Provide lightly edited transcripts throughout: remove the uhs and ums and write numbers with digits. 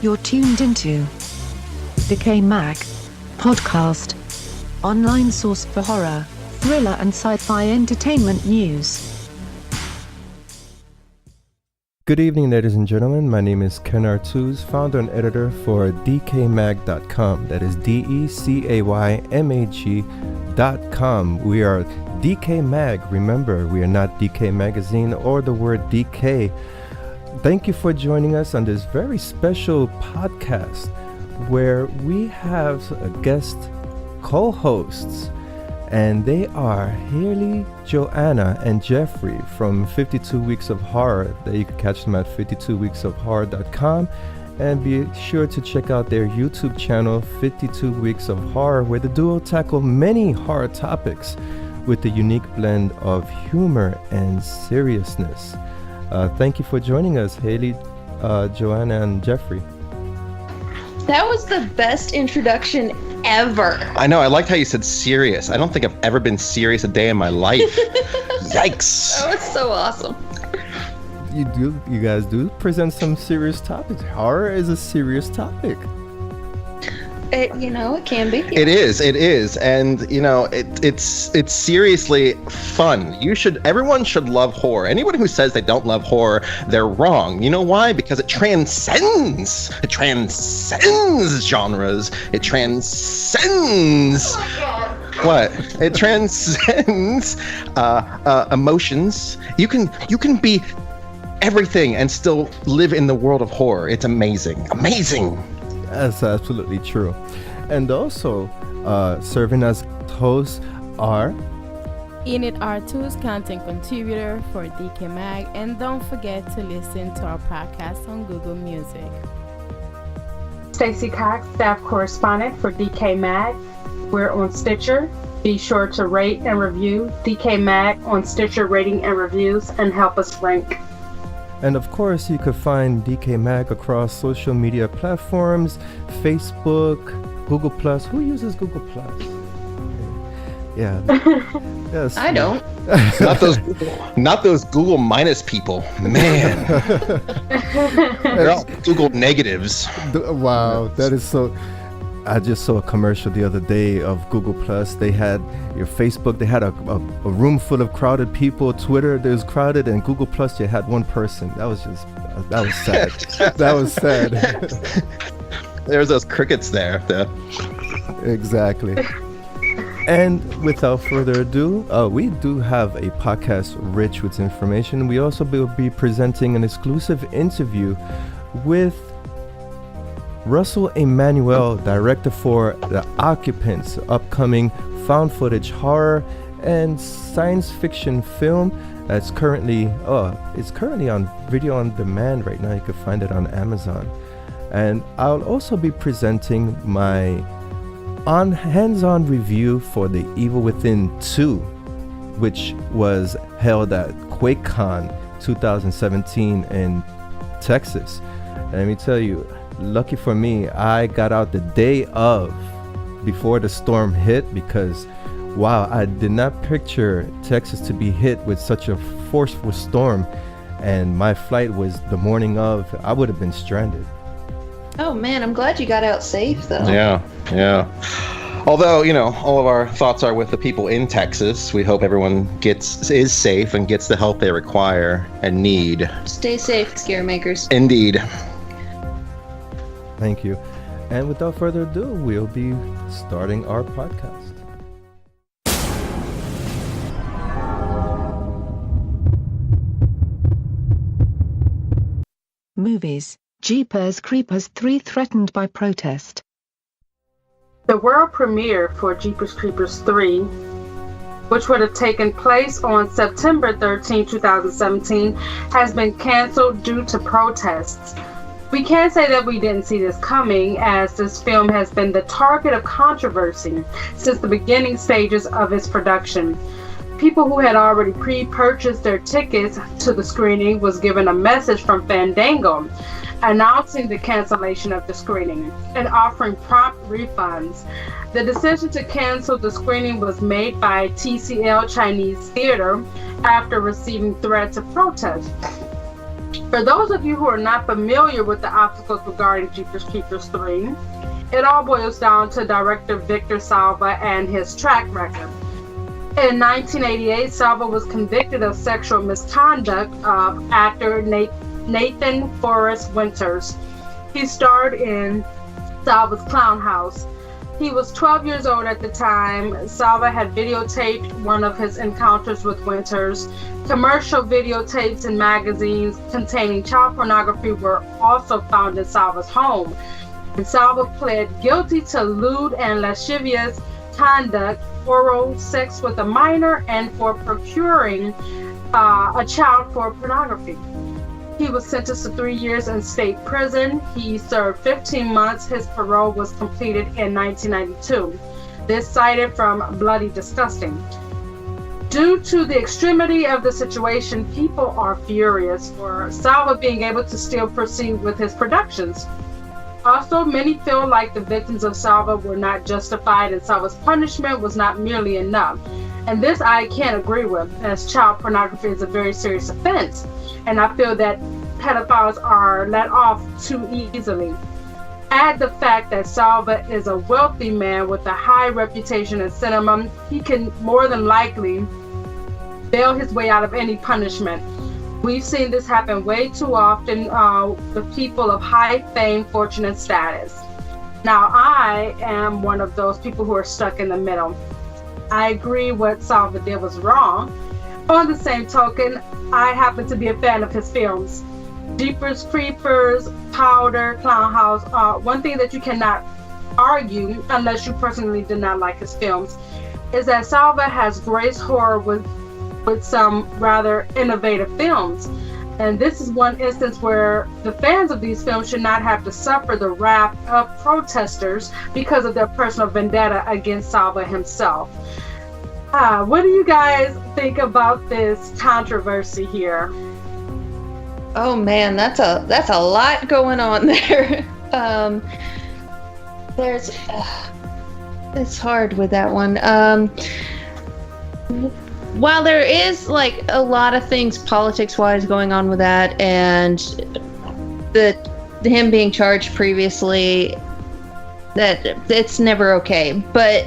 You're tuned into DecayMag podcast, online source for horror, thriller and sci-fi entertainment news. Good evening, ladies and gentlemen. My name is Ken Artuz, founder and editor for DecayMag.com. That is DecayMag.com. We are DecayMag. Remember, we are not Decay Magazine or the word decay. Thank you for joining us on this very special podcast where we have a guest co-hosts, and they are Haley, Johanna, and Jeffrey from 52 Weeks of Horror. You can catch them at 52weeksofhorror.com, and be sure to check out their YouTube channel, 52 Weeks of Horror, where the duo tackle many horror topics with a unique blend of humor and seriousness. Thank you for joining us, Haley, Johanna, and Jeffrey. That was the best introduction ever. I know. I liked how you said serious. I don't think I've ever been serious a day in my life. Yikes. That was so awesome. You guys do present some serious topics. Horror is a serious topic. It can be. It is, and it's seriously fun. Everyone should love horror. Anyone who says they don't love horror, they're wrong. You know why? Because it transcends genres. It transcends. Oh my God. What? It transcends emotions. You can be everything and still live in the world of horror. It's amazing. That's absolutely true. And also, serving as hosts are Enid, Artuz, content contributor for DecayMag, and don't forget to listen to our podcast on Google Music. Stacy Cox, staff correspondent for DecayMag. We're on Stitcher. Be sure to rate and review DecayMag on Stitcher rating and reviews and help us rank. And of course, you could find DecayMag across social media platforms, Facebook, Google+. Who uses Google+? Yeah. Yes. I don't. Not those Google minus people. Man. They're all Google negatives. Wow, that is so... I just saw a commercial the other day of Google+. They had your Facebook, they had a room full of crowded people. Twitter, there's crowded, and Google+, you had one person. That was sad. That was sad. There's those crickets there. Exactly. And without further ado, we do have a podcast rich with information. We also will be presenting an exclusive interview with Emanuel, director for the Occupants, upcoming found footage horror and science fiction film that's currently on video on demand right now. You can find it on Amazon. And I'll also be presenting my hands-on review for The Evil Within 2, which was held at Quakecon 2017 in Texas. And let me tell you, lucky for me, I got out the day before the storm hit, because wow, I did not picture Texas to be hit with such a forceful storm, and my flight was the morning of. I would have been stranded. Oh man, I'm glad you got out safe though. Yeah. Although, all of our thoughts are with the people in Texas. We hope everyone is safe and gets the help they require and need. Stay safe, scaremakers. Indeed. Thank you. And without further ado, we'll be starting our podcast. Movies. Jeepers Creepers 3 threatened by protest. The world premiere for Jeepers Creepers 3, which would have taken place on September 13, 2017, has been canceled due to protests. We can't say that we didn't see this coming, as this film has been the target of controversy since the beginning stages of its production. People who had already pre-purchased their tickets to the screening was given a message from Fandango announcing the cancellation of the screening and offering prompt refunds. The decision to cancel the screening was made by TCL Chinese Theater after receiving threats of protest. For those of you who are not familiar with the obstacles regarding Jeepers Creepers 3, it all boils down to director Victor Salva and his track record. In 1988, Salva was convicted of sexual misconduct of actor Nathan Forrest Winters. He starred in Salva's Clown House. He was 12 years old at the time. Salva had videotaped one of his encounters with Winters. Commercial videotapes and magazines containing child pornography were also found in Salva's home. And Salva pled guilty to lewd and lascivious conduct, oral sex with a minor, and for procuring a child for pornography. He was sentenced to 3 years in state prison. He served 15 months. His parole was completed in 1992. This cited from Bloody Disgusting. Due to the extremity of the situation, people are furious for Salva being able to still proceed with his productions. Also, many feel like the victims of Salva were not justified and Salva's punishment was not merely enough. And this I can't agree with, as child pornography is a very serious offense. And I feel that pedophiles are let off too easily. Add the fact that Salva is a wealthy man with a high reputation in cinema, he can more than likely bail his way out of any punishment. We've seen this happen way too often with people of high fame, fortune, and status. Now, I am one of those people who are stuck in the middle. I agree what Salva did was wrong. On the same token, I happen to be a fan of his films. Jeepers Creepers, Powder, Clown House. One thing that you cannot argue, unless you personally did not like his films, is that Salva has graced horror with some rather innovative films. And this is one instance where the fans of these films should not have to suffer the wrath of protesters because of their personal vendetta against Salva himself. What do you guys think about this controversy here? Oh man, that's a lot going on there. It's hard with that one. While there is like a lot of things politics-wise going on with that, and him being charged previously, that it's never okay. But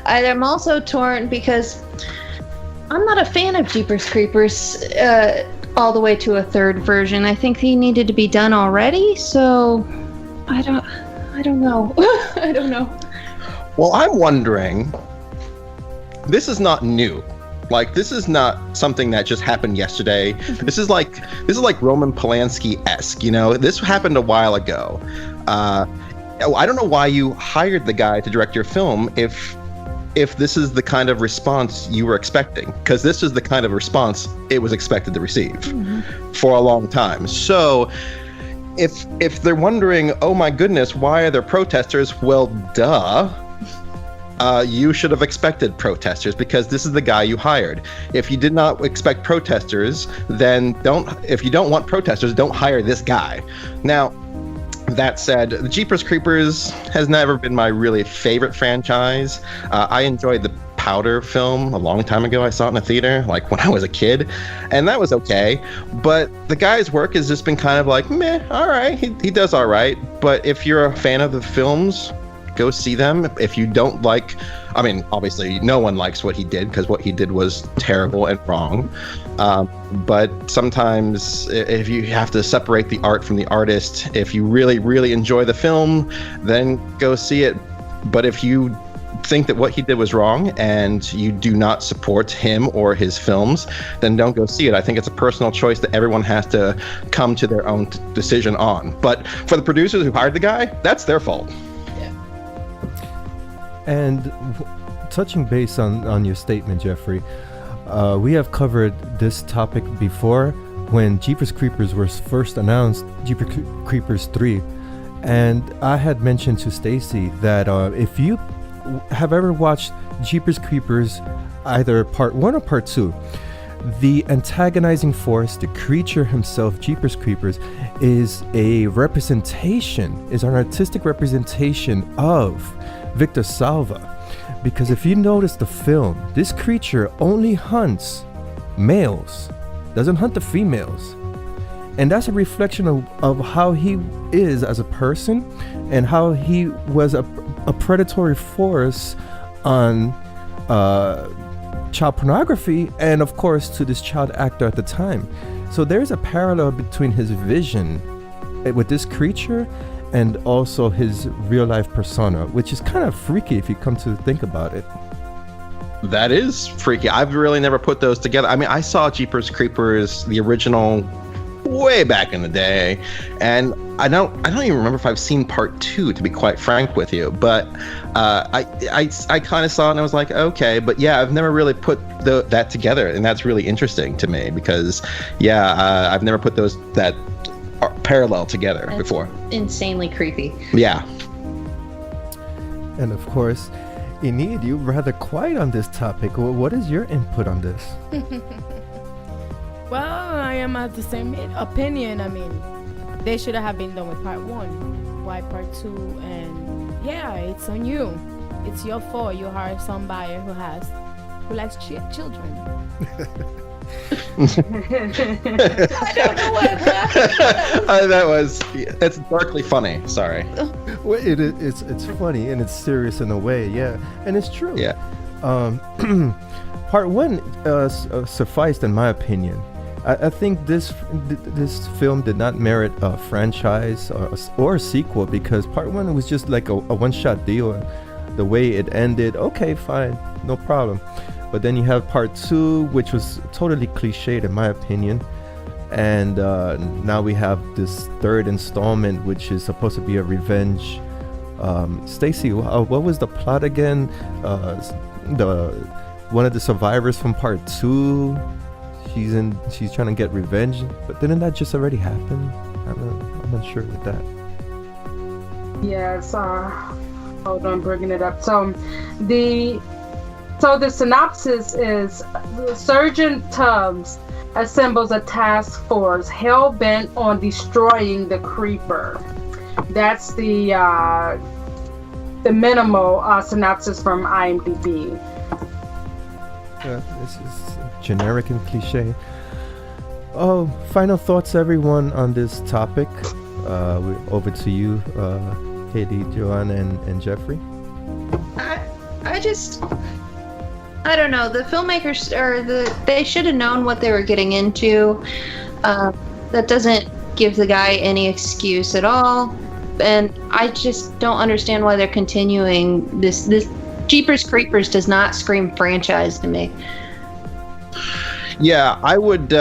I'm also torn because I'm not a fan of Jeepers Creepers all the way to a third version. I think he needed to be done already. So I don't know. I don't know. Well, I'm wondering. This is not new. Like, this is not something that just happened yesterday. This is like Roman Polanski-esque, you know? This happened a while ago. I don't know why you hired the guy to direct your film if this is the kind of response you were expecting, because this is the kind of response it was expected to receive for a long time. So if they're wondering, oh my goodness, why are there protesters? Well, duh. You should have expected protesters because this is the guy you hired. If you did not expect protesters, then if you don't want protesters, don't hire this guy. Now, that said, the Jeepers Creepers has never been my really favorite franchise. I enjoyed the Powder film a long time ago. I saw it in a theater, like when I was a kid, and that was okay. But the guy's work has just been kind of like, meh, all right, he does all right. But if you're a fan of the films, go see them. If you don't like, I mean, obviously no one likes what he did because what he did was terrible and wrong. But sometimes if you have to separate the art from the artist, if you really, really enjoy the film, then go see it. But if you think that what he did was wrong and you do not support him or his films, then don't go see it. I think it's a personal choice that everyone has to come to their own decision on. But for the producers who hired the guy, that's their fault. And touching base on your statement, Jeffrey, we have covered this topic before when Jeepers Creepers was first announced, Jeepers Creepers 3. And I had mentioned to Stacy that if you have ever watched Jeepers Creepers, either part 1 or part 2, the antagonizing force, the creature himself, Jeepers Creepers, is an artistic representation of Victor Salva. Because if you notice the film, this creature only hunts males, doesn't hunt the females. And that's a reflection of how he is as a person, and how he was a predatory force on child pornography, and of course to this child actor at the time. So there's a parallel between his vision with this creature and also his real life persona, which is kind of freaky if you come to think about it. That is freaky. I've really never put those together. I mean, I saw Jeepers Creepers, the original, way back in the day, and I don't even remember if I've seen part 2, to be quite frank with you. But I kind of saw it and I was like, okay, but yeah, I've never really put that together, and that's really interesting to me because I've never put those that are parallel together before. Insanely creepy. Yeah. And of course, Enid, you're rather quiet on this topic. What is your input on this? Well, I am of the same opinion. I mean, they should have been done with part 1. Why part 2? And yeah, it's on you. It's your fault. You hired somebody who likes children. I don't know what happened. It's darkly funny. Sorry. Well, it's funny and it's serious in a way, yeah, and it's true. Yeah. Part 1 sufficed in my opinion. I think this film did not merit a franchise or a sequel, because part 1 was just like a one-shot deal. The way it ended, okay, fine, no problem. But then you have part 2, which was totally cliched in my opinion. And now we have this third installment, which is supposed to be a revenge. Stacy, what was the plot again? One of the survivors from part 2, she's trying to get revenge. But didn't that just already happen? I'm not sure with that. Yes. Hold on, bringing it up. So the synopsis is: Sergeant Tubbs assembles a task force hell-bent on destroying the Creeper. That's the minimal synopsis from IMDb. This is generic and cliche. Oh, final thoughts, everyone, on this topic. Over to you, Katie, Johanna, and Jeffrey. I don't know. The filmmakers they should have known what they were getting into. That doesn't give the guy any excuse at all. And I just don't understand why they're continuing this. Jeepers Creepers does not scream franchise to me. Yeah, I would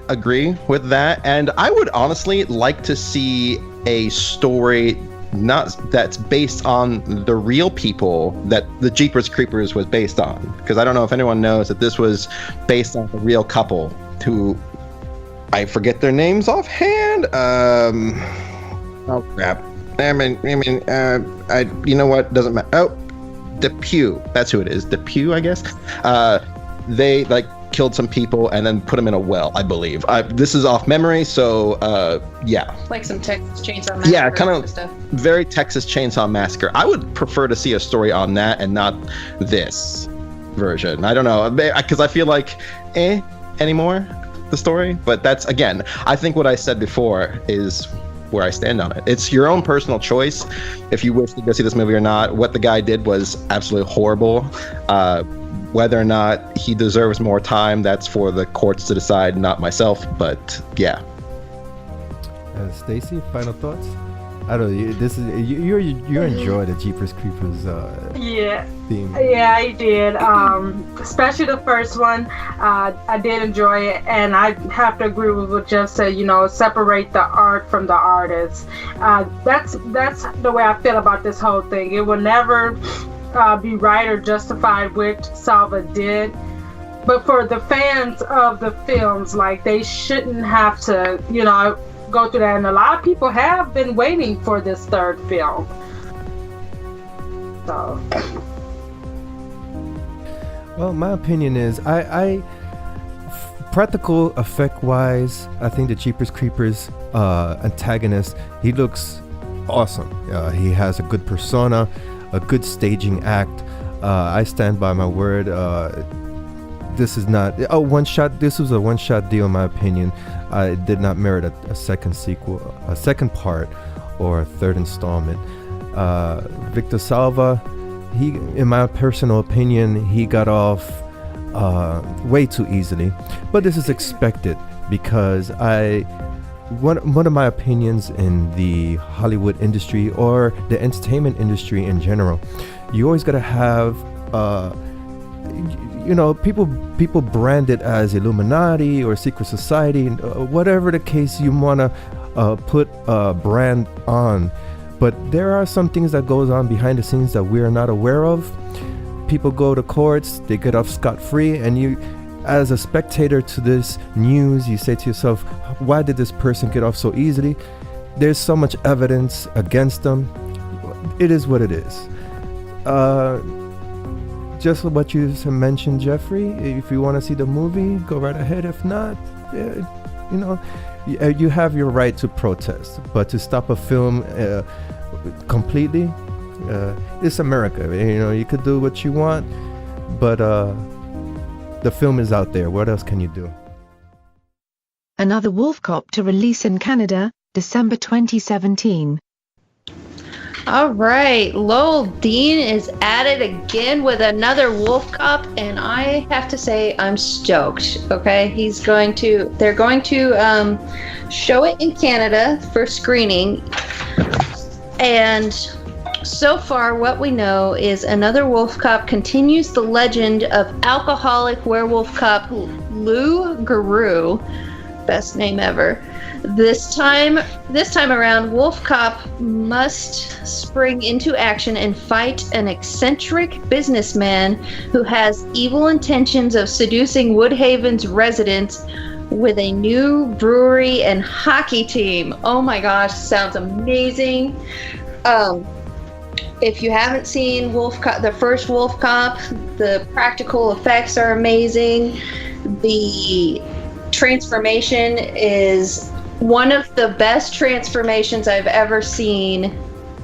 agree with that, and I would honestly like to see a story that's based on the real people that the Jeepers Creepers was based on, because I don't know if anyone knows that this was based on a real couple who I forget their names offhand. Oh crap! I mean, you know what? Doesn't matter. Oh, Depew. That's who it is. Depew, I guess. They killed some people and then put them in a well, I believe. This is off memory, so yeah. Like some Texas Chainsaw Massacre. Yeah, kind of stuff. Very Texas Chainsaw Massacre. I would prefer to see a story on that and not this version. I don't know, because I feel like anymore, the story. But that's, again, I think what I said before is where I stand on it. It's your own personal choice if you wish to go see this movie or not. What the guy did was absolutely horrible. Whether or not he deserves more time, that's for the courts to decide, not myself. But yeah. Stacy, final thoughts? I don't know. This is you enjoy the Jeepers Creepers theme. Yeah, I did. Especially the first one. I did enjoy it, and I have to agree with what Jeff said. Separate the art from the artist. That's the way I feel about this whole thing. It will never be right or justified which Salva did, but for the fans of the films, they shouldn't have to go through that, and a lot of people have been waiting for this third film. So well, my opinion is I practical effect wise, I think the Jeepers Creepers antagonist, he looks awesome. He has a good persona, a good staging act. I stand by my word. This is not a one-shot. This was a one-shot deal, in my opinion. it did not merit a second sequel, a second part, or a third installment. Victor Salva, he, in my personal opinion, he got off way too easily, but this is expected because one of my opinions in the Hollywood industry or the entertainment industry in general, you always gotta have people branded as Illuminati or secret society, whatever the case you wanna put a brand on, but there are some things that goes on behind the scenes that we are not aware of. People go to courts, they get off scot-free, and you, as a spectator to this news, you say to yourself, why did this person get off so easily? There's so much evidence against them. It is what it is. Just what you mentioned, Jeffrey, if you want to see the movie, go right ahead. If not, you have your right to protest, but to stop a film completely, it's America. You could do what you want, but the film is out there. What else can you do? Another Wolfcop to release in Canada, December 2017. All right, Lowell Dean is at it again with another Wolfcop, and I have to say I'm stoked. Okay, they're going to show it in Canada for screening, and so far what we know is another Wolfcop continues the legend of alcoholic werewolf cop Lou Garou, best name ever. This time around, Wolfcop must spring into action and fight an eccentric businessman who has evil intentions of seducing Woodhaven's residents with a new brewery and hockey team. Oh my gosh, sounds amazing. If you haven't seen Wolfcop, the first Wolfcop, the practical effects are amazing. The transformation is one of the best transformations I've ever seen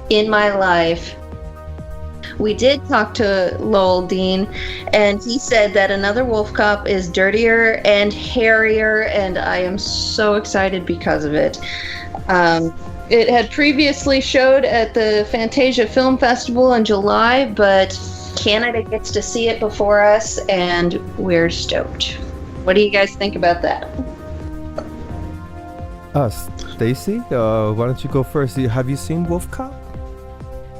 in my life. We did talk to Lowell Dean, and he said that another Wolfcop is dirtier and hairier, and I am so excited because of it. It had previously showed at the Fantasia Film Festival in July, but Canada gets to see it before us, and we're stoked. What do you guys think about that? Stacy, why don't you go first? Have you seen Wolfcop?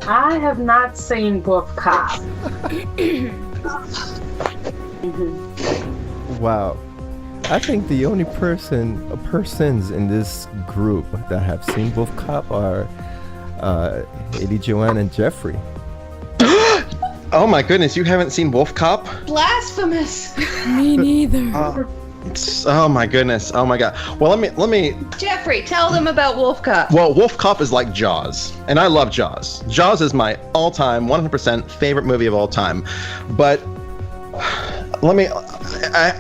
I have not seen Wolfcop. Wow. I think the only persons in this group that have seen Wolfcop are Eddie, Johanna, and Jeffrey. Oh my goodness, you haven't seen Wolfcop? Blasphemous! Me neither. Oh my goodness. Oh my god. Well, let me Jeffrey, tell them about Wolfcop. Well, Wolfcop is like Jaws, and I love Jaws. Jaws is my all-time 100% favorite movie of all time. But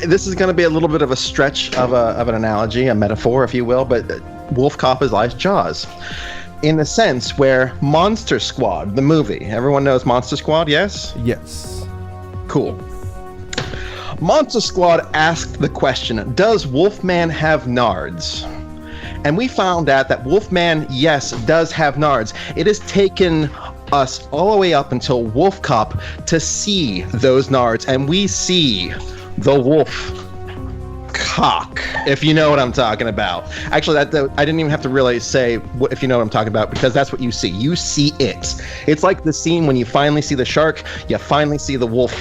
this is going to be a little bit of a stretch of an analogy, a metaphor, if you will, but Wolfcop is like Jaws. In the sense where Monster Squad, the movie, everyone knows Monster Squad, yes? Yes. Cool. Monster Squad asked the question, does Wolfman have nards? And we found out that Wolfman, yes, does have nards. It has taken us all the way up until Wolfcop to see those nards, and we see the wolf cock, if you know what I'm talking about. Actually, I didn't even have to really say if you know what I'm talking about, because that's what you see. You see it. It's like the scene when you finally see the shark, you finally see the wolf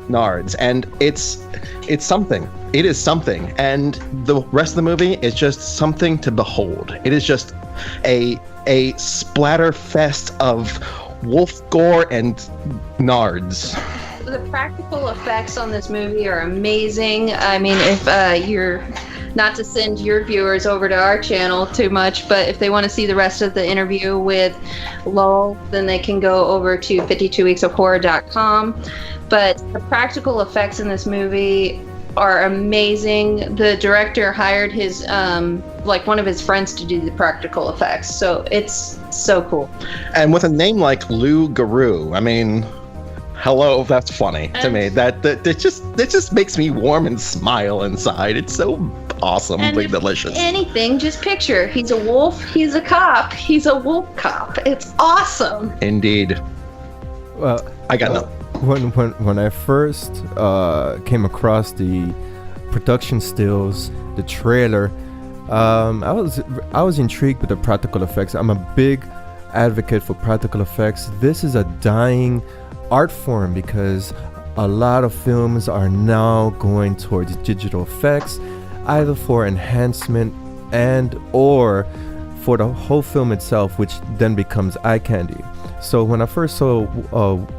nards, and it's something. It is something, and the rest of the movie is just something to behold. It is just a splatter fest of wolf gore and nards. The practical effects on this movie are amazing. I mean, if you're not to send your viewers over to our channel too much, but if they want to see the rest of the interview with Lowell, then they can go over to 52weeksofhorror.com. But the practical effects in this movie are amazing. The director hired his one of his friends to do the practical effects, so it's so cool. And with a name like Lou Garou, I mean, Hello, that's funny to me. That just makes me warm and smile inside. It's so awesomely delicious. Anything, just picture. He's a wolf, he's a cop, he's a wolf cop. It's awesome. Indeed. Well, I got no. When I first came across the production stills, the trailer, I was intrigued with the practical effects. I'm a big advocate for practical effects. This is a dying art form because a lot of films are now going towards digital effects, either for enhancement and or for the whole film itself, which then becomes eye candy. So when I first saw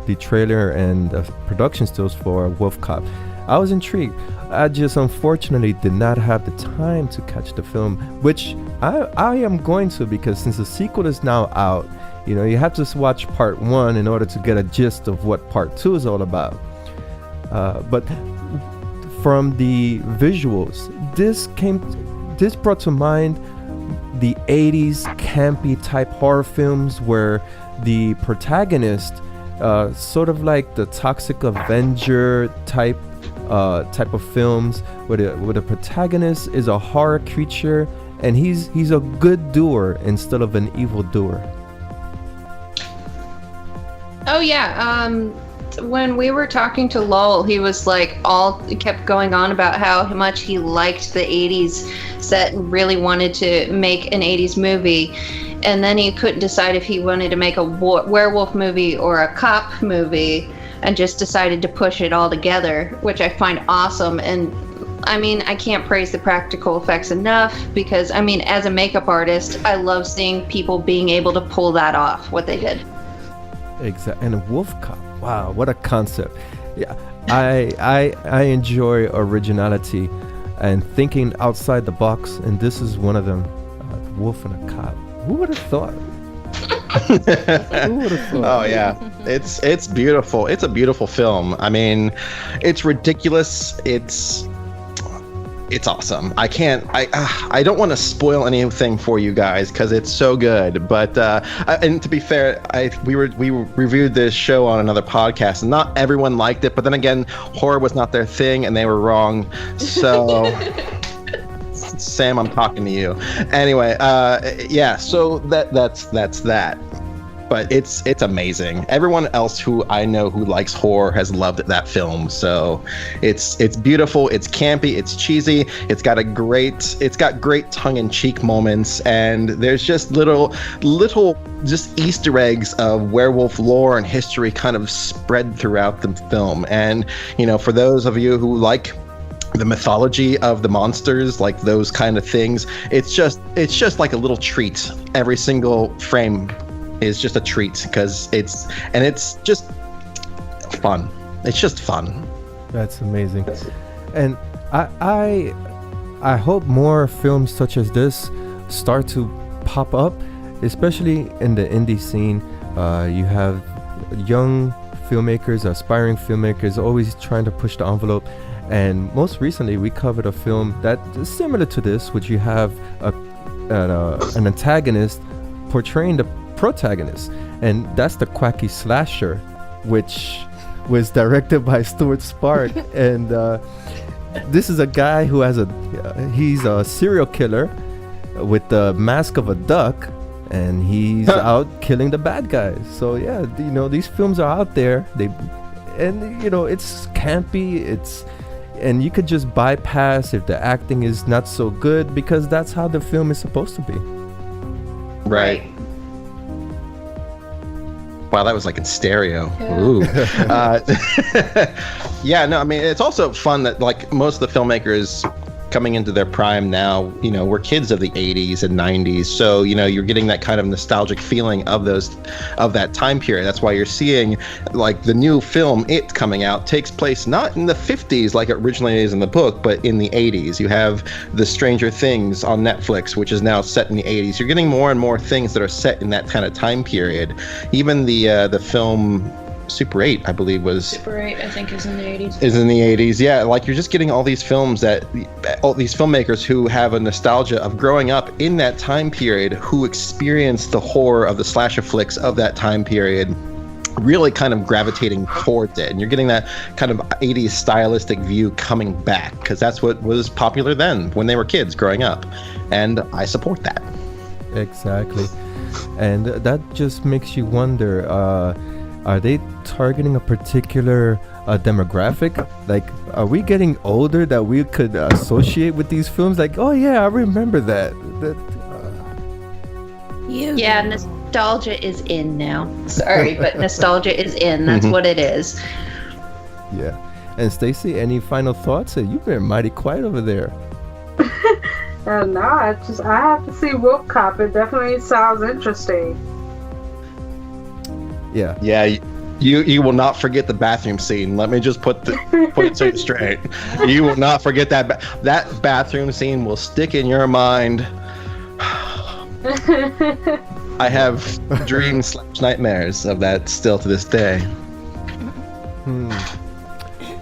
the trailer and the production stills for Wolfcop, I was intrigued. I just unfortunately did not have the time to catch the film, which I am going to, because since the sequel is now out, you have to watch part 1 in order to get a gist of what part 2 is all about. But from the visuals, this brought to mind the 80s campy type horror films where the protagonist, sort of like the Toxic Avenger type of films, where the protagonist is a horror creature and he's a good doer instead of an evil doer. Oh yeah, when we were talking to Lowell, he was like, kept going on about how much he liked the 80s set and really wanted to make an 80s movie. And then he couldn't decide if he wanted to make a werewolf movie or a cop movie, and just decided to push it all together, which I find awesome. And I mean, I can't praise the practical effects enough, because I mean, as a makeup artist, I love seeing people being able to pull that off, what they did. Exactly. And Wolfcop, wow, what a concept. Yeah, I enjoy originality and thinking outside the box, and this is one of them. Wolf and a cop. Who would have thought? Who would have thought? Oh yeah, it's beautiful. It's a beautiful film. I mean, it's ridiculous. It's awesome. I don't want to spoil anything for you guys because it's so good. But and to be fair, we reviewed this show on another podcast, and not everyone liked it. But then again, horror was not their thing, and they were wrong. So. Sam, I'm talking to you. Anyway, yeah. So that's that. But it's amazing. Everyone else who I know who likes horror has loved that film. So it's beautiful. It's campy. It's cheesy. It's got great tongue-in-cheek moments, and there's just little just Easter eggs of werewolf lore and history kind of spread throughout the film. And for those of you who like the mythology of the monsters, like those kind of things, it's just like a little treat. Every single frame is just a treat because it's just fun. It's just fun. That's amazing. And I hope more films such as this start to pop up, especially in the indie scene. You have young filmmakers, aspiring filmmakers, always trying to push the envelope. And most recently, we covered a film that is similar to this, which you have an antagonist portraying the protagonist, and that's the Quacky Slasher, which was directed by Stuart Spark. And this is a guy who he's a serial killer with the mask of a duck, and he's out killing the bad guys. So yeah, these films are out there. It's campy. And you could just bypass if the acting is not so good, because that's how the film is supposed to be. Right. Wow, that was like in stereo. Yeah. Ooh. Yeah, no, I mean, it's also fun that like most of the filmmakers coming into their prime now, we're kids of the 80s and 90s. So, you're getting that kind of nostalgic feeling of that time period. That's why you're seeing like the new film, It, coming out, takes place not in the 50s like it originally is in the book, but in the 80s. You have the Stranger Things on Netflix, which is now set in the 80s. You're getting more and more things that are set in that kind of time period. Even the film Super 8, I believe was. Super 8, I think, is in the 80s. Is in the 80s, yeah. Like, you're just getting all these films all these filmmakers who have a nostalgia of growing up in that time period, who experienced the horror of the slasher flicks of that time period. really kind of gravitating towards it, and you're getting that kind of 80s stylistic view coming back, because that's what was popular then when they were kids growing up, and I support that. Exactly. And that just makes you wonder, are they targeting a particular demographic? Like, are we getting older that we could associate with these films? Like, oh yeah, I remember that. Yeah, nostalgia is in now. Sorry, but nostalgia is in. That's what it is. Yeah. And Stacy, any final thoughts? You've been mighty quiet over there. No, I have to see Wolfcop. It definitely sounds interesting. Yeah. Yeah, you will not forget the bathroom scene. Let me just put it so straight. You will not forget that that bathroom scene will stick in your mind. I have dreams / nightmares of that still to this day.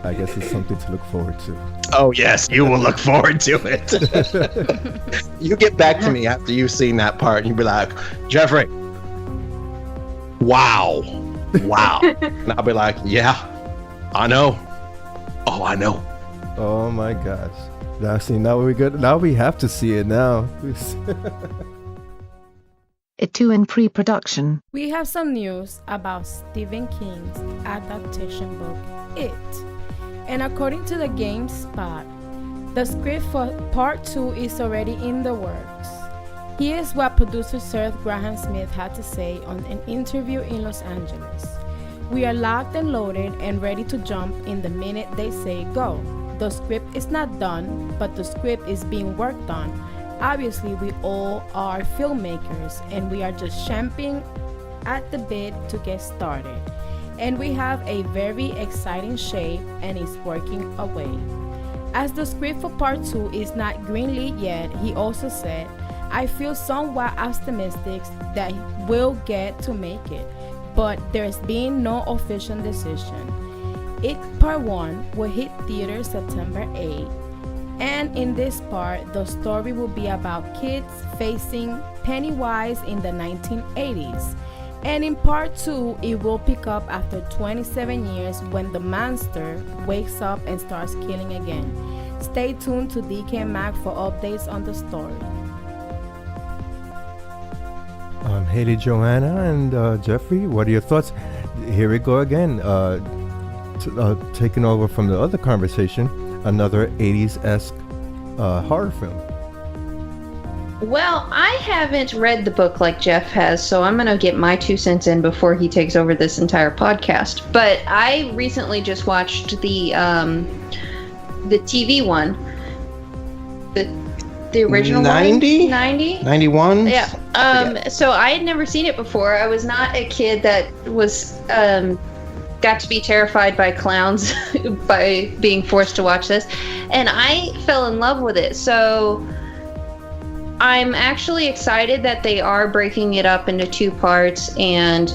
I guess it's something to look forward to. Oh yes, you will look forward to it. You get back to me after you've seen that part, and you'll be like, Jeffrey, wow. And I'll be like, yeah, I know. Oh, I know. Oh my gosh. Now we have to see it now. It too in pre-production. We have some news about Stephen King's adaptation book, It. And according to the GameSpot, the script for Part 2 is already in the works. Here's what producer Sir Graham Smith had to say on an interview in Los Angeles. We are locked and loaded and ready to jump in the minute they say go. The script is not done, but the script is being worked on. Obviously, we all are filmmakers and we are just champing at the bit to get started. And we have a very exciting shape and is working away. As the script for Part 2 is not greenlit yet, he also said, I feel somewhat optimistic that we'll get to make it, but there's been no official decision. It Part 1 will hit theaters September 8, and in this part, the story will be about kids facing Pennywise in the 1980s. And in Part 2, it will pick up after 27 years when the monster wakes up and starts killing again. Stay tuned to DecayMag for updates on the story. Haley, Johanna, and Jeffrey, what are your thoughts? Here we go again, taking over from the other conversation, another 80s-esque horror film. Well, I haven't read the book like Jeff has, so I'm going to get my 2 cents in before he takes over this entire podcast. But I recently just watched the TV one, the original 90? 90? 91? Yeah. So I had never seen it before. I was not a kid that was got to be terrified by clowns by being forced to watch this, and I fell in love with it. So I'm actually excited that they are breaking it up into 2 parts, and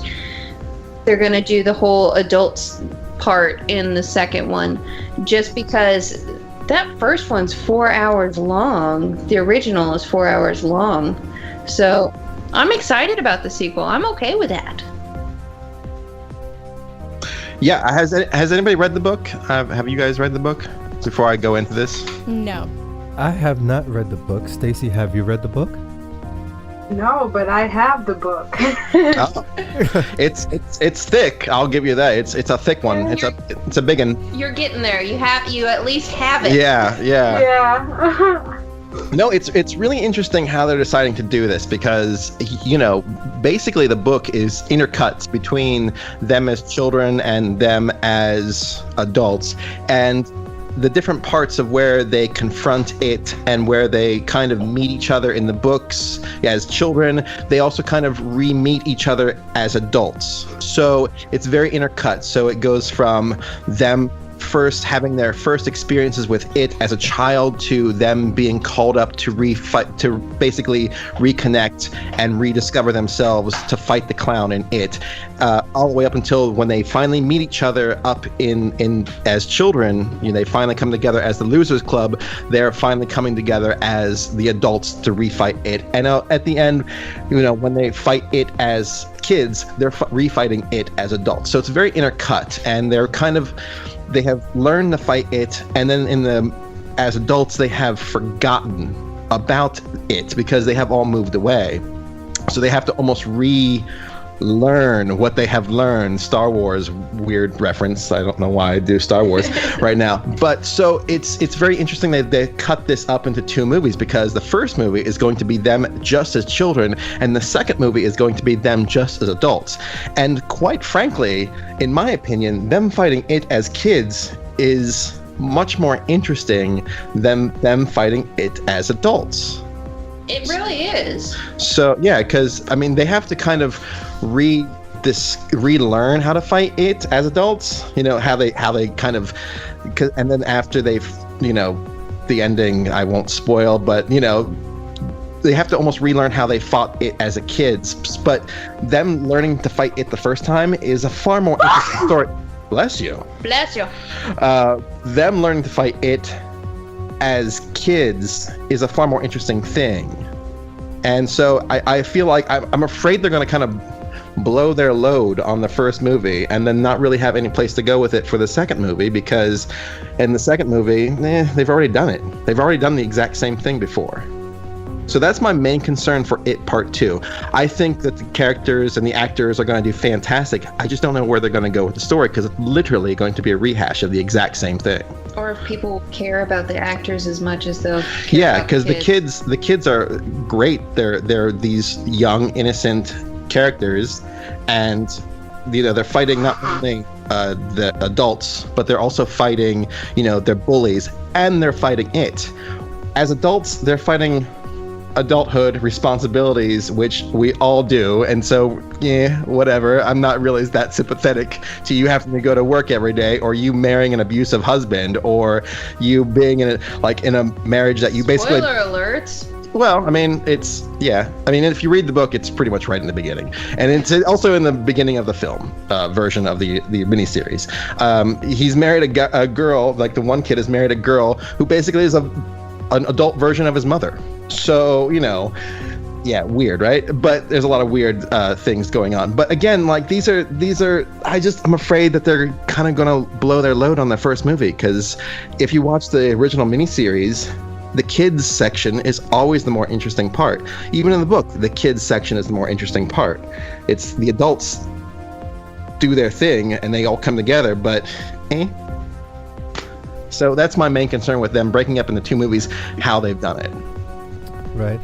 they're going to do the whole adults part in the second one, just because that first one's 4 hours long. The original is 4 hours long. So I'm excited about the sequel. I'm okay with that. Yeah, has anybody read the book? Have you guys read the book before I go into this? No. I have not read the book. Stacy, have you read the book? No, but I have the book. Oh. It's thick. I'll give you that. It's a thick one. It's a big one. You're getting there. You at least have it. Yeah. Yeah. No, it's really interesting how they're deciding to do this, because basically the book is intercuts between them as children and them as adults, and the different parts of where they confront it and where they kind of meet each other in the books as children, they also kind of re-meet each other as adults. So it's very intercut. So it goes from them first having their first experiences with it as a child to them being called up to basically reconnect and rediscover themselves to fight the clown in it, all the way up until when they finally meet each other up in as children. They finally come together as the Losers Club. They're finally coming together as the adults to refight it, and at the end, when they fight it as kids, they're refighting it as adults. So it's very intercut, and they have learned to fight it, and then as adults they have forgotten about it because they have all moved away. So they have to almost relearn what they have learned. Star Wars, weird reference. I don't know why I do Star Wars right now. But so it's very interesting that they cut this up into 2 movies, because the first movie is going to be them just as children, and the second movie is going to be them just as adults. And quite frankly, in my opinion, them fighting it as kids is much more interesting than them fighting it as adults. It really is. So yeah, because I mean, they have to kind of relearn how to fight it as adults. You know, how they kind of, and then after they've, you know, the ending I won't spoil, but you know, they have to almost relearn how they fought it as a kids. But them learning to fight it the first time is a far more interesting story. Bless you. Bless you. Them learning to fight it as kids is a far more interesting thing. And so I feel like I'm afraid they're going to kind of blow their load on the first movie and then not really have any place to go with it for the second movie, because in the second movie, they've already done it. They've already done the exact same thing before. So that's my main concern for It Part 2. I think that the characters and the actors are going to do fantastic. I just don't know where they're going to go with the story, because it's literally going to be a rehash of the exact same thing. Or if people care about the actors as much as they'll care yeah, because the kids are great. They're these young, innocent characters, and you know, they're fighting not only the adults, but they're also fighting, you know, their bullies, and they're fighting it. As adults, they're fighting adulthood responsibilities, which we all do, and so yeah, whatever. I'm not really that sympathetic to you having to go to work every day, or you marrying an abusive husband, or you being in a marriage that you basically. Spoiler alerts. Well, I mean, it's yeah. I mean, if you read the book, it's pretty much right in the beginning, and it's also in the beginning of the film version of the miniseries. He's married a girl. Like, the one kid is married a girl who basically is an adult version of his mother. So, you know, yeah, weird, right? But there's a lot of weird things going on. But again, like, these are I'm afraid that they're kind of going to blow their load on the first movie, because if you watch the original miniseries, the kids section is always the more interesting part. Even in the book, the kids section is the more interesting part. It's the adults do their thing and they all come together, but So that's my main concern with them breaking up into 2 movies, how they've done it. Right.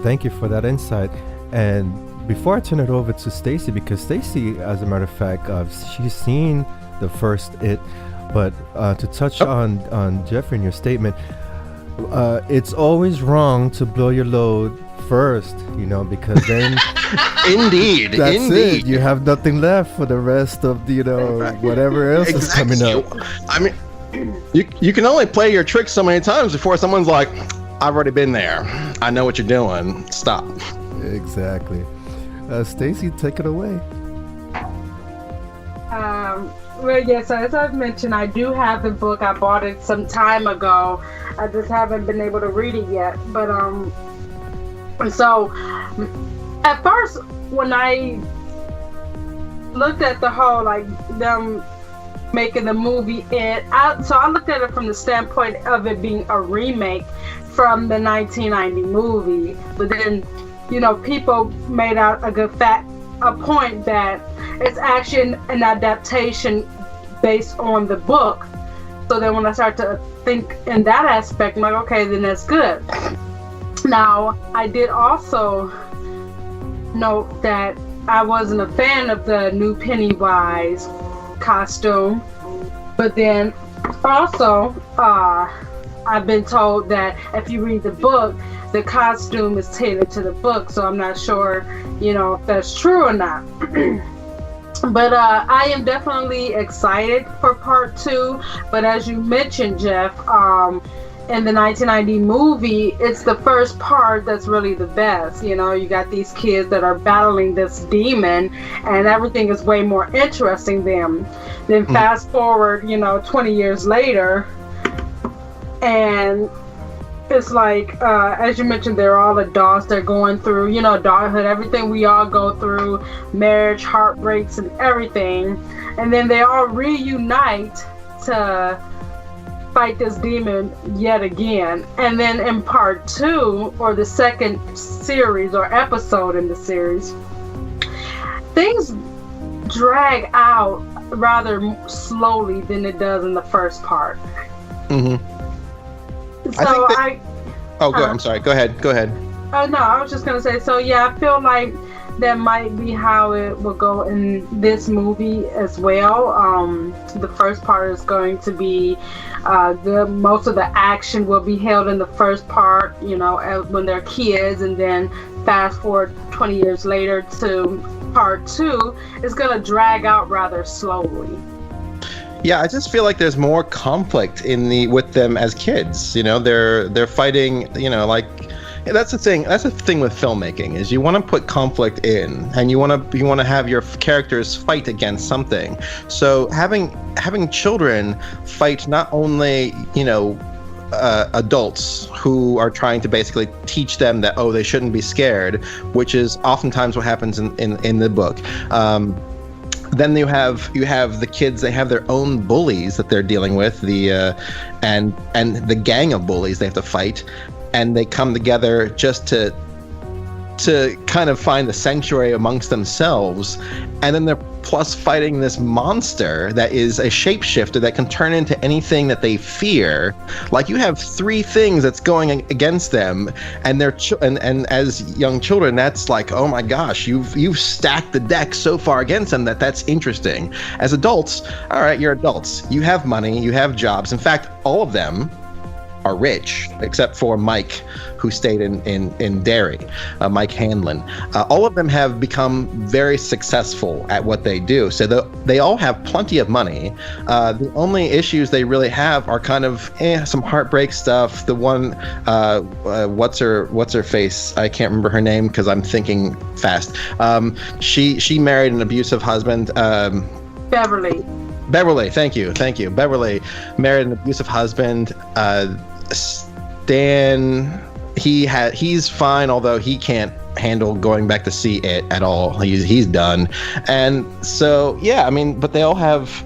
Thank you for that insight. And before I turn it over to Stacy, because Stacy, as a matter of fact, she's seen the first It, but to touch on Jeffrey and your statement, it's always wrong to blow your load first, you know, because then Indeed. it. You have nothing left for the rest of the, you know, whatever else is coming up. I mean, you can only play your tricks so many times before someone's like, I've already been there. I know what you're doing. Stop. Exactly. Stacy, take it away. Well, yes, as I've mentioned, I do have the book. I bought it some time ago. I just haven't been able to read it yet. But so at first, when I looked at the whole, like, them making the movie so I looked at it from the standpoint of it being a remake from the 1990 movie. But then, you know, people made out a point that it's actually an adaptation based on the book. So then when I start to think in that aspect, I'm like, okay, then that's good. Now, I did also note that I wasn't a fan of the new Pennywise costume, but then also I've been told that if you read the book, the costume is tailored to the book, so I'm not sure, you know, if that's true or not. But I am definitely excited for part 2. But as you mentioned, Jeff, in the 1990 movie, it's the first part that's really the best. You know, you got these kids that are battling this demon, and everything is way more interesting than fast forward, you know, 20 years later, and it's like, as you mentioned, they're all adults. They're going through, adulthood, everything we all go through, marriage, heartbreaks, and everything. And then they all reunite to fight this demon yet again. And then in part 2, or the second series or episode in the series, things drag out rather slowly than it does in the first part. Mm-hmm. So Oh, good. I'm sorry. Go ahead. Oh no, I was just gonna say. So yeah, I feel like that might be how it will go in this movie as well. The first part is going to be most of the action will be held in the first part. When they're kids, and then fast forward 20 years later to part 2, it's gonna drag out rather slowly. Yeah, I just feel like there's more conflict with them as kids. They're fighting. That's the thing. That's the thing with filmmaking, is you want to put conflict in, and you want to have your characters fight against something. So having children fight not only adults who are trying to basically teach them that they shouldn't be scared, which is oftentimes what happens in the book. Then you have the kids. They have their own bullies that they're dealing with, and the gang of bullies they have to fight, and they come together just to kind of find the sanctuary amongst themselves. And then they're plus fighting this monster that is a shapeshifter that can turn into anything that they fear. Like, you have 3 things that's going against them, and they're and as young children, that's like, oh my gosh, you've stacked the deck so far against them that's interesting. As adults, all right, you're adults. You have money, you have jobs. In fact, all of them are rich, except for Mike, who stayed in Derry, Mike Hanlon. All of them have become very successful at what they do. So they all have plenty of money. The only issues they really have are kind of some heartbreak stuff. The one, what's her face? I can't remember her name because I'm thinking fast. She married an abusive husband. Beverly, thank you. Beverly married an abusive husband. Stan, he's fine, although he can't handle going back to see it at all. He's done. And so, yeah, I mean, but they all have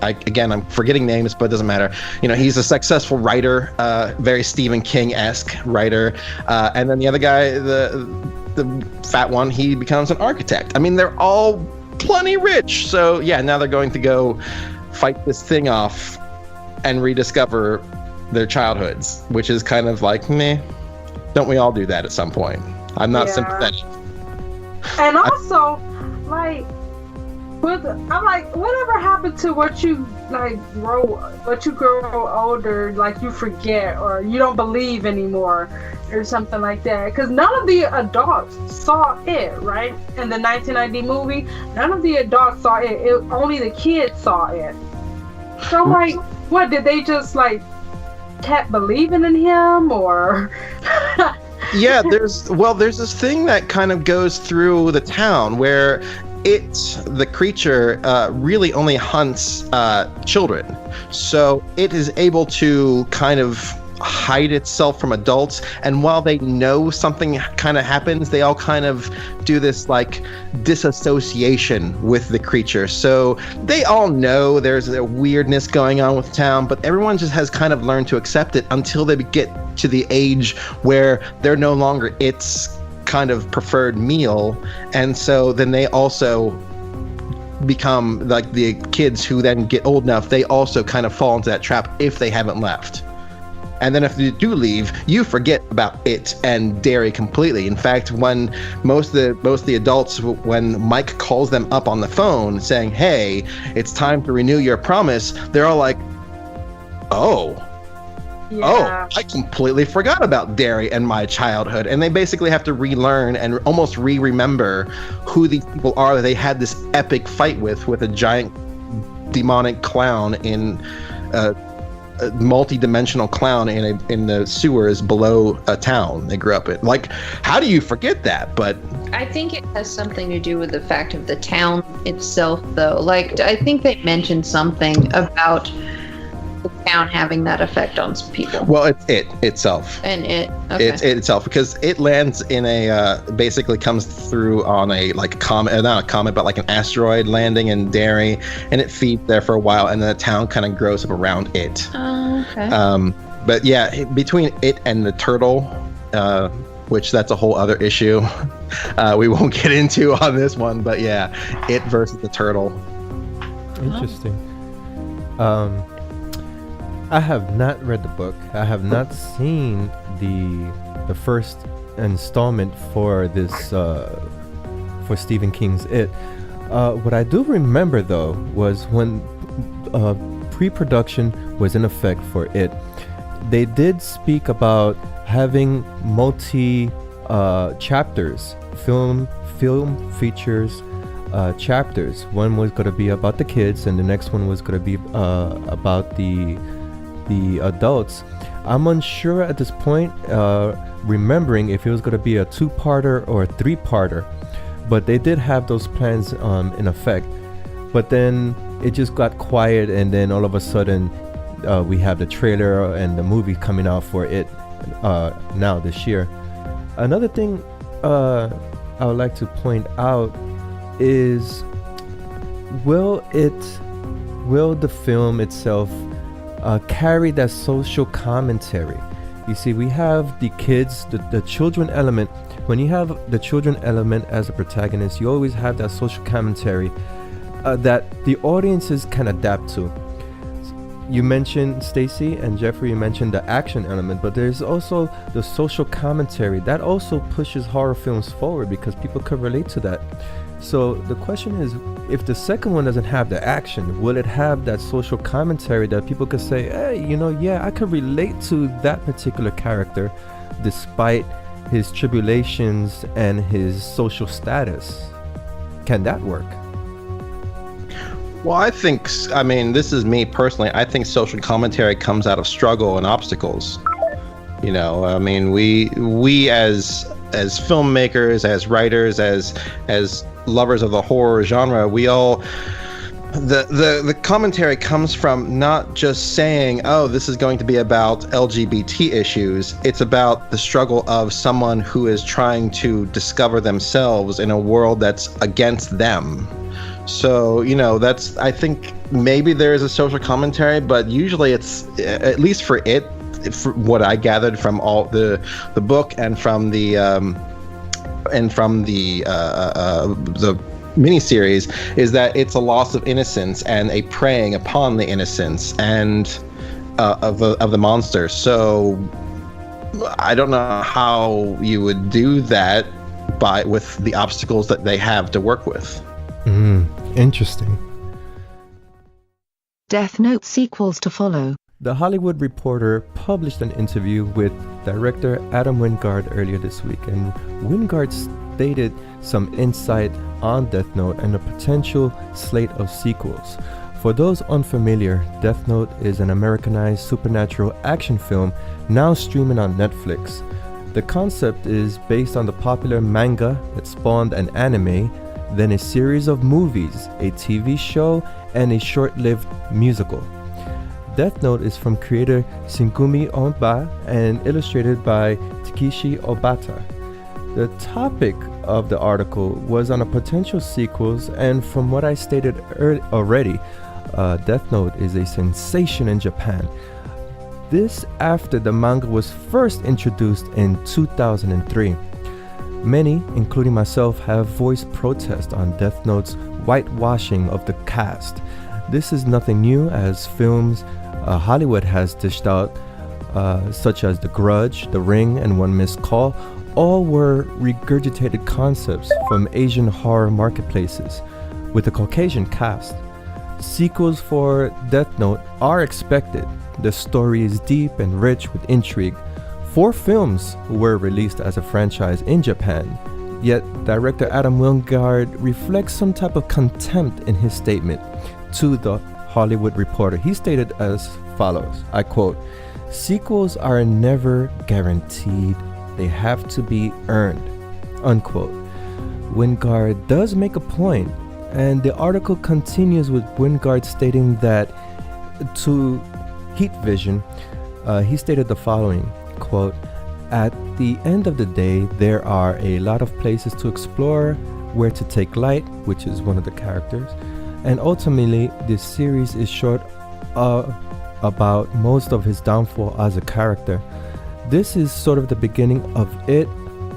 I'm forgetting names, but it doesn't matter. He's a successful writer, very Stephen King-esque writer. And then the other guy, the fat one, he becomes an architect. I mean, they're all plenty rich. So yeah, now they're going to go fight this thing off and rediscover their childhoods, which is kind of like, meh. Don't we all do that at some point? I'm not sympathetic. And also, whatever happened to what you grow older, like you forget or you don't believe anymore or something like that. Because none of the adults saw it, right? In the 1990 movie, none of the adults saw it. Only the kids saw it. So what did they just kept believing in him, or? Yeah, there's this thing that kind of goes through the town where the creature really only hunts children. So it is able to kind of hide itself from adults, and while they know something kind of happens, they all kind of do this disassociation with the creature. So they all know there's a weirdness going on with the town, but everyone just has kind of learned to accept it until they get to the age where they're no longer its kind of preferred meal. And so then they also become like the kids who then get old enough, they also kind of fall into that trap if they haven't left. And then if you do leave, you forget about it and Derry completely. In fact, when most of the adults, when Mike calls them up on the phone saying, hey, it's time to renew your promise, they're all like, I completely forgot about Derry and my childhood. And they basically have to relearn and almost remember who these people are that they had this epic fight with a giant demonic clown in a multi-dimensional clown in the sewers below a town they grew up in. How do you forget that? But I think it has something to do with the fact of the town itself, though. I think they mentioned something about the town having that effect on people. Well, it's it itself. And it. Okay. It's it itself, because it lands in a basically comes through on a like comet, not a comet, but like an asteroid landing in Derry, and it feeds there for a while, and then the town kind of grows up around it. Oh, okay. But yeah, between it and the turtle, which that's a whole other issue, we won't get into on this one. But yeah, it versus the turtle. Interesting. I have not read the book. I have not seen the first installment for this for Stephen King's It. What I do remember though was when pre-production was in effect for It, they did speak about having multi chapters, film features. Chapters. One was going to be about the kids, and the next one was going to be about the adults. I'm unsure at this point, remembering if it was going to be a 2-parter or a 3-parter, but they did have those plans in effect. But then it just got quiet, and then all of a sudden we have the trailer and the movie coming out for it now this year. Another thing I would like to point out is, will the film itself carry that social commentary? You see, we have the kids, the children element. When you have the children element as a protagonist, you always have that social commentary that the audiences can adapt to. You mentioned, Stacy and Jeffrey, you mentioned the action element, but there's also the social commentary that also pushes horror films forward because people could relate to that. So the question is, if the second one doesn't have the action, will it have that social commentary that people could say, hey, I could relate to that particular character despite his tribulations and his social status? Can that work? Well, I mean, this is me personally. I think social commentary comes out of struggle and obstacles. You know, I mean, we as filmmakers, as writers, as lovers of the horror genre, we all, the commentary comes from not just saying, oh, this is going to be about LGBT issues. It's about the struggle of someone who is trying to discover themselves in a world that's against them. So, that's, I think maybe there is a social commentary, but usually it's, at least for it, for what I gathered from all the book and from the miniseries, is that it's a loss of innocence and a preying upon the innocence and of the monster. So I don't know how you would do that with the obstacles that they have to work with. Interesting. Deathnote sequels to follow. The Hollywood Reporter published an interview with director Adam Wingard earlier this week, and Wingard stated some insight on Deathnote and a potential slate of sequels. For those unfamiliar, Deathnote is an Americanized supernatural action film now streaming on Netflix. The concept is based on the popular manga that spawned an anime, then a series of movies, a TV show, and a short-lived musical. Deathnote is from creator Shingumi Onba and illustrated by Takeshi Obata. The topic of the article was on a potential sequels, and from what I stated already, Deathnote is a sensation in Japan. This after the manga was first introduced in 2003. Many, including myself, have voiced protest on Deathnote's whitewashing of the cast. This is nothing new, as films Hollywood has dished out, such as The Grudge, The Ring, and One Missed Call, all were regurgitated concepts from Asian horror marketplaces with a Caucasian cast. Sequels for Deathnote are expected. The story is deep and rich with intrigue. 4 films were released as a franchise in Japan, yet director Adam Wingard reflects some type of contempt in his statement to the Hollywood Reporter. He stated as follows, I quote, "Sequels are never guaranteed. They have to be earned," unquote. Wingard does make a point, and the article continues with Wingard stating that Heat Vision, he stated the following, quote, "At the end of the day, there are a lot of places to explore, where to take Light," which is one of the characters, "and ultimately this series is short about most of his downfall as a character. This is sort of the beginning of it,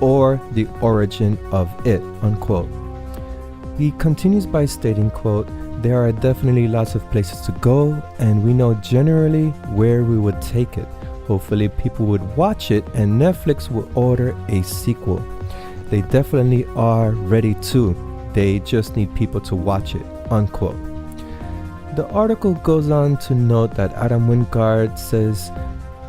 or the origin of it," unquote. He continues by stating, quote, "There are definitely lots of places to go, and we know generally where we would take it. Hopefully people would watch it and Netflix will order a sequel. They definitely are ready to. They just need people to watch it," unquote. The article goes on to note that Adam Wingard says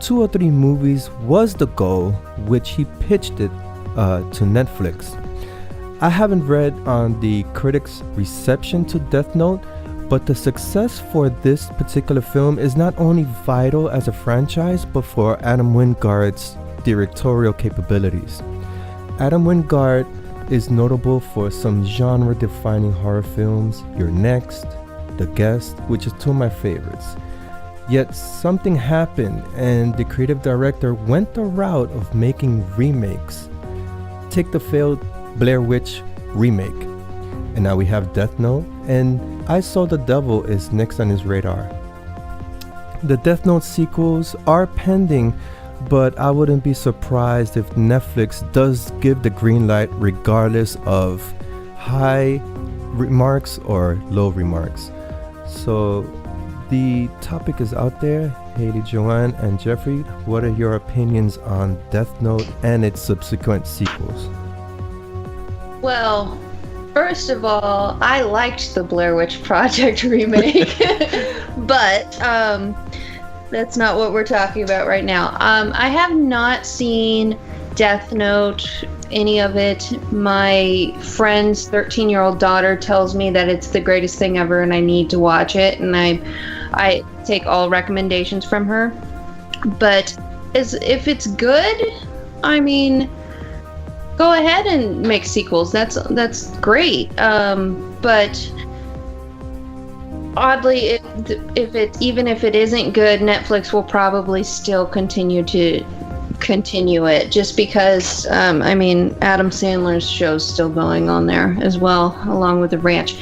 2 or 3 movies was the goal, which he pitched it to Netflix. I haven't read on the critics' reception to Deathnote, but the success for this particular film is not only vital as a franchise, but for Adam Wingard's directorial capabilities. Adam Wingard is notable for some genre-defining horror films, You're Next, The Guest, which is 2 of my favorites. Yet something happened and the creative director went the route of making remakes. Take the failed Blair Witch remake, and now we have Deathnote, and I Saw the Devil is next on his radar. The Deathnote sequels are pending, but I wouldn't be surprised if Netflix does give the green light regardless of high remarks or low remarks. So the topic is out there. Haley, Joanne, and Jeffrey, what are your opinions on Deathnote and its subsequent sequels? Well, first of all, I liked the Blair Witch Project remake, but that's not what we're talking about right now. I have not seen Deathnote, any of it. My friend's 13-year-old daughter tells me that it's the greatest thing ever and I need to watch it, and I take all recommendations from her. But if it's good, I mean, go ahead and make sequels. That's great. But oddly, if it isn't good, Netflix will probably still continue it, just because I mean, Adam Sandler's show's still going on there as well, along with The Ranch.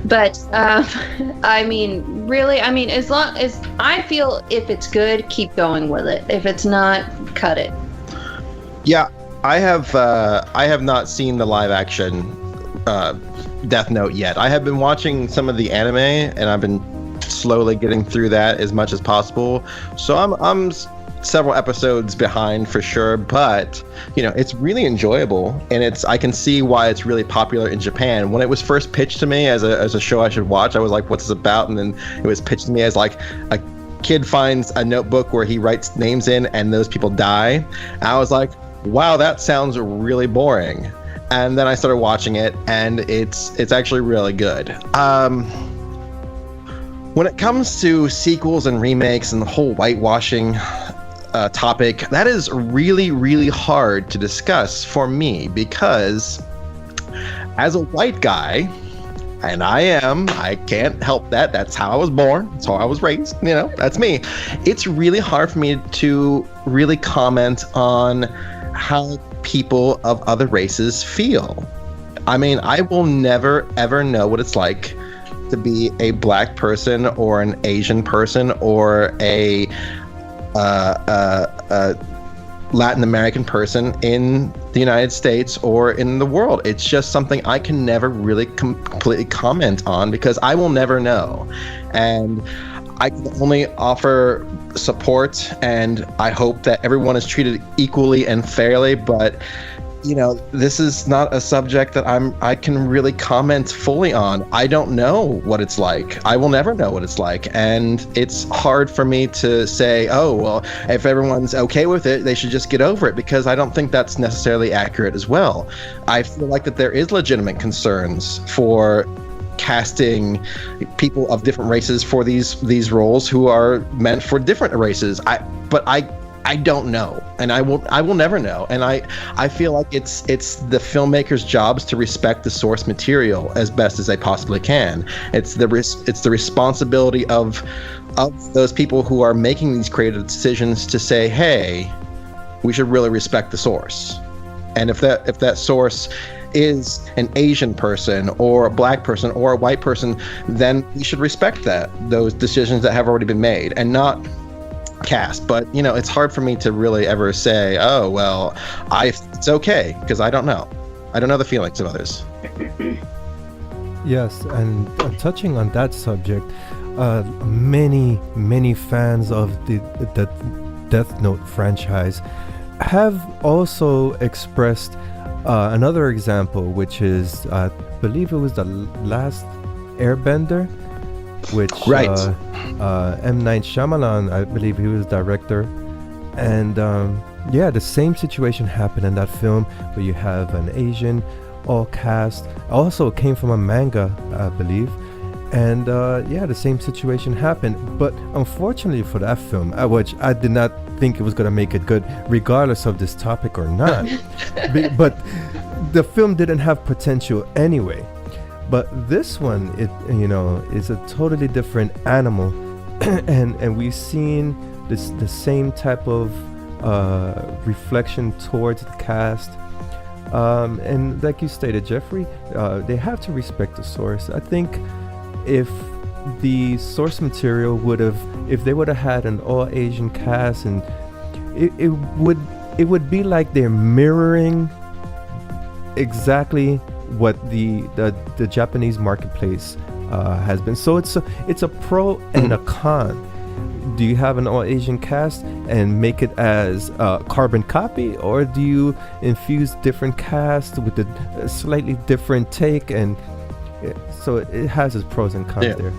But I mean, really, I mean, as long as I feel, if it's good, keep going with it. If it's not, cut it. Yeah, I have not seen the live action Death Note yet. I have been watching some of the anime, and I've been slowly getting through that as much as possible. So I'm several episodes behind for sure, but you know, it's really enjoyable, and I can see why it's really popular in Japan. When it was first pitched to me as a show I should watch, I was like, what's this about? And then it was pitched to me as like a kid finds a notebook where he writes names in and those people die. And I was like, wow, that sounds really boring. And then I started watching it, and it's actually really good. When it comes to sequels and remakes and the whole whitewashing topic, that is really, really hard to discuss for me, because as a white guy, and I can't help that. That's how I was born. That's how I was raised. You know, that's me. It's really hard for me to really comment on how people of other races feel. I mean, I will never, ever know what it's like to be a black person or an Asian person or a Latin American person in the United States or in the world. It's just something I can never really completely comment on, because I will never know. And I can only offer support, and I hope that everyone is treated equally and fairly. But you know, this is not a subject that I can really comment fully on. I don't know what it's like. I will never know what it's like. And it's hard for me to say, oh, well, if everyone's okay with it, they should just get over it, because I don't think that's necessarily accurate as well. I feel like that there is legitimate concerns for casting people of different races for these roles who are meant for different races. But I I don't know, and I will never know. And I feel like it's the filmmakers' jobs to respect the source material as best as they possibly can. It's the responsibility of those people who are making these creative decisions to say, hey, we should really respect the source. And if that source is an Asian person or a black person or a white person, then we should respect those decisions that have already been made and not cast. But it's hard for me to really ever say, oh well, it's okay, because I don't know the feelings of others. Yes, and touching on that subject, many fans of the Deathnote franchise have also expressed another example, which is, I believe it was the last Airbender, which right. M. Night Shyamalan, I believe he was director, and the same situation happened in that film where you have an Asian all cast. Also came from a manga, I believe, and the same situation happened. But unfortunately for that film, which I did not think it was going to make it good, regardless of this topic or not, but the film didn't have potential anyway. But this one, is a totally different animal, and we've seen the same type of reflection towards the cast. And like you stated, Jeffrey, they have to respect the source. I think if the source material if they would have had an all Asian cast, and it would be like they're mirroring exactly what the Japanese marketplace has been. So it's a pro and a con. Do you have an all Asian cast and make it as a carbon copy, or do you infuse different cast with a slightly different take? And so it has its pros and cons there.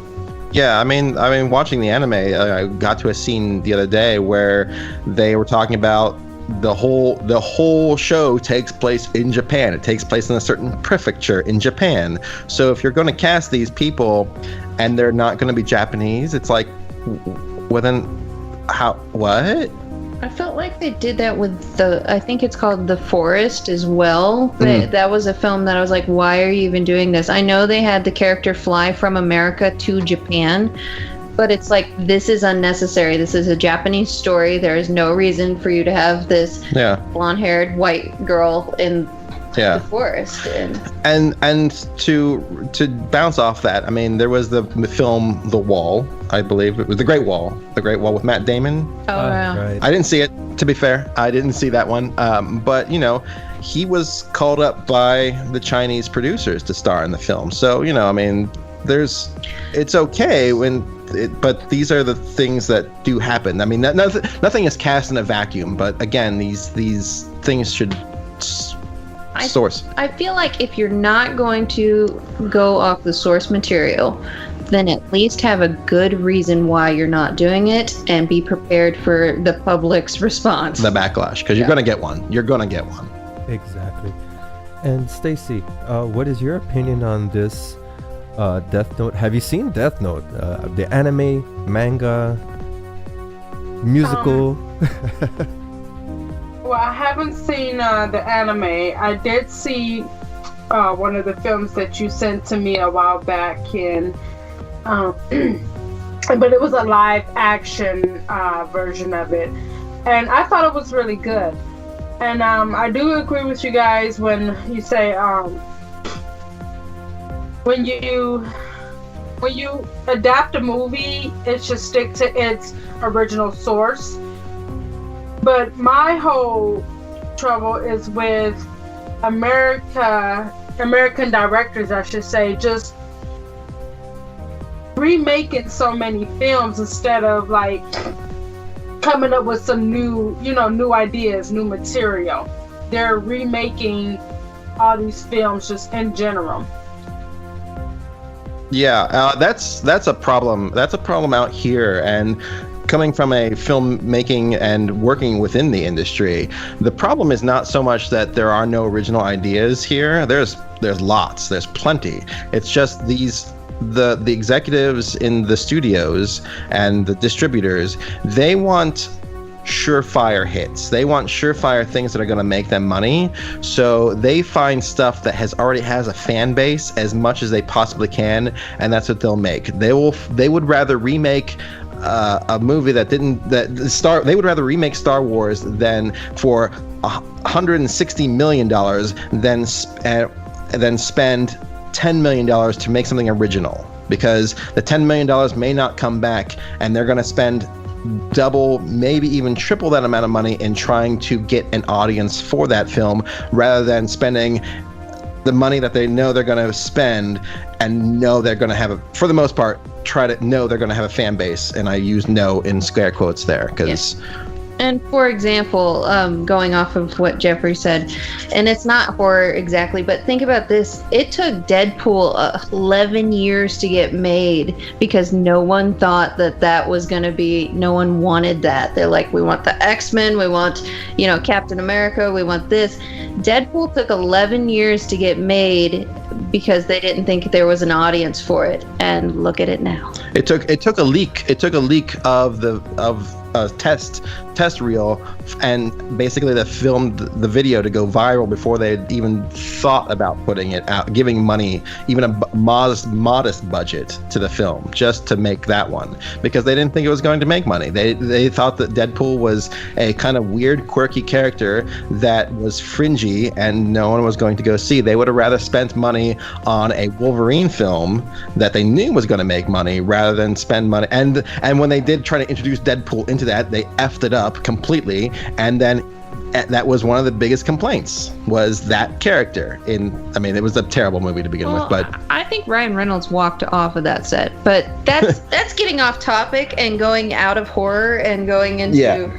Yeah, I mean, watching the anime, I got to a scene the other day where they were talking about the whole show takes place in Japan. It takes place in a certain prefecture in Japan. So if you're going to cast these people and they're not going to be Japanese, it's like, well then, what? I felt like they did that with I think it's called The Forest as well. That was a film that I was like, why are you even doing this? I know they had the character fly from America to Japan, but it's like, this is unnecessary. This is a Japanese story. There is no reason for you to have this blonde-haired white girl in the forest. And to bounce off that, I mean, there was the film The Wall, I believe it was The Great Wall with Matt Damon. Oh wow. Right. I didn't see it, to be fair. I didn't see that one. But he was called up by the Chinese producers to star in the film. So I mean, it's okay but these are the things that do happen. I mean, nothing is cast in a vacuum. But again, these things should source. I feel like if you're not going to go off the source material, then at least have a good reason why you're not doing it, and be prepared for the public's response. The backlash, because you're going to get one. You're going to get one. Exactly. And Stacy, what is your opinion on this Deathnote? Have you seen Deathnote? The anime, manga, musical? Well, I haven't seen the anime. I did see one of the films that you sent to me a while back, but it was a live action version of it, and I thought it was really good. And I do agree with you guys when you say when you adapt a movie, it should stick to its original source. But my whole trouble is with American directors, I should say, just remaking so many films instead of like coming up with some new ideas, new material. They're remaking all these films just in general. Yeah, that's a problem. That's a problem out here. And coming from a filmmaking and working within the industry, the problem is not so much that there are no original ideas here. There's lots. There's plenty. It's just the executives in the studios and the distributors, they want surefire hits. They want surefire things that are going to make them money. So they find stuff that already has a fan base as much as they possibly can, and that's what they'll make. They would rather remake a movie they would rather remake Star Wars than for $160 million than spend $10 million to make something original, because the $10 million may not come back, and they're going to spend double, maybe even triple that amount of money in trying to get an audience for that film, rather than spending the money that they know they're going to spend and know they're going to have for the most part, they're going to have a fan base. And I use "know" in scare quotes there, because And for example, going off of what Jeffrey said, and it's not horror exactly, but think about this. It took Deadpool 11 years to get made because no one thought that was going to be, no one wanted that. They're like, we want the X-Men, we want, Captain America, we want this. Deadpool took 11 years to get made because they didn't think there was an audience for it. And look at it now. It took a leak. It took a leak of test reel, and basically they filmed the video to go viral before they had even thought about putting it out, giving money, even a modest budget to the film just to make that one, because they didn't think it was going to make money. They thought that Deadpool was a kind of weird, quirky character that was fringy and no one was going to go see. They would have rather spent money on a Wolverine film that they knew was going to make money rather than spend money. And when they did try to introduce Deadpool into that, they effed it up completely, and then that was one of the biggest complaints, was that character. It was a terrible movie to begin with, but I think Ryan Reynolds walked off of that set, but that's getting off topic and going out of horror and going into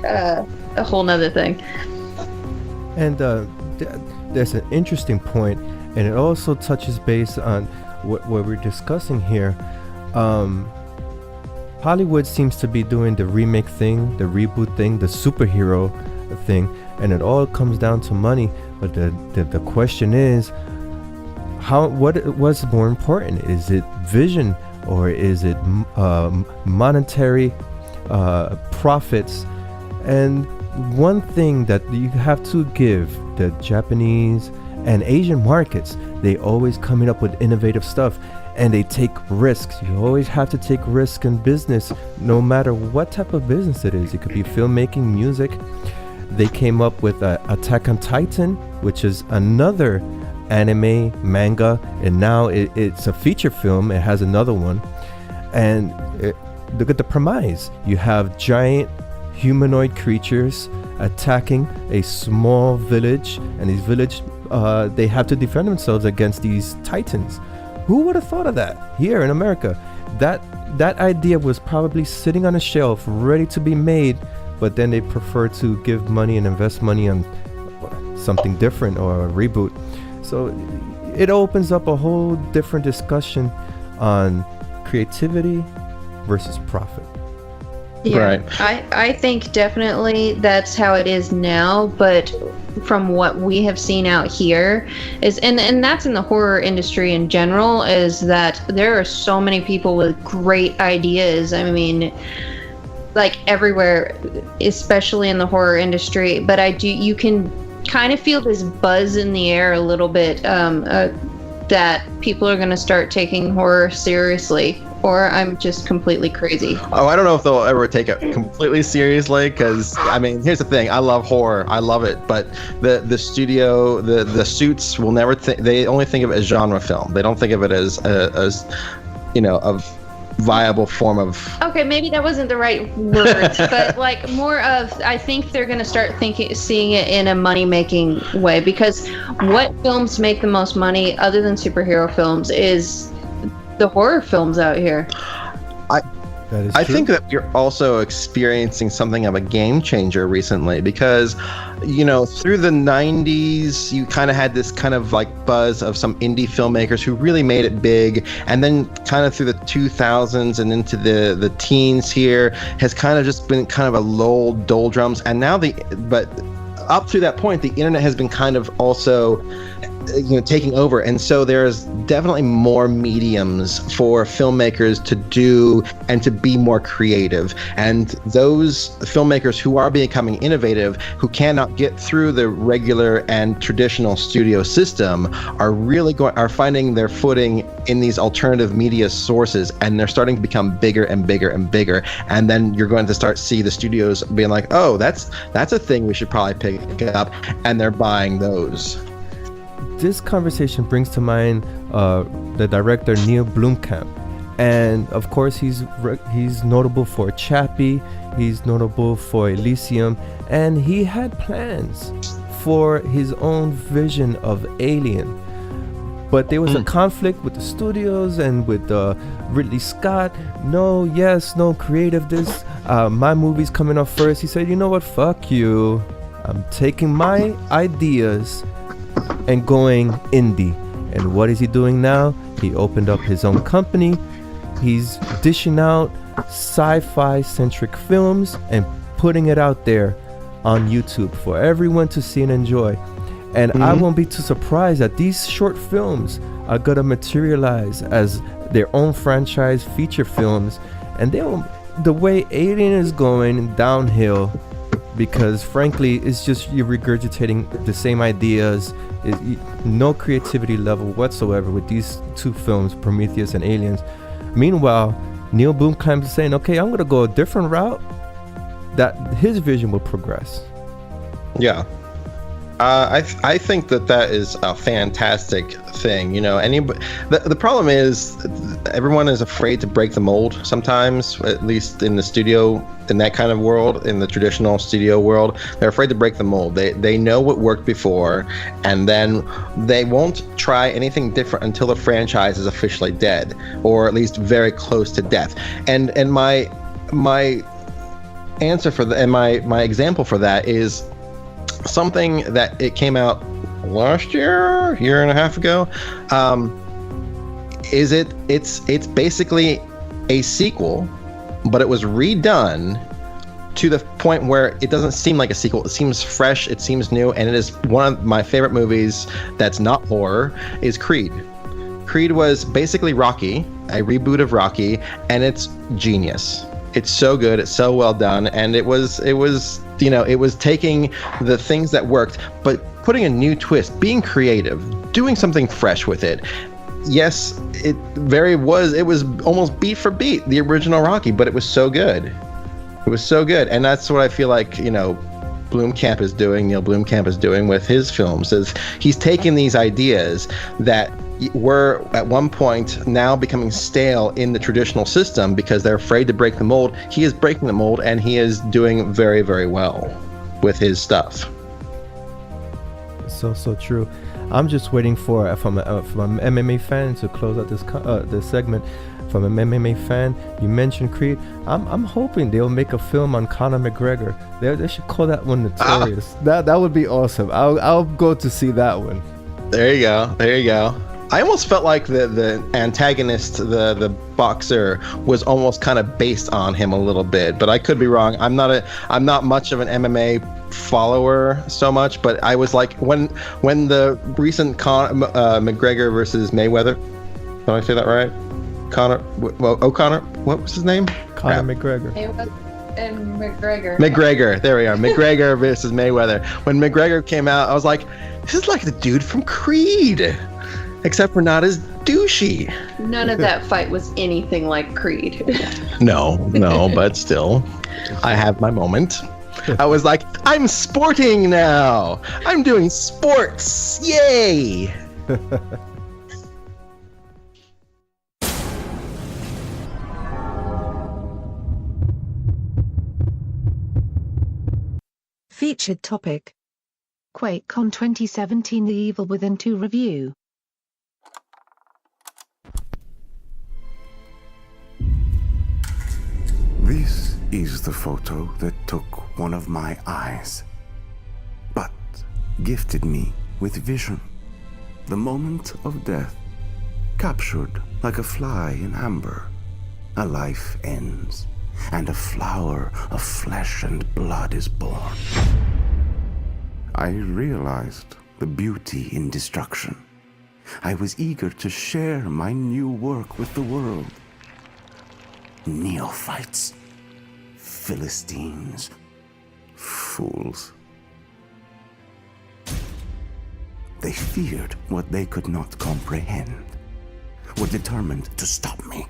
a whole nother thing. And there's an interesting point, and it also touches base on what we're discussing here. Hollywood seems to be doing the remake thing, the reboot thing, the superhero thing, and it all comes down to money. But the question is, what's more important? Is it vision, or is it monetary profits? And one thing that you have to give the Japanese and Asian markets, they always coming up with innovative stuff. And they take risks. You always have to take risks in business, no matter what type of business it is. It could be filmmaking, music. They came up with Attack on Titan, which is another anime, manga, and now it's a feature film. It has another one. And look at the premise. You have giant humanoid creatures attacking a small village, and these village, they have to defend themselves against these titans. Who would have thought of that here in America? That idea was probably sitting on a shelf ready to be made, but then they prefer to give money and invest money on something different or a reboot. So it opens up a whole different discussion on creativity versus profit. Yeah, right. I think definitely that's how it is now, but from what we have seen out here is, and that's in the horror industry in general, is that there are so many people with great ideas. I mean, like everywhere, especially in the horror industry. But you can kind of feel this buzz in the air a little bit, that people are going to start taking horror seriously. Or I'm just completely crazy. Oh, I don't know if they'll ever take it completely seriously, because here's the thing. I love horror. I love it. But the studio, the suits will never they only think of it as genre film. They don't think of it as a viable form of. Okay, maybe that wasn't the right word, but like more of, I think they're going to start seeing it in a money-making way, because what films make the most money other than superhero films is the horror films out here. I think that we're also experiencing something of a game changer recently, because through the 90s you kind of had this kind of like buzz of some indie filmmakers who really made it big, and then kind of through the 2000s and into the teens here has kind of just been kind of a lull doldrums. And now but up through that point, the internet has been kind of also taking over. And so there's definitely more mediums for filmmakers to do and to be more creative. And those filmmakers who are becoming innovative, who cannot get through the regular and traditional studio system, are finding their footing in these alternative media sources, and they're starting to become bigger and bigger and bigger. And then you're going to start see the studios being like, oh, that's a thing we should probably pick up, and they're buying those. This conversation brings to mind the director Neil Blomkamp, and of course he's notable for Chappie, he's notable for Elysium, and he had plans for his own vision of Alien, but there was a conflict with the studios and with Ridley Scott. No creative, this my movie's coming up first. He said, you know what, fuck you, I'm taking my ideas and going indie. And what is he doing now? He opened up his own company. He's dishing out sci-fi centric films and putting it out there on YouTube for everyone to see and enjoy. And I won't be too surprised that these short films are gonna materialize as their own franchise feature films, and the way Alien is going downhill, because frankly it's just you're regurgitating the same ideas. No creativity level whatsoever with these two films, Prometheus and Aliens. Meanwhile, Neil Blomkamp is saying, okay, I'm gonna go a different route, that his vision will progress. Yeah. I think that is a fantastic thing. The problem is everyone is afraid to break the mold sometimes, at least in the studio, in that kind of world, in the traditional studio world. They're afraid to break the mold. They know what worked before, and then they won't try anything different until the franchise is officially dead, or at least very close to death. And my answer for that, and my example for that is something that it came out last year and a half ago. It's basically a sequel, but it was redone to the point where it doesn't seem like a sequel. It seems fresh, it seems new, and it is one of my favorite movies that's not horror, is Creed. Creed was basically Rocky, a reboot of Rocky, and it's genius. It's so good, it's so well done, and it was taking the things that worked, but putting a new twist, being creative, doing something fresh with it. Yes, it was almost beat for beat the original Rocky, but it was so good. It was so good, and that's what I feel like, Neil Blomkamp is doing with his films, is he's taking these ideas that were at one point now becoming stale in the traditional system because they're afraid to break the mold. He is breaking the mold, and he is doing very, very well with his stuff. So true. I'm just waiting from an MMA fan to close out this segment. From an MMA fan, you mentioned Creed. I'm hoping they'll make a film on Conor McGregor. They should call that one Notorious. That would be awesome. I'll go to see that one. There you go. I almost felt like the antagonist, the boxer, was almost kind of based on him a little bit, but I could be wrong. I'm not much of an MMA follower so much, but I was like, when the recent McGregor versus Mayweather, did I say that right? O'Connor, what was his name? Conor McGregor. And McGregor. McGregor, there we are. McGregor versus Mayweather. When McGregor came out, I was like, this is like the dude from Creed, except for not as douchey. None of that fight was anything like Creed. No, but still, I have my moment. I was like, I'm sporting now. I'm doing sports. Yay! Featured topic: Quakecon 2017, The Evil Within 2 review. This is the photo that took one of my eyes, but gifted me with vision. The moment of death, captured like a fly in amber. A life ends, and a flower of flesh and blood is born. I realized the beauty in destruction. I was eager to share my new work with the world. Neophytes, Philistines, fools. They feared what they could not comprehend, were determined to stop me.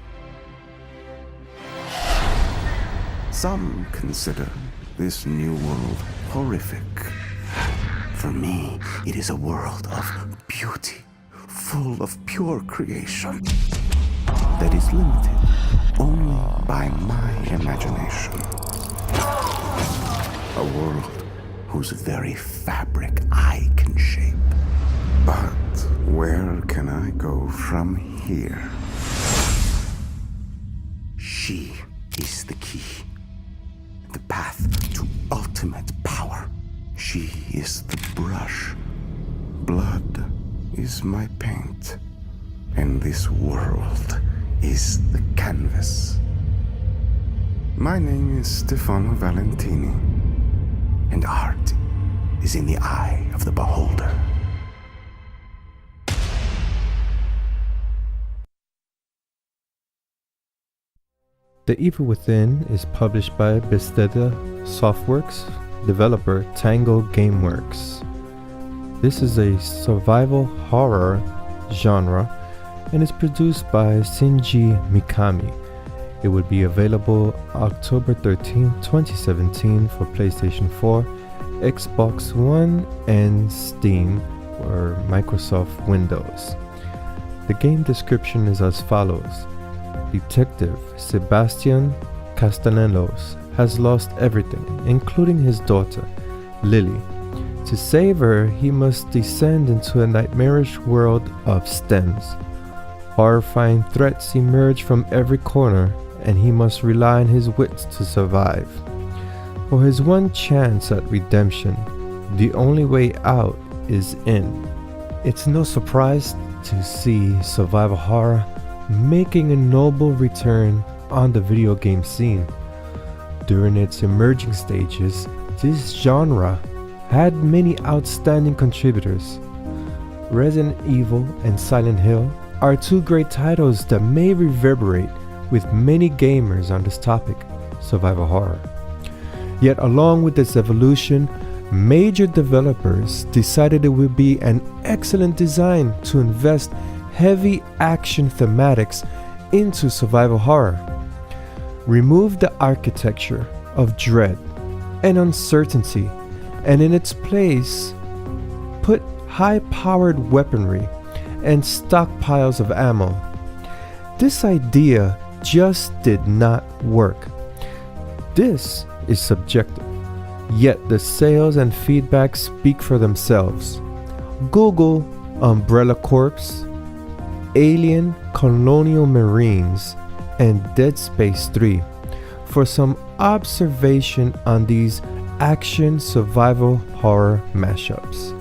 Some consider this new world horrific. For me, it is a world of beauty, full of pure creation, that is limited only by my imagination. A world whose very fabric I can shape. But where can I go from here? She is the key, the path to ultimate power. She is the brush. Blood is my paint, and this world is the canvas. My name is Stefano Valentini, and art is in the eye of the beholder. The Evil Within is published by Bethesda Softworks, developer Tango Gameworks. This is a survival horror genre and is produced by Shinji Mikami. It would be available October 13, 2017 for PlayStation 4, Xbox One, and Steam or Microsoft Windows. The game description is as follows. Detective Sebastian Castellanos has lost everything, including his daughter, Lily. To save her, he must descend into a nightmarish world of stems. Horrifying threats emerge from every corner, and he must rely on his wits to survive. For his one chance at redemption, the only way out is in. It's no surprise to see survival horror making a noble return on the video game scene. During its emerging stages, this genre had many outstanding contributors. Resident Evil and Silent Hill are two great titles that may reverberate with many gamers on this topic, survival horror. Yet along with this evolution, major developers decided it would be an excellent design to invest heavy action thematics into survival horror. Remove the architecture of dread and uncertainty, and in its place, put high-powered weaponry and stockpiles of ammo. This idea just did not work. This is subjective, yet the sales and feedback speak for themselves. Google Umbrella Corps, Alien Colonial Marines, and Dead Space 3 for some observation on these action survival horror mashups.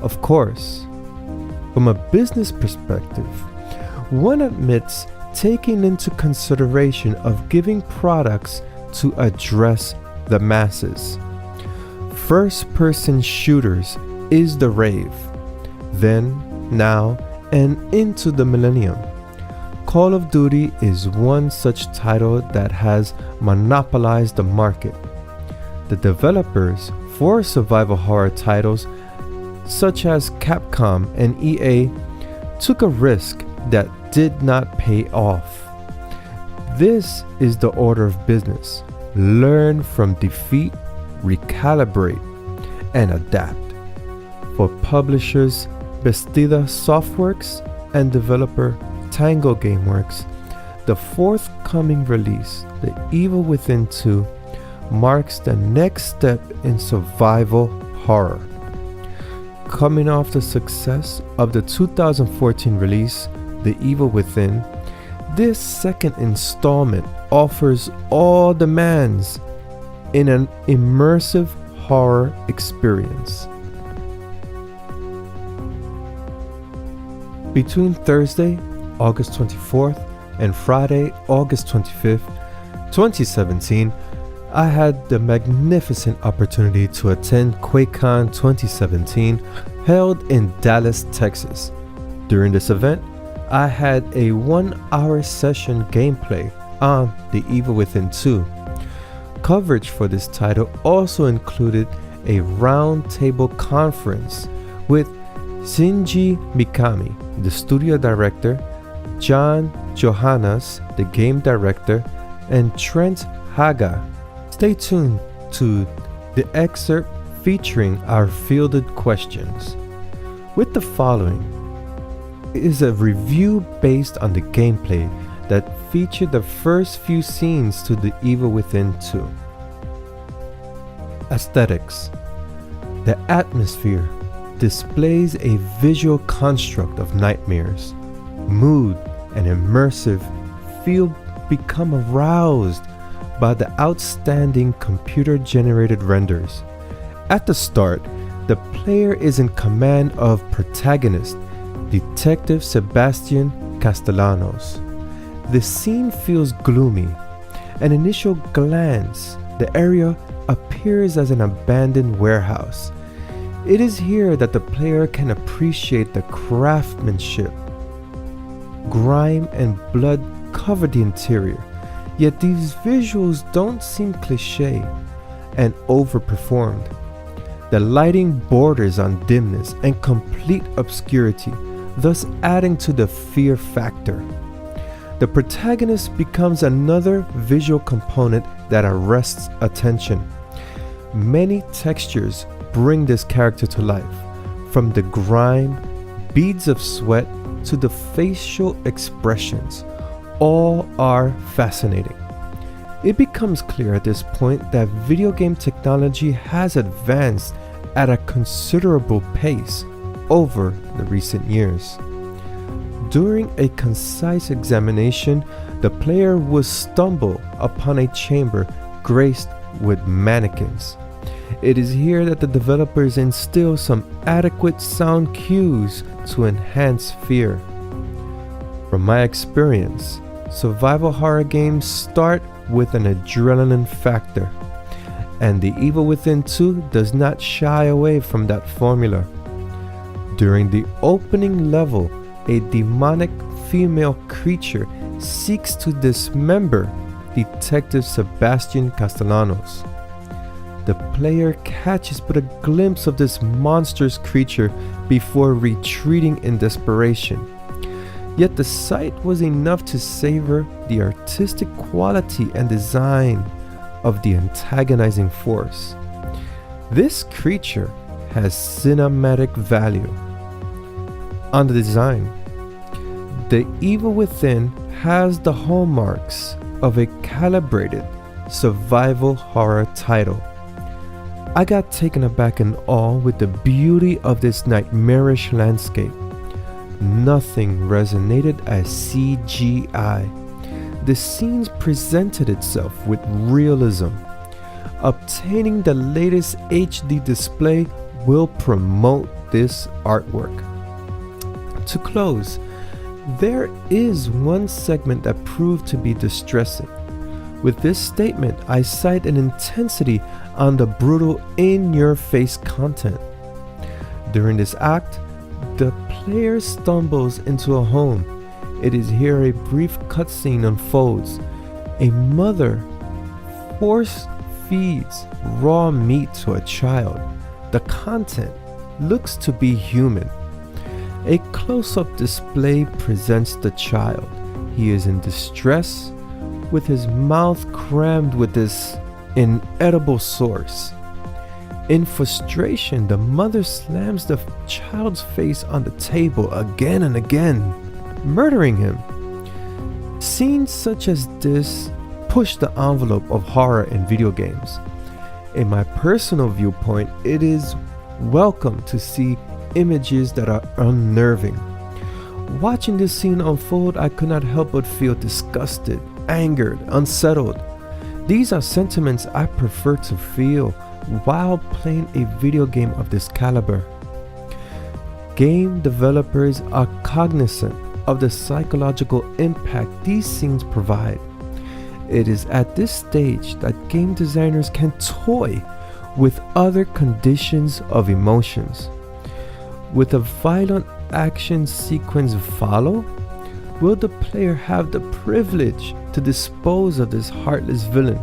Of course, from a business perspective, one admits taking into consideration of giving products to address the masses. First-person shooters is the rave. Then, now, and into the millennium. Call of Duty is one such title that has monopolized the market. The developers for survival horror titles such as Capcom and EA took a risk that did not pay off. This is the order of business. Learn from defeat, recalibrate, and adapt. For publishers Bethesda Softworks and developer Tango Gameworks, the forthcoming release, The Evil Within 2, marks the next step in survival horror. Coming off the success of the 2014 release, The Evil Within, this second installment offers all demands in an immersive horror experience. Between Thursday, August 24th and Friday, August 25th, 2017, I had the magnificent opportunity to attend Quakecon 2017 held in Dallas, Texas. During this event, I had a 1-hour session gameplay on The Evil Within 2. Coverage for this title also included a roundtable conference with Shinji Mikami, the studio director, Johannas, the game director, and Trent Haaga. Stay tuned to the excerpt featuring our fielded questions. With the following is a review based on the gameplay that featured the first few scenes to The Evil Within 2. Aesthetics. The atmosphere displays a visual construct of nightmares. Mood and immersive feel become aroused by the outstanding computer-generated renders. At the start, the player is in command of protagonist, Detective Sebastian Castellanos. The scene feels gloomy. An initial glance, the area appears as an abandoned warehouse. It is here that the player can appreciate the craftsmanship. Grime and blood cover the interior, yet these visuals don't seem cliché and overperformed. The lighting borders on dimness and complete obscurity, thus adding to the fear factor. The protagonist becomes another visual component that arrests attention. Many textures bring this character to life, from the grime, beads of sweat, to the facial expressions. All are fascinating. It becomes clear at this point that video game technology has advanced at a considerable pace over the recent years. During a concise examination, the player will stumble upon a chamber graced with mannequins. It is here that the developers instill some adequate sound cues to enhance fear. From my experience, survival horror games start with an adrenaline factor, and The Evil Within 2 does not shy away from that formula. During the opening level, a demonic female creature seeks to dismember Detective Sebastian Castellanos. The player catches but a glimpse of this monstrous creature before retreating in desperation. Yet the sight was enough to savor the artistic quality and design of the antagonizing force. This creature has cinematic value. On the design, The Evil Within has the hallmarks of a calibrated survival horror title. I got taken aback in awe with the beauty of this nightmarish landscape. Nothing resonated as CGI. The scenes presented itself with realism. Obtaining the latest HD display will promote this artwork. To close, there is one segment that proved to be distressing. With this statement, I cite an intensity on the brutal in-your-face content. During this act, the player stumbles into a home. It is here a brief cutscene unfolds. A mother force feeds raw meat to a child. The content looks to be human. A close-up display presents the child. He is in distress, with his mouth crammed with this inedible source. In frustration, the mother slams the child's face on the table again and again, murdering him. Scenes such as this push the envelope of horror in video games. In my personal viewpoint, it is welcome to see images that are unnerving. Watching this scene unfold, I could not help but feel disgusted, angered, unsettled. These are sentiments I prefer to feel while playing a video game of this caliber. Game developers are cognizant of the psychological impact these scenes provide. It is at this stage that game designers can toy with other conditions of emotions. With a violent action sequence follow, will the player have the privilege to dispose of this heartless villain?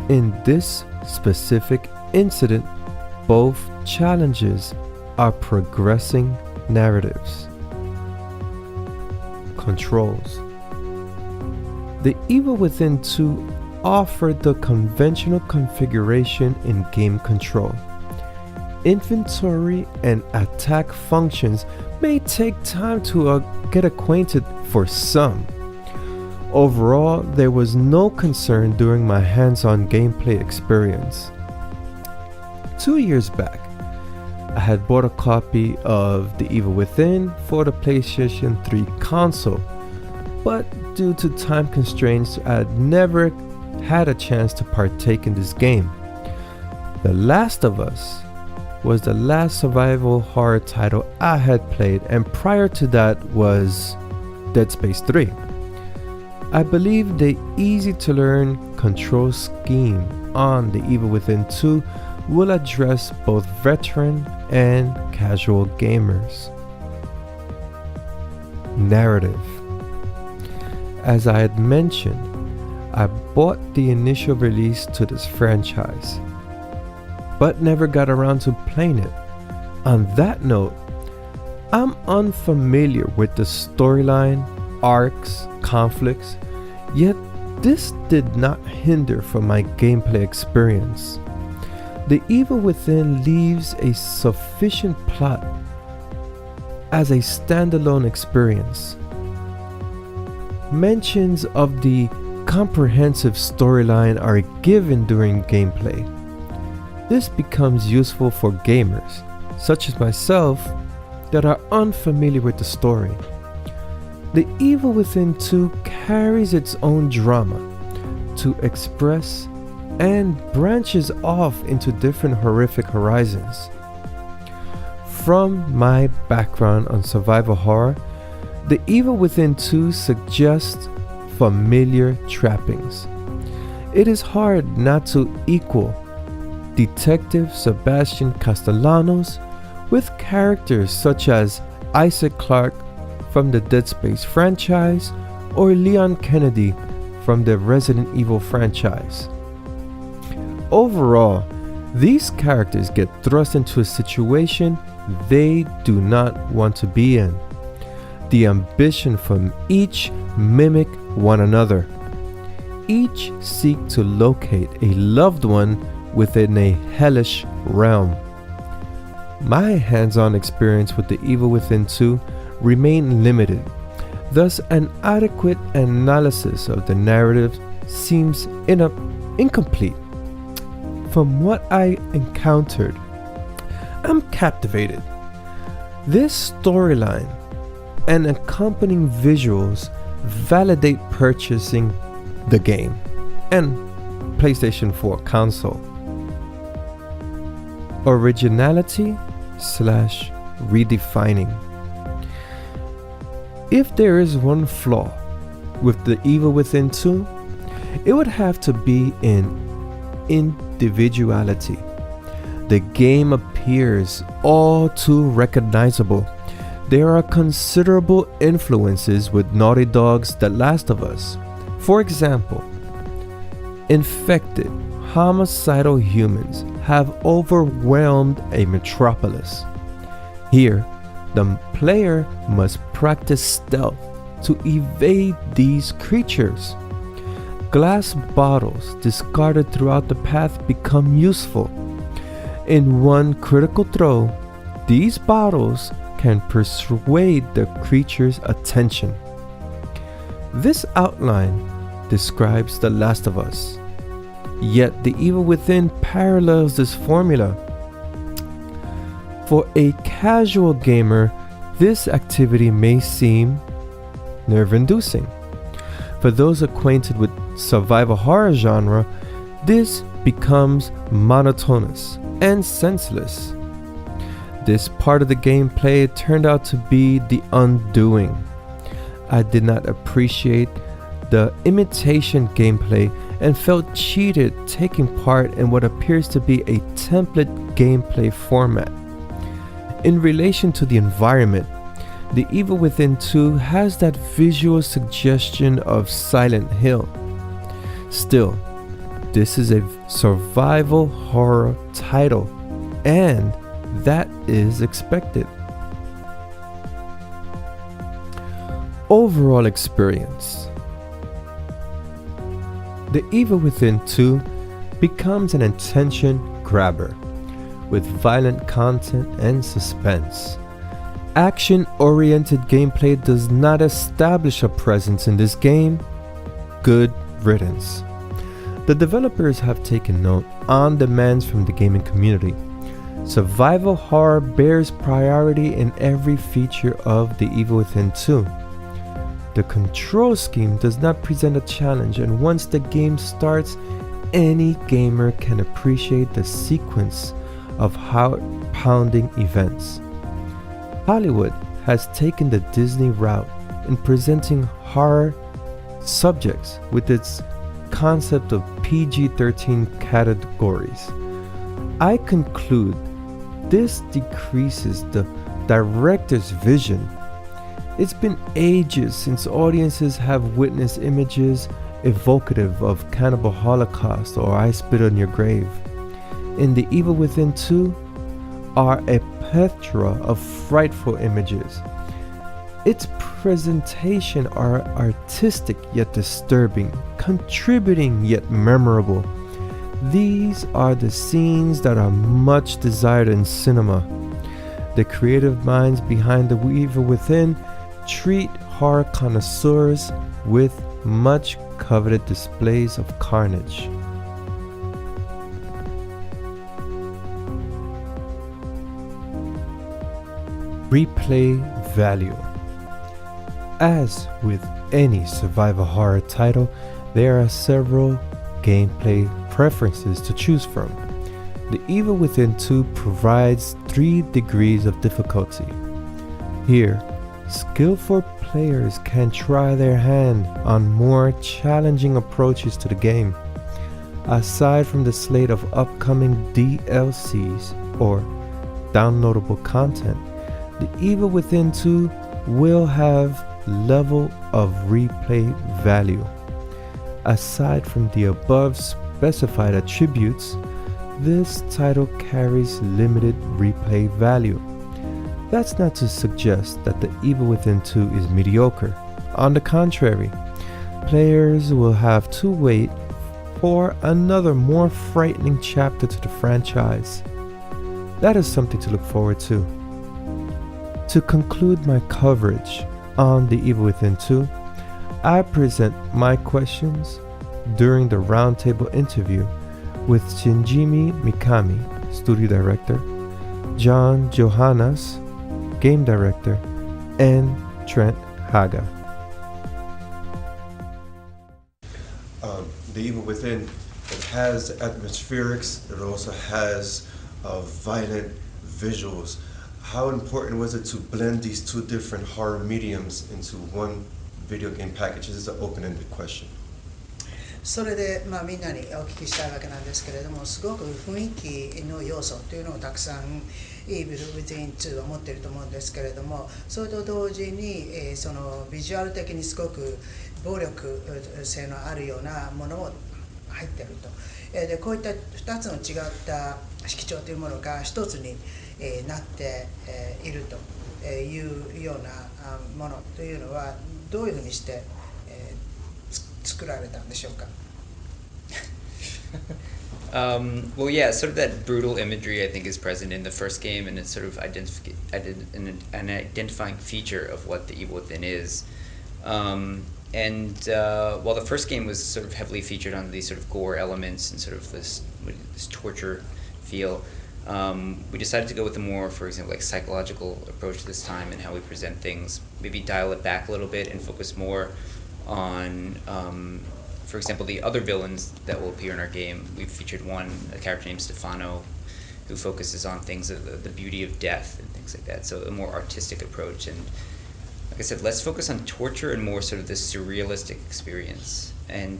In this specific incident, both challenges are progressing narratives. Controls. The Evil Within 2 offered the conventional configuration in game control. Inventory and attack functions may take time to get acquainted for some. Overall, there was no concern during my hands-on gameplay experience. 2 years back, I had bought a copy of The Evil Within for the PlayStation 3 console, but due to time constraints, I had never had a chance to partake in this game. The Last of Us was the last survival horror title I had played, and prior to that was Dead Space 3. I believe the easy-to-learn control scheme on The Evil Within 2 will address both veteran and casual gamers. Narrative. As I had mentioned, I bought the initial release to this franchise, but never got around to playing it. On that note, I'm unfamiliar with the storyline, arcs, conflicts, yet this did not hinder from my gameplay experience. The Evil Within leaves a sufficient plot as a standalone experience. Mentions of the comprehensive storyline are given during gameplay. This becomes useful for gamers, such as myself, that are unfamiliar with the story. The Evil Within 2 carries its own drama to express and branches off into different horrific horizons. From my background on survival horror, The Evil Within 2 suggests familiar trappings. It is hard not to equal Detective Sebastian Castellanos with characters such as Isaac Clarke from the Dead Space franchise or Leon Kennedy from the Resident Evil franchise. Overall, these characters get thrust into a situation they do not want to be in. The ambition from each mimic one another. Each seek to locate a loved one within a hellish realm. My hands-on experience with The Evil Within 2 remained limited, thus an adequate analysis of the narrative seems incomplete. From what I encountered, I'm captivated. This storyline and accompanying visuals validate purchasing the game and PlayStation 4 console. Originality / redefining. If there is one flaw with The Evil Within 2, it would have to be in individuality. The game appears all too recognizable. There are considerable influences with Naughty Dog's The Last of Us. For example, infected, homicidal humans have overwhelmed a metropolis. Here, the player must practice stealth to evade these creatures. Glass bottles discarded throughout the path become useful. In one critical throw, these bottles can persuade the creature's attention. This outline describes The Last of Us, yet The Evil Within parallels this formula. For a casual gamer, this activity may seem nerve-inducing. For those acquainted with survival horror genre, this becomes monotonous and senseless. This part of the gameplay turned out to be the undoing. I did not appreciate the imitation gameplay and felt cheated taking part in what appears to be a template gameplay format. In relation to the environment, The Evil Within 2 has that visual suggestion of Silent Hill. Still, this is a survival horror title, and that is expected. Overall experience. The Evil Within 2 becomes an attention grabber with violent content and suspense. Action-oriented gameplay does not establish a presence in this game. Good riddance. The developers have taken note on demands from the gaming community. Survival horror bears priority in every feature of The Evil Within 2. The control scheme does not present a challenge, and once the game starts, any gamer can appreciate the sequence of heart-pounding events. Hollywood has taken the Disney route in presenting horror subjects with its concept of PG-13 categories. I conclude this decreases the director's vision. It's been ages since audiences have witnessed images evocative of cannibal holocaust or I Spit on Your Grave. In The Evil Within 2 are a plethora of frightful images. Its presentation are artistic yet disturbing, contributing yet memorable. These are the scenes that are much desired in cinema. The creative minds behind The Evil Within treat horror connoisseurs with much coveted displays of carnage. Replay value. As with any survival horror title, there are several gameplay preferences to choose from. The Evil Within 2 provides 3 degrees of difficulty. Here, skillful players can try their hand on more challenging approaches to the game. Aside from the slate of upcoming DLCs or downloadable content, The Evil Within 2 will have level of replay value. Aside from the above specified attributes, this title carries limited replay value. That's not to suggest that The Evil Within 2 is mediocre. On the contrary, players will have to wait for another more frightening chapter to the franchise. That is something to look forward to. To conclude my coverage on The Evil Within 2, I present my questions during the roundtable interview with Shinji Mikami, studio director, John Johannas, game director, and Trent Haaga. The Evil Within, it has atmospherics, it also has violent visuals. How important was it to blend these two different horror mediums into one video game package? This is an open-ended question. それで、みんなにお聞きしたいわけなんですけれども、すごく雰囲気の要素というのをたくさんEvil Within 2は持っていると思うんですけれども、それと同時に、そのビジュアル的にすごく暴力性のあるようなものも入っていると。でこういった2つの違った色調というものが一つになっているというようなものというのはどういうふうにして作られたんでしょうか。Well, yeah, sort of that brutal imagery I think is present in the first game, and it's sort of an identifying feature of what The Evil Within is. While the first game was sort of heavily featured on these sort of gore elements and sort of this torture feel, we decided to go with a more, for example, like psychological approach this time in how we present things. Maybe dial it back a little bit and focus more on, for example, the other villains that will appear in our game. We've featured one, a character named Stefano, who focuses on things of the beauty of death and things like that. So a more artistic approach, and like I said, less focus on torture and more sort of this surrealistic experience, and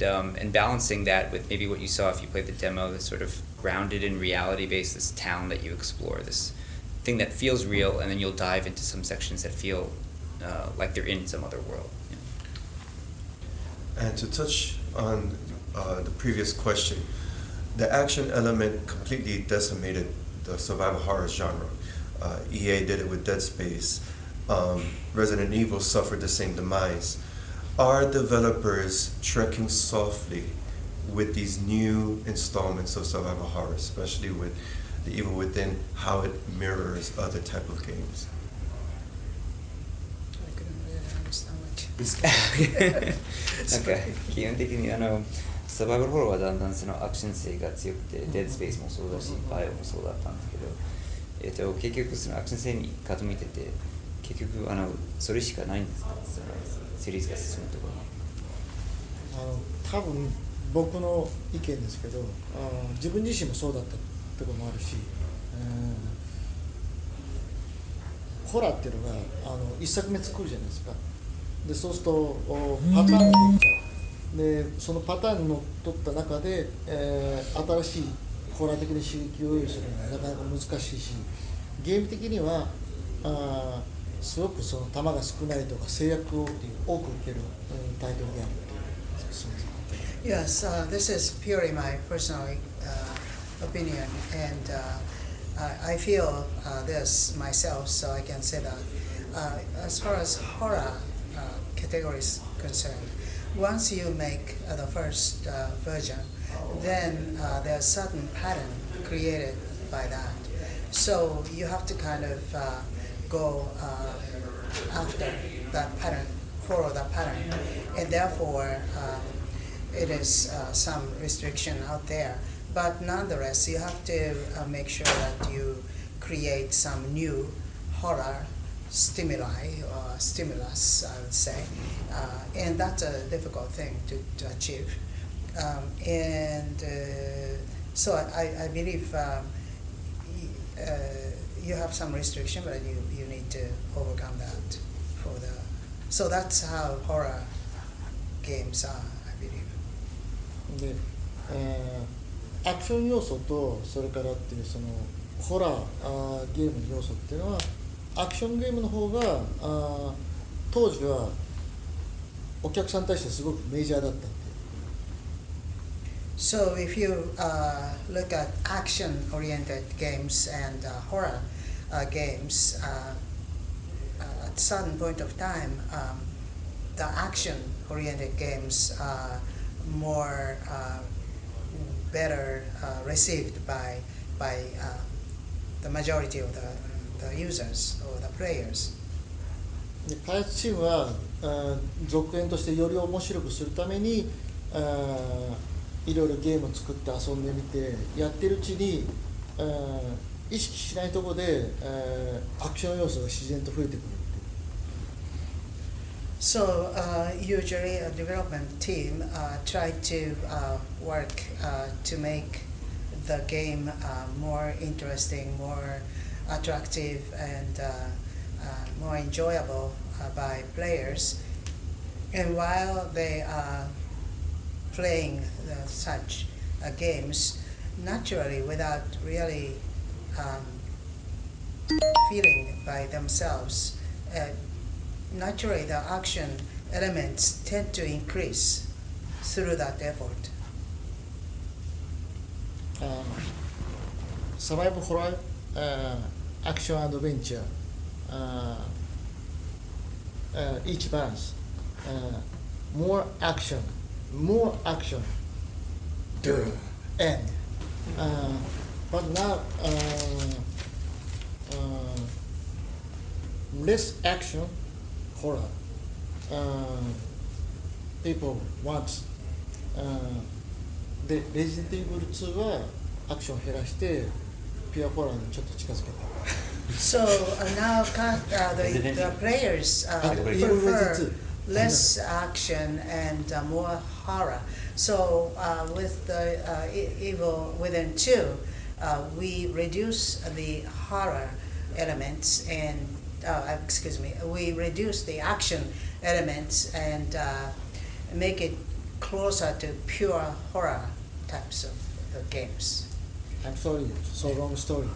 balancing that with maybe what you saw if you played the demo, this sort of grounded in reality based, this town that you explore, this thing that feels real, and then you'll dive into some sections that feel like they're in some other world. You know? And to touch on the previous question, the action element completely decimated the survival horror genre. EA did it with Dead Space. Resident Evil suffered the same demise. Are developers trekking softly with these new installments of survival horror, especially with the Evil Within, how it mirrors other type of games? I couldn't really understand what なんか基本的にサバイバルホローはだんだんそのアクション性が強くて、デッドスペースもそうだし、バイオもそうだったんですけど、結局そのアクション性に傾いてて、結局それしかないんですか、そのシリーズが進むところに。多分僕の意見ですけど、自分自身もそうだったところもあるし、ホラーっていうのが一作目作るじゃないですか。でそうするとパターンができちゃう。でそのパターンにのっとった中で、新しいホラー的な刺激を用意するのはなかなか難しいし、ゲーム的にはすごくその弾が少ないとか制約を多く受けるタイトルであるという。Yes, this is purely my personal opinion, and I feel this myself, so I can say that as far as horror category is concerned, once you make the first version, then there's certain pattern created by that. So you have to kind of go after that pattern, follow that pattern, and therefore it is some restriction out there. But nonetheless, you have to make sure that you create some new horror stimuli or stimulus, I would say, and that's a difficult thing to achieve. So I believe you have some restriction, but you need to overcome that so that's how horror games are, I believe. で、アクション要素とそれからっていうそのホラーゲームの要素っていうのは、アクションゲームの方が当時はお客さんに対してすごくメジャーだったっていう。So if you look at action-oriented games and horror games, at a certain point of time, the action-oriented games are more better received by the majority of the users or the players. で開発チームは続編としてより面白くするためにいろいろゲームを作って遊んでみてやってるうちに意識しないところでアクション要素が自然と増えてくる。So usually a development team try to work to make the game more interesting, more attractive, and more enjoyable by players. And while they are playing such games, naturally, without really feeling by themselves, naturally the action elements tend to increase through that effort. サバイブホラーアクションアドベンチャーeach balance more action end but now less action horror people want でレジデントイーブル2はアクションを減らしてピュアホラーにちょっと近づけた。So now the players prefer less action and more horror. So with the Evil Within 2, we reduce the horror elements and excuse me, we reduce the action elements and make it closer to pure horror types of games. I'm sorry, so long story.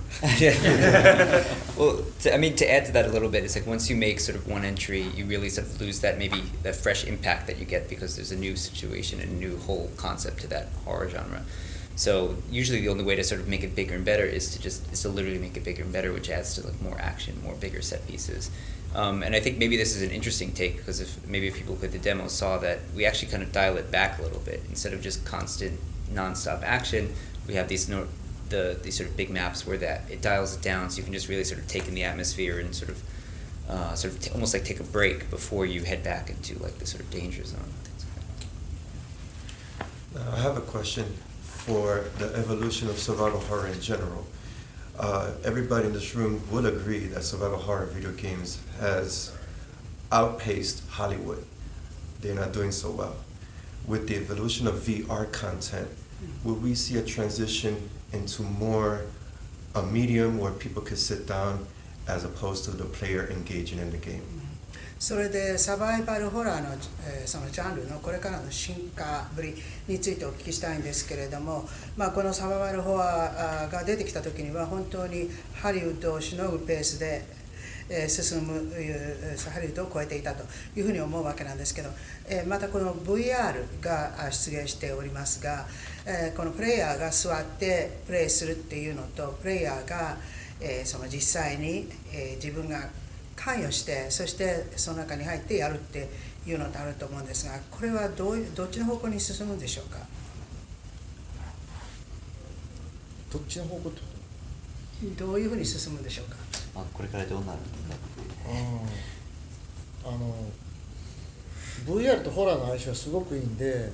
Well, to add to that a little bit, it's like once you make sort of one entry, you really sort of lose that maybe that fresh impact that you get because there's a new situation and a new whole concept to that horror genre. So usually the only way to sort of make it bigger and better is to literally make it bigger and better, which adds to like more action, more bigger set pieces. And I think maybe this is an interesting take because if people who played the demo saw that we actually kind of dial it back a little bit. Instead of just constant non-stop action, we have these sort of big maps where it dials it down, so you can just really sort of take in the atmosphere and sort of almost like take a break before you head back into like the sort of danger zone. Now, I have a question for the evolution of survival horror in general. Everybody in this room will agree that survival horror video games has outpaced Hollywood. They're not doing so well. With the evolution of VR content, will we see a transition into more a medium where people could sit down as opposed to the player engaging in the game? それでサバイバルホラーの、そのジャンルのこれからの進化ぶりについてお聞きしたいんですけれども、このサバイバルホラーが出てきた時には本当にハリウッドをしのぐペースで進むハリウッドを超えていたというふうに思うわけなんですけど、またこの VR が出現しておりますが、このプレイヤーが座ってプレイするっていうのとプレイヤーがその実際に自分が関与してそしてその中に入ってやるっていうのとあると思うんですが、これはどっちの方向に進むんでしょうか。どっちの方向ってどういうふうに進むんでしょうか。これからどうなるんだって。VR とホラーの相性はすごくいいんで、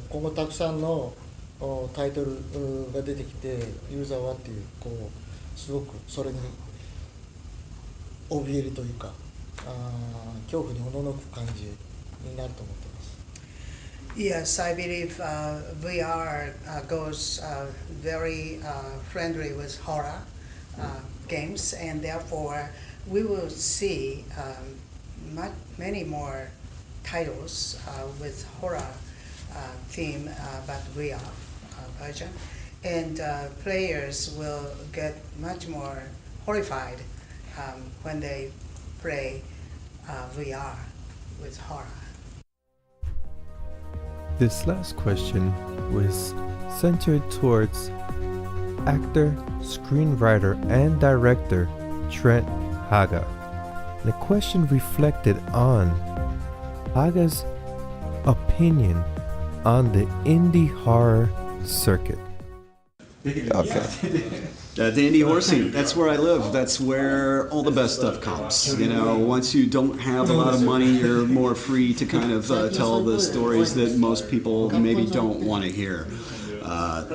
今後たくさんのタイトルが出てきてユーザーはっていうすごくそれに怯えるというか恐怖におののく感じになると思ってます。Yes, I believe VR goes very friendly with horror games, and therefore we will see many more titles with horror theme, but VR version, and players will get much more horrified when they play VR with horror. This last question was centered towards actor, screenwriter, and director Trent Haaga. The question reflected on Haaga's opinion on the indie horror circuit. Okay. The indie horror scene, that's where I live. That's where all the best stuff comes. You know, once you don't have a lot of money, you're more free to kind of tell the stories that most people maybe don't want to hear.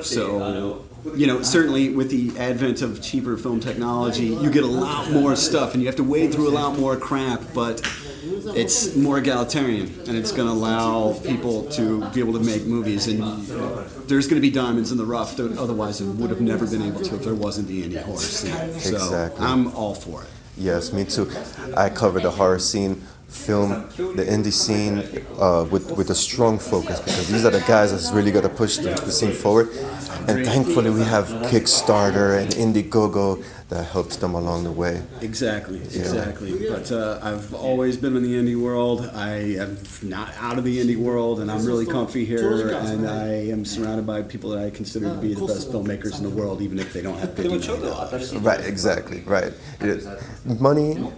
So, you know, certainly with the advent of cheaper film technology, you get a lot more stuff and you have to wade through a lot more crap, but it's more egalitarian and it's going to allow people to be able to make movies, and there's going to be diamonds in the rough that otherwise it would have never been able to if there wasn't the indie horror scene. So Exactly. I'm all for it. Yes, me too. I cover the horror scene, film, the indie scene with a strong focus, because these are the guys that's really going to push the scene forward. And thankfully we have Kickstarter and Indiegogo that helps them along the way. Exactly. But I've always been in the indie world. I am not out of the indie world, and I'm really comfy here, and I am surrounded by people that I consider to be the best filmmakers in the world, even if they don't have $50 million. Right, exactly, right. Money,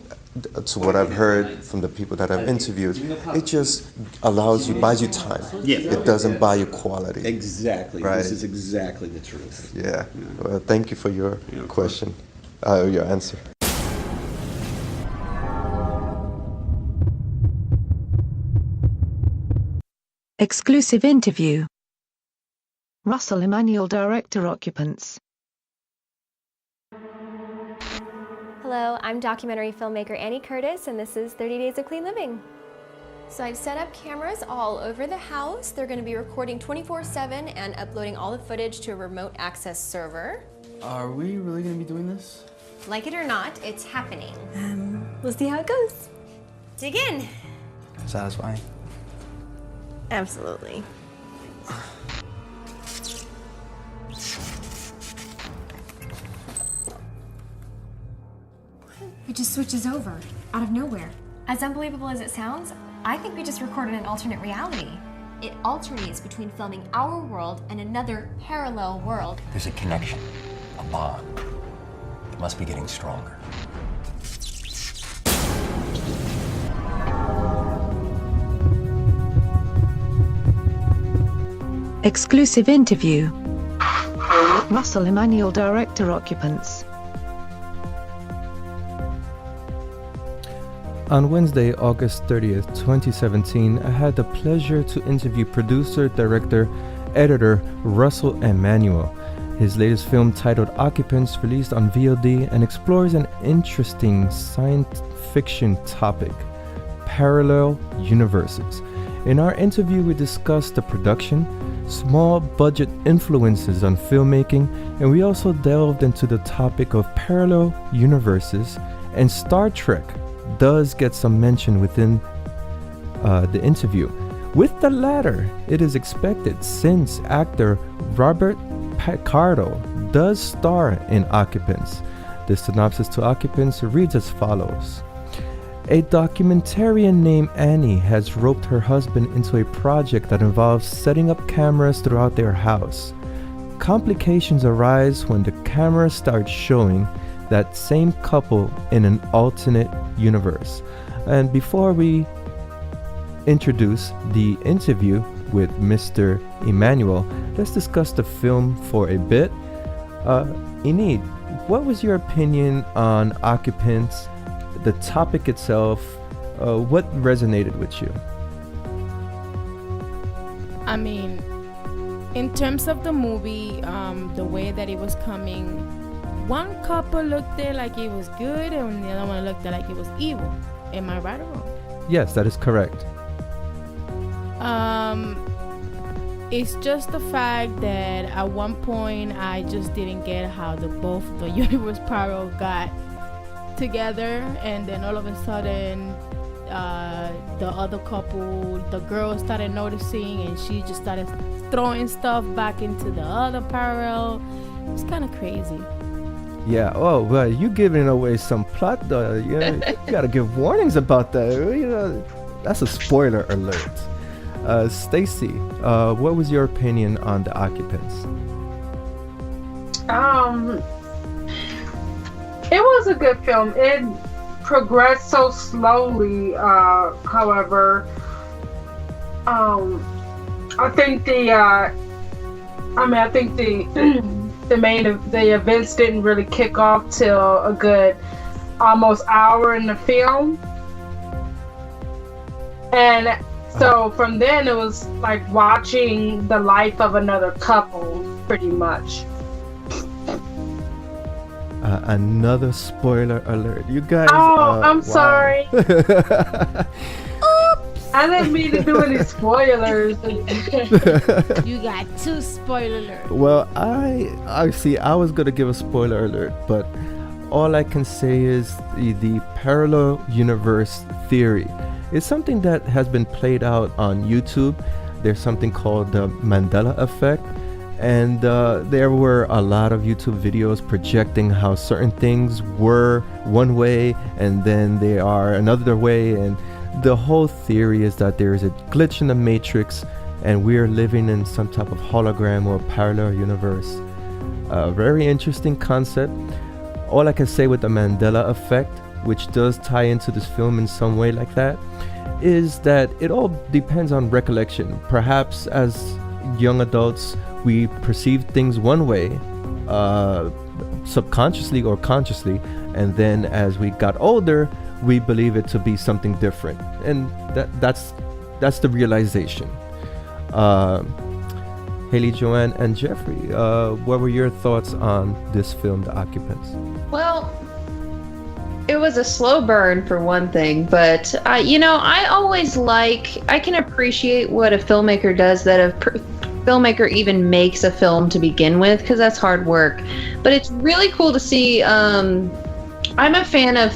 to what I've heard from the people that I've interviewed, it just buys you time. Yeah. It doesn't buy you quality. Exactly. Right. This is exactly the truth. Yeah. Well, thank you for your question, your answer. Exclusive interview. Russell Emanuel, director, Occupants. Hello, I'm documentary filmmaker Annie Curtis, and this is 30 Days of Clean Living. So I've set up cameras all over the house. They're going to be recording 24/7 and uploading all the footage to a remote access server. Are we really going to be doing this? Like it or not, it's happening. We'll see how it goes. Dig in. Satisfying. Absolutely. It just switches over, out of nowhere. As unbelievable as it sounds, I think we just recorded an alternate reality. It alternates between filming our world and another parallel world. There's a connection, a bond. It must be getting stronger. Exclusive interview. Russell Emanuel, director, Occupants. On Wednesday, August 30th, 2017, I had the pleasure to interview producer, director, editor Russell Emanuel. His latest film, titled Occupants, released on VOD and explores an interesting science fiction topic: parallel universes. In our interview, we discussed the production, small budget influences on filmmaking, and we also delved into the topic of parallel universes, and Star Trek does get some mention within the interview. With the latter, it is expected, since actor Robert Picardo does star in Occupants. The synopsis to Occupants reads as follows. A documentarian named Annie has roped her husband into a project that involves setting up cameras throughout their house. Complications arise when the camera starts showing that same couple in an alternate universe. And before we introduce the interview with Mr. Emmanuel, let's discuss the film for a bit. Enid, what was your opinion on Occupants, the topic itself? What resonated with you? I mean, in terms of the movie, the way that it was coming, one couple looked there like it was good and the other one looked there like it was evil. Am I right or wrong? Yes, that is correct. It's just the fact that at one point I just didn't get how both the universe parallel got together, and then all of a sudden the other couple, the girl started noticing and she just started throwing stuff back into the other parallel. It's kind of crazy. Yeah, oh, well, you giving away some plot, you gotta give warnings about that. You know, that's a spoiler alert. Stacy, what was your opinion on The Occupants? It was a good film. It progressed so slowly, however. I think the events didn't really kick off till a good almost hour in the film. And so from then it was like watching the life of another couple, pretty much. Another spoiler alert. You guys. Oh, I'm wow. sorry. I didn't mean to do any spoilers. You got 2 spoiler alerts. Well, I see. I was gonna give a spoiler alert, but all I can say is the parallel universe theory is something that has been played out on YouTube. There's something called the Mandela effect, and there were a lot of YouTube videos projecting how certain things were one way and then they are another way, and the whole theory is that there is a glitch in the matrix and we're living in some type of hologram or parallel universe. A very interesting concept. All I can say with the Mandela effect, which does tie into this film in some way like that, is that it all depends on recollection. Perhaps as young adults we perceive things one way, subconsciously or consciously, and then as we got older we believe it to be something different, and that's the realization. Haley, Joanne, and Jeffrey, what were your thoughts on this film, The Occupants? Well, it was a slow burn for one thing, but I can appreciate what a filmmaker does, that a filmmaker even makes a film to begin with, because that's hard work. But it's really cool to see. I'm a fan of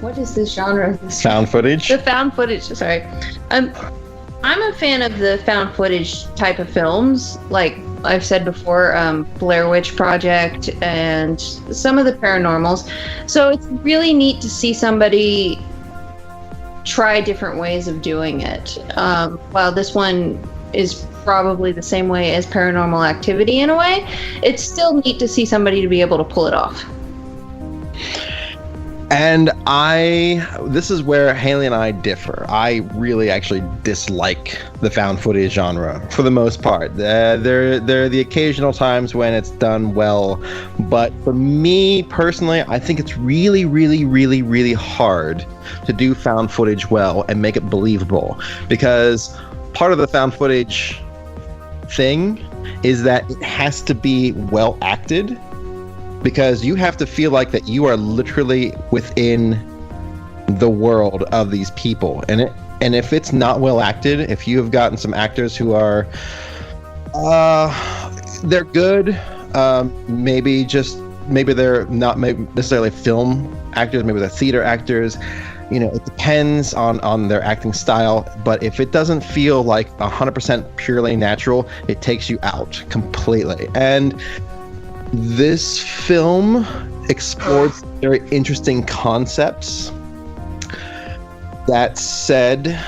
what is this genre? Found footage. The found footage. Sorry, I'm a fan of the found footage type of films. Like I've said before, Blair Witch Project and some of the paranormals. So it's really neat to see somebody try different ways of doing it. While this one is probably the same way as Paranormal Activity in a way, it's still neat to see somebody to be able to pull it off. And this is where Haley and I differ. I really actually dislike the found footage genre for the most part. There are the occasional times when it's done well, but for me personally, I think it's really, really, really, really hard to do found footage well and make it believable, because part of the found footage thing is that it has to be well acted, because you have to feel like that you are literally within the world of these people, and if it's not well acted, if you have gotten some actors who are they're good, maybe they're not necessarily film actors, maybe they're theater actors, it depends on their acting style, but if it doesn't feel like 100% purely natural, it takes you out completely. And this film explores very interesting concepts. That said,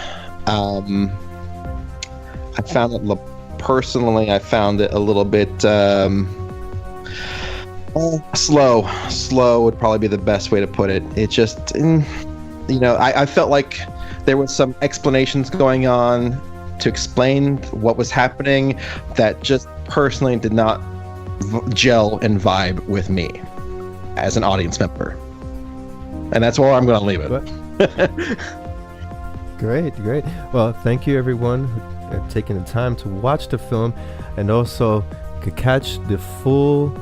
I found it personally, I found it a little bit slow. Slow would probably be the best way to put it. It just, I felt like there was some explanations going on to explain what was happening that just personally did not gel and vibe with me as an audience member. And that's where I'm going to leave it. Great. Well, thank you everyone who taking the time to watch the film, and also could catch the full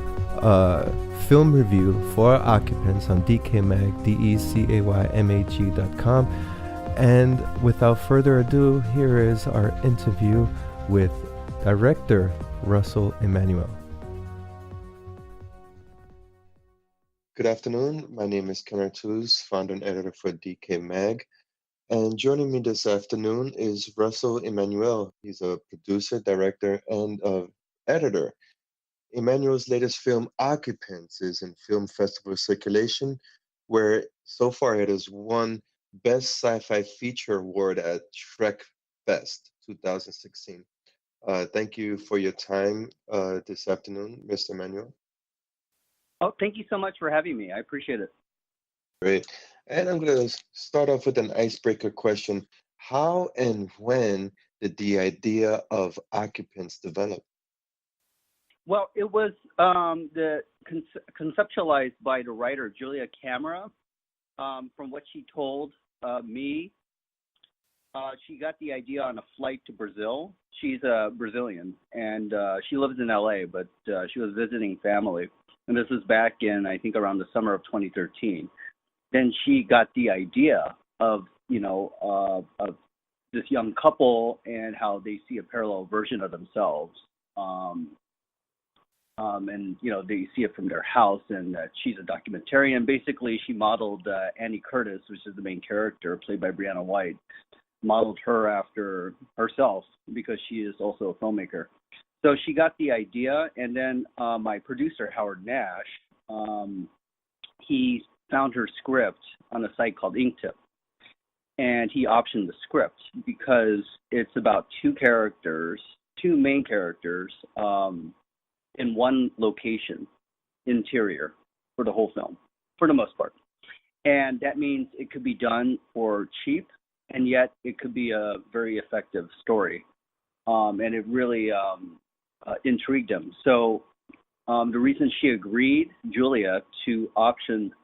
film review for Occupants on DecayMag, DecayMag.com. And without further ado, here is our interview with director Russell Emanuel. Good afternoon. My name is Artuz, founder and editor for DecayMag. And joining me this afternoon is Russell Emanuel. He's a producer, director, and editor. Emmanuel's latest film, Occupants, is in film festival circulation, where so far it has won Best Sci-Fi Feature Award at Shrek Fest 2016. Thank you for your time this afternoon, Mr. Emmanuel. Oh, thank you so much for having me. I appreciate it. Great. And I'm going to start off with an icebreaker question. How and when did the idea of Occupants develop? Well, it was conceptualized by the writer Julia Camera. From what she told me, she got the idea on a flight to Brazil. She's a Brazilian, and she lives in LA, but she was visiting family. And this was back in, I think, around the summer of 2013. Then she got the idea of this young couple and how they see a parallel version of themselves. And, they see it from their house, and she's a documentarian. Basically, she modeled Annie Curtis, which is the main character, played by Brianna White, modeled her after herself because she is also a filmmaker. So she got the idea, and then my producer, Howard Nash, he found her script on a site called Inktip, and he optioned the script because it's about two main characters, in one location, interior, for the whole film, for the most part. And that means it could be done for cheap, and yet it could be a very effective story. And it really intrigued him. So the reason she agreed, Julia, to option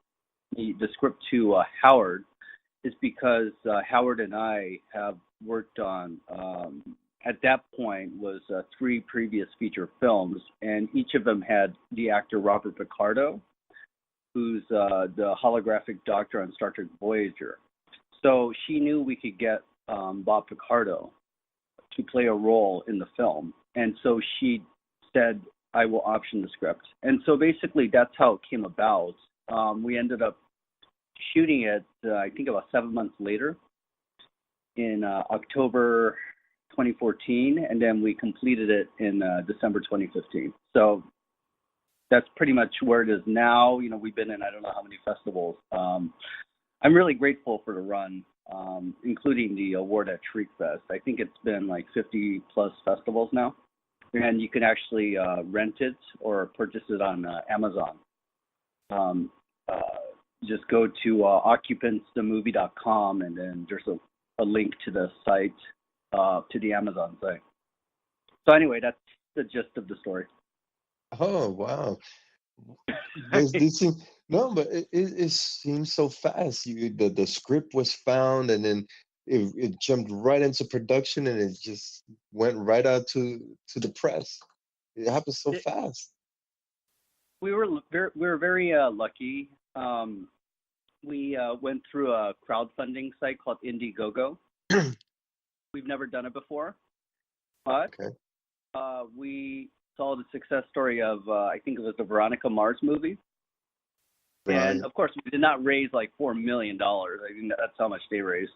the script to Howard is because Howard and I have worked on, at that point, was 3 previous feature films, and each of them had the actor Robert Picardo, who's the holographic doctor on Star Trek Voyager. So she knew we could get Bob Picardo to play a role in the film, and so she said, I will option the script. And so basically that's how it came about. We ended up shooting it, I think about 7 months later in October 2014, and then we completed it in December 2015. So that's pretty much where it is now. You know, we've been in I don't know how many festivals. I'm really grateful for the run, including the award at Shriek Fest. I think it's been like 50 plus festivals now, and you can actually rent it or purchase it on Amazon. Just go to Occupantsthemovie.com, and then there's a link to the site, to the Amazon site. So anyway, that's the gist of the story. Oh wow. This seem, no, but it seems so fast. The script was found, and then it jumped right into production, and it just went right out to the press. It happened so fast. We were very lucky. We went through a crowdfunding site called Indiegogo. We've never done it before, but we saw the success story of I think it was the Veronica Mars movie. Right. And of course, we did not raise like $4 million. I think that's how much they raised.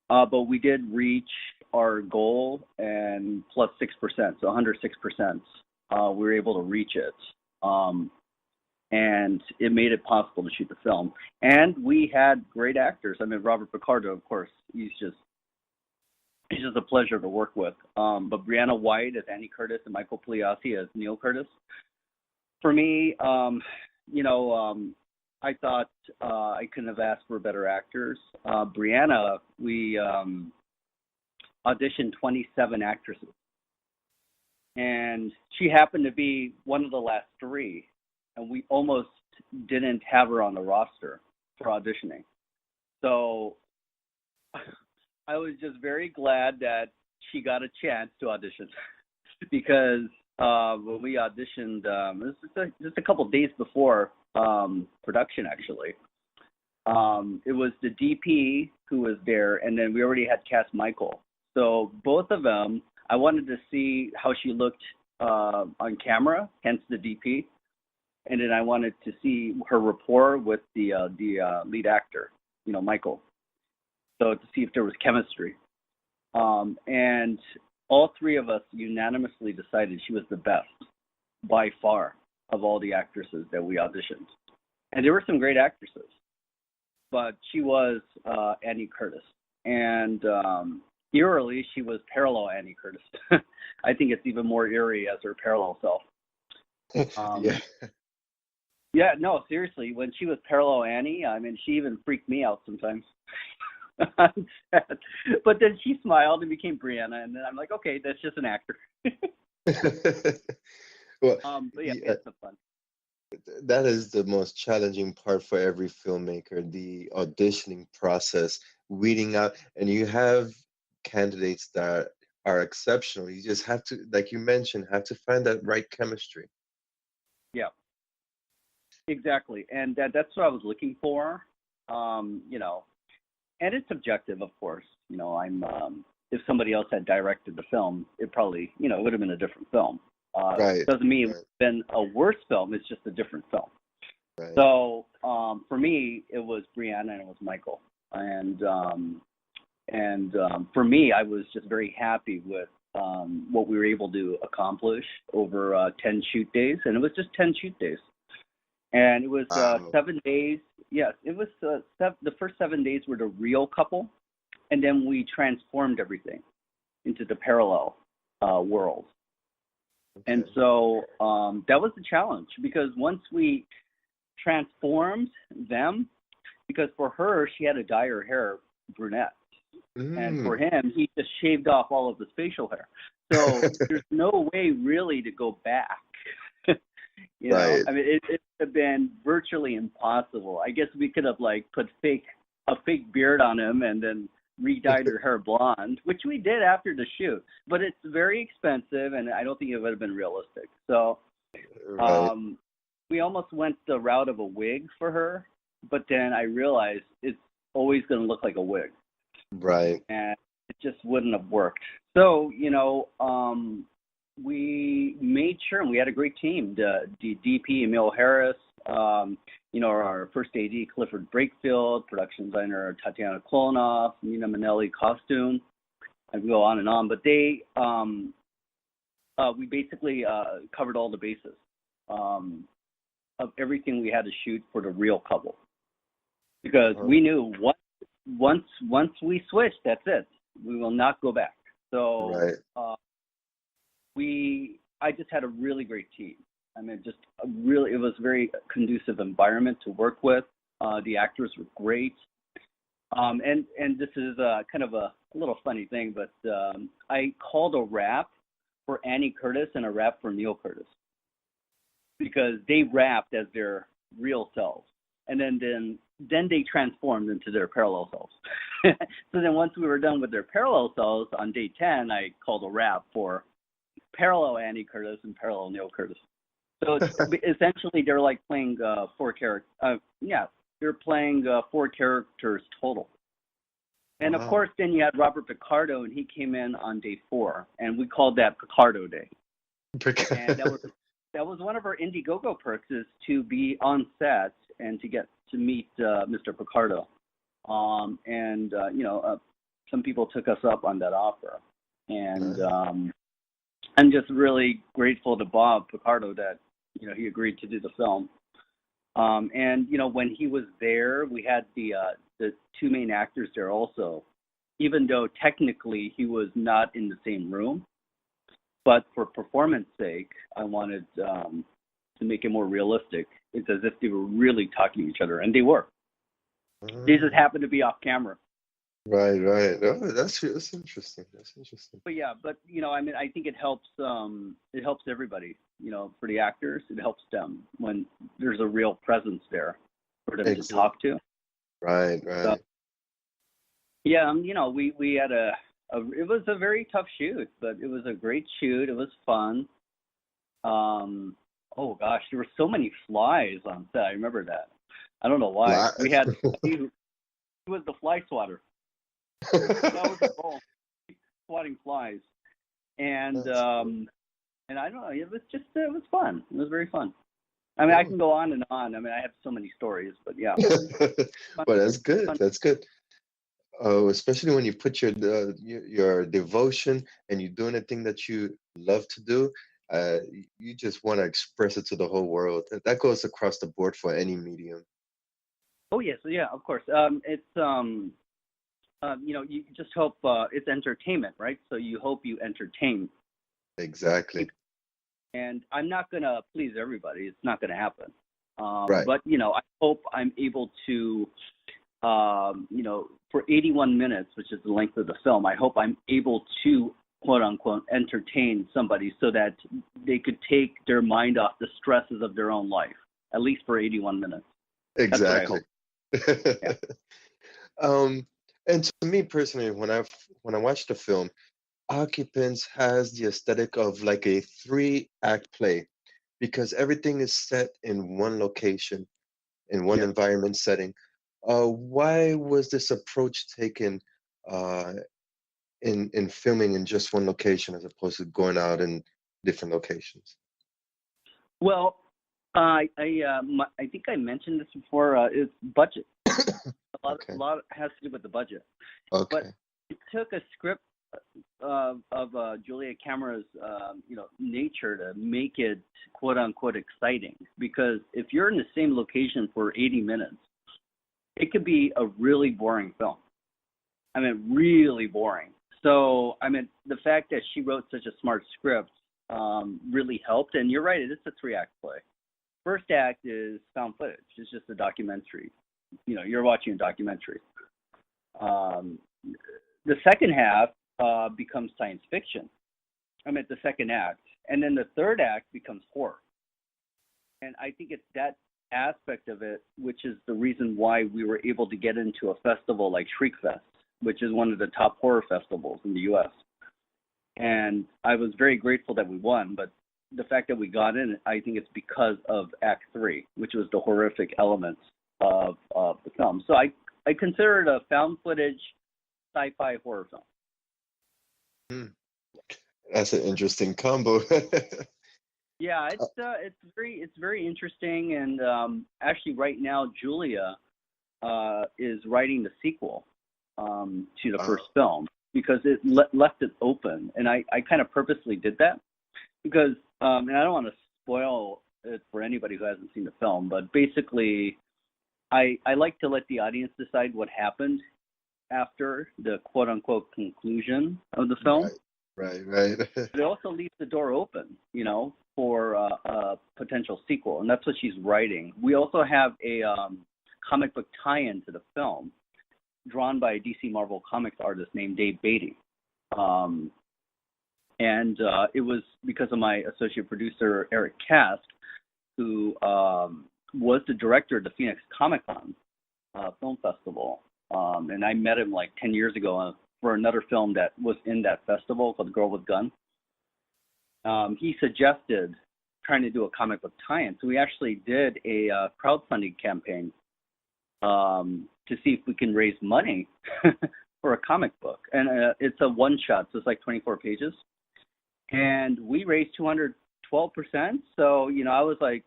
But we did reach our goal, and plus 6%, so 106%. We were able to reach it. And it made it possible to shoot the film. And we had great actors. I mean, Robert Picardo, of course, he's just a pleasure to work with. But Brianna White as Annie Curtis and Michael Pugliese as Neil Curtis. For me, I thought I couldn't have asked for better actors. Brianna, we auditioned 27 actresses. And she happened to be one of the last 3. And we almost didn't have her on the roster for auditioning. So I was just very glad that she got a chance to audition because when we auditioned, it was just a couple days before production, actually. It was the DP who was there, and then we already had cast Michael. So both of them, I wanted to see how she looked on camera, hence the DP. And then I wanted to see her rapport with the lead actor, Michael. So to see if there was chemistry. And all 3 of us unanimously decided she was the best, by far, of all the actresses that we auditioned. And there were some great actresses, but she was Annie Curtis. And eerily, she was parallel Annie Curtis. I think it's even more eerie as her parallel self. Yeah. Yeah, no, seriously. When she was parallel Annie, I mean, she even freaked me out sometimes. But then she smiled and became Brianna, and then I'm like, okay, that's just an actor. Well, but yeah, it's fun. That is the most challenging part for every filmmaker, the auditioning process, weeding out, and you have candidates that are exceptional. You just have to, like you mentioned, have to find that right chemistry. Yeah. Exactly, and that's what I was looking for, and it's subjective, of course. I'm if somebody else had directed the film, it probably, it would have been a different film. Right. Doesn't mean it would have been a worse film. It's just a different film. Right. So for me, it was Brianna and it was Michael, and for me, I was just very happy with what we were able to accomplish over 10 shoot days, and it was just 10 shoot days. And it was 7 days. Yes, it was the first 7 days were the real couple, and then we transformed everything into the parallel world. Okay. And so that was the challenge, because once we transformed them, because for her, she had to dye her hair brunette. And for him, he just shaved off all of his facial hair. So there's no way really to go back. Right. I mean, it would have been virtually impossible. I guess we could have put a fake beard on him and then re-dyed her hair blonde, which we did after the shoot. But it's very expensive, and I don't think it would have been realistic. So we almost went the route of a wig for her, but then I realized it's always going to look like a wig. Right. And it just wouldn't have worked. So, we made sure, and we had a great team. The DP Emil Harris, our first AD Clifford Brakefield, production designer Tatiana Klonov, Nina Manelli costume, and we go on and on. But we basically covered all the bases of everything we had to shoot for the real couple, because we knew once we switched, that's it. We will not go back. So I just had a really great team. I mean, it was a very conducive environment to work with. The actors were great. And this is kind of a little funny thing, but I called a rap for Annie Curtis and a rap for Neil Curtis, because they rapped as their real selves, and then they transformed into their parallel selves. So then once we were done with their parallel selves on day 10, I called a rap for parallel Annie Curtis and parallel Neil Curtis. So essentially they're like playing four characters. They're playing 4 characters total. And of course, then you had Robert Picardo, and he came in on day 4, and we called that Picardo Day. And that was one of our Indiegogo perks, is to be on set and to get to meet Mr. Picardo. Some people took us up on that offer, and I'm just really grateful to Bob Picardo that he agreed to do the film. When he was there, we had the 2 main actors there also, even though technically he was not in the same room. But for performance sake, I wanted to make it more realistic. It's as if they were really talking to each other, and they were. They just happened to be off camera. Right. Oh, that's interesting. That's interesting. But I think it helps everybody. For the actors, it helps them when there's a real presence there for them to talk to. Right. So, we had it was a very tough shoot, but it was a great shoot. It was fun. Oh gosh, there were so many flies on set. I remember that. I don't know why. We had he was the fly swatter. That was the goal, swatting flies, and I don't know. It was fun. It was very fun. I mean, I can go on and on. I mean, I have so many stories, but yeah. But that's good. That's good. Especially when you put your devotion and you're doing a thing that you love to do. You just want to express it to the whole world. That goes across the board for any medium. Oh yes, yeah, of course. It's you just hope it's entertainment, right? So you hope you entertain. Exactly. And I'm not gonna please everybody. It's not gonna happen. Right. But I hope I'm able to, for 81 minutes, which is the length of the film, I hope I'm able to, quote unquote, entertain somebody so that they could take their mind off the stresses of their own life, at least for 81 minutes. Exactly. Yeah. And to me personally, when I watched the film, Occupants has the aesthetic of like a 3-act play, because everything is set in one location, in one environment setting. Why was this approach taken in filming in just one location as opposed to going out in different locations? Well, I think I mentioned this before. It's budget. A lot has to do with the budget. Okay. But it took a script of Julia Cameron's nature to make it, quote unquote, exciting. Because if you're in the same location for 80 minutes, it could be a really boring film. I mean, really boring. So, I mean, the fact that she wrote such a smart script really helped. And you're right, it is a 3-act play. First act is found footage. It's just a documentary. You're watching a documentary. The second half becomes science fiction. I mean, the second act. And then the third act becomes horror. And I think it's that aspect of it, which is the reason why we were able to get into a festival like Shriekfest, which is one of the top horror festivals in the U.S. And I was very grateful that we won, but the fact that we got in, I think it's because of Act 3, which was the horrific elements of the film. So I consider it a found footage sci-fi horror film. That's an interesting combo. Yeah, it's very interesting, and actually right now Julia is writing the sequel to the first film because it left it open, and I kind of purposely did that because and I don't want to spoil it for anybody who hasn't seen the film, but basically I like to let the audience decide what happened after the quote unquote conclusion of the film. Right. But it also leaves the door open, for a potential sequel, and that's what she's writing. We also have a comic book tie-in to the film, drawn by a DC Marvel Comics artist named Dave Beatty. And it was because of my associate producer, Eric Kask, who was the director of the Phoenix Comic Con Film Festival. And I met him like 10 years ago for another film that was in that festival called The Girl with Gun. He suggested trying to do a comic book tie-in. So we actually did a crowdfunding campaign to see if we can raise money for a comic book. And it's a one-shot, so it's like 24 pages. And we raised 212%. So, I was like,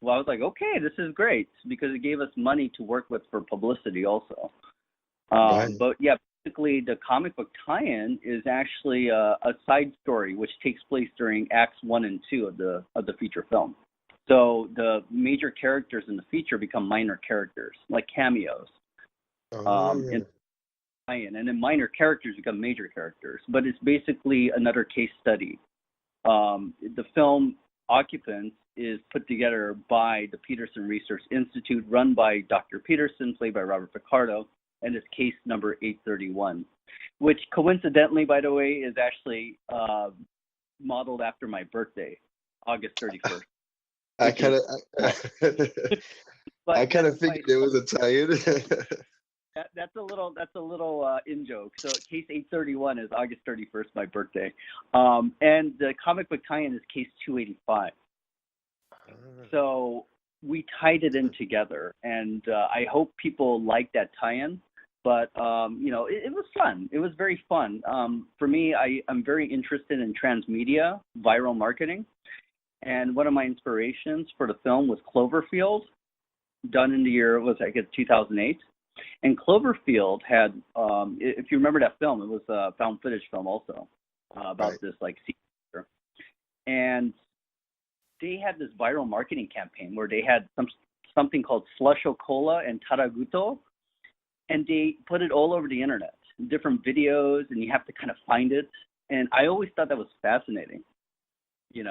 okay, this is great, because it gave us money to work with for publicity also. But yeah, basically the comic book tie-in is actually a side story which takes place during Acts 1 and 2 of the feature film. So the major characters in the feature become minor characters, like cameos. And then minor characters become major characters. But it's basically another case study. The film Occupants is put together by the Peterson Research Institute, run by Dr. Peterson, played by Robert Picardo, and it's case number 831, which coincidentally, by the way, is actually modeled after my birthday, August 31st. I kind of figured there was a tie-in. That's a little in joke. So case 831 is August 31st, my birthday, and the comic book tie-in is case 285. So we tied it in together, and I hope people like that tie-in. But it was fun. It was very fun. For me, I'm very interested in transmedia, viral marketing, and one of my inspirations for the film was Cloverfield, done in the year 2008. And Cloverfield had, if you remember that film, it was a found footage film also about this secret. And they had this viral marketing campaign where they had something called Slush-O-Cola and Taraguto, and they put it all over the internet, different videos, and you have to kind of find it. And I always thought that was fascinating. You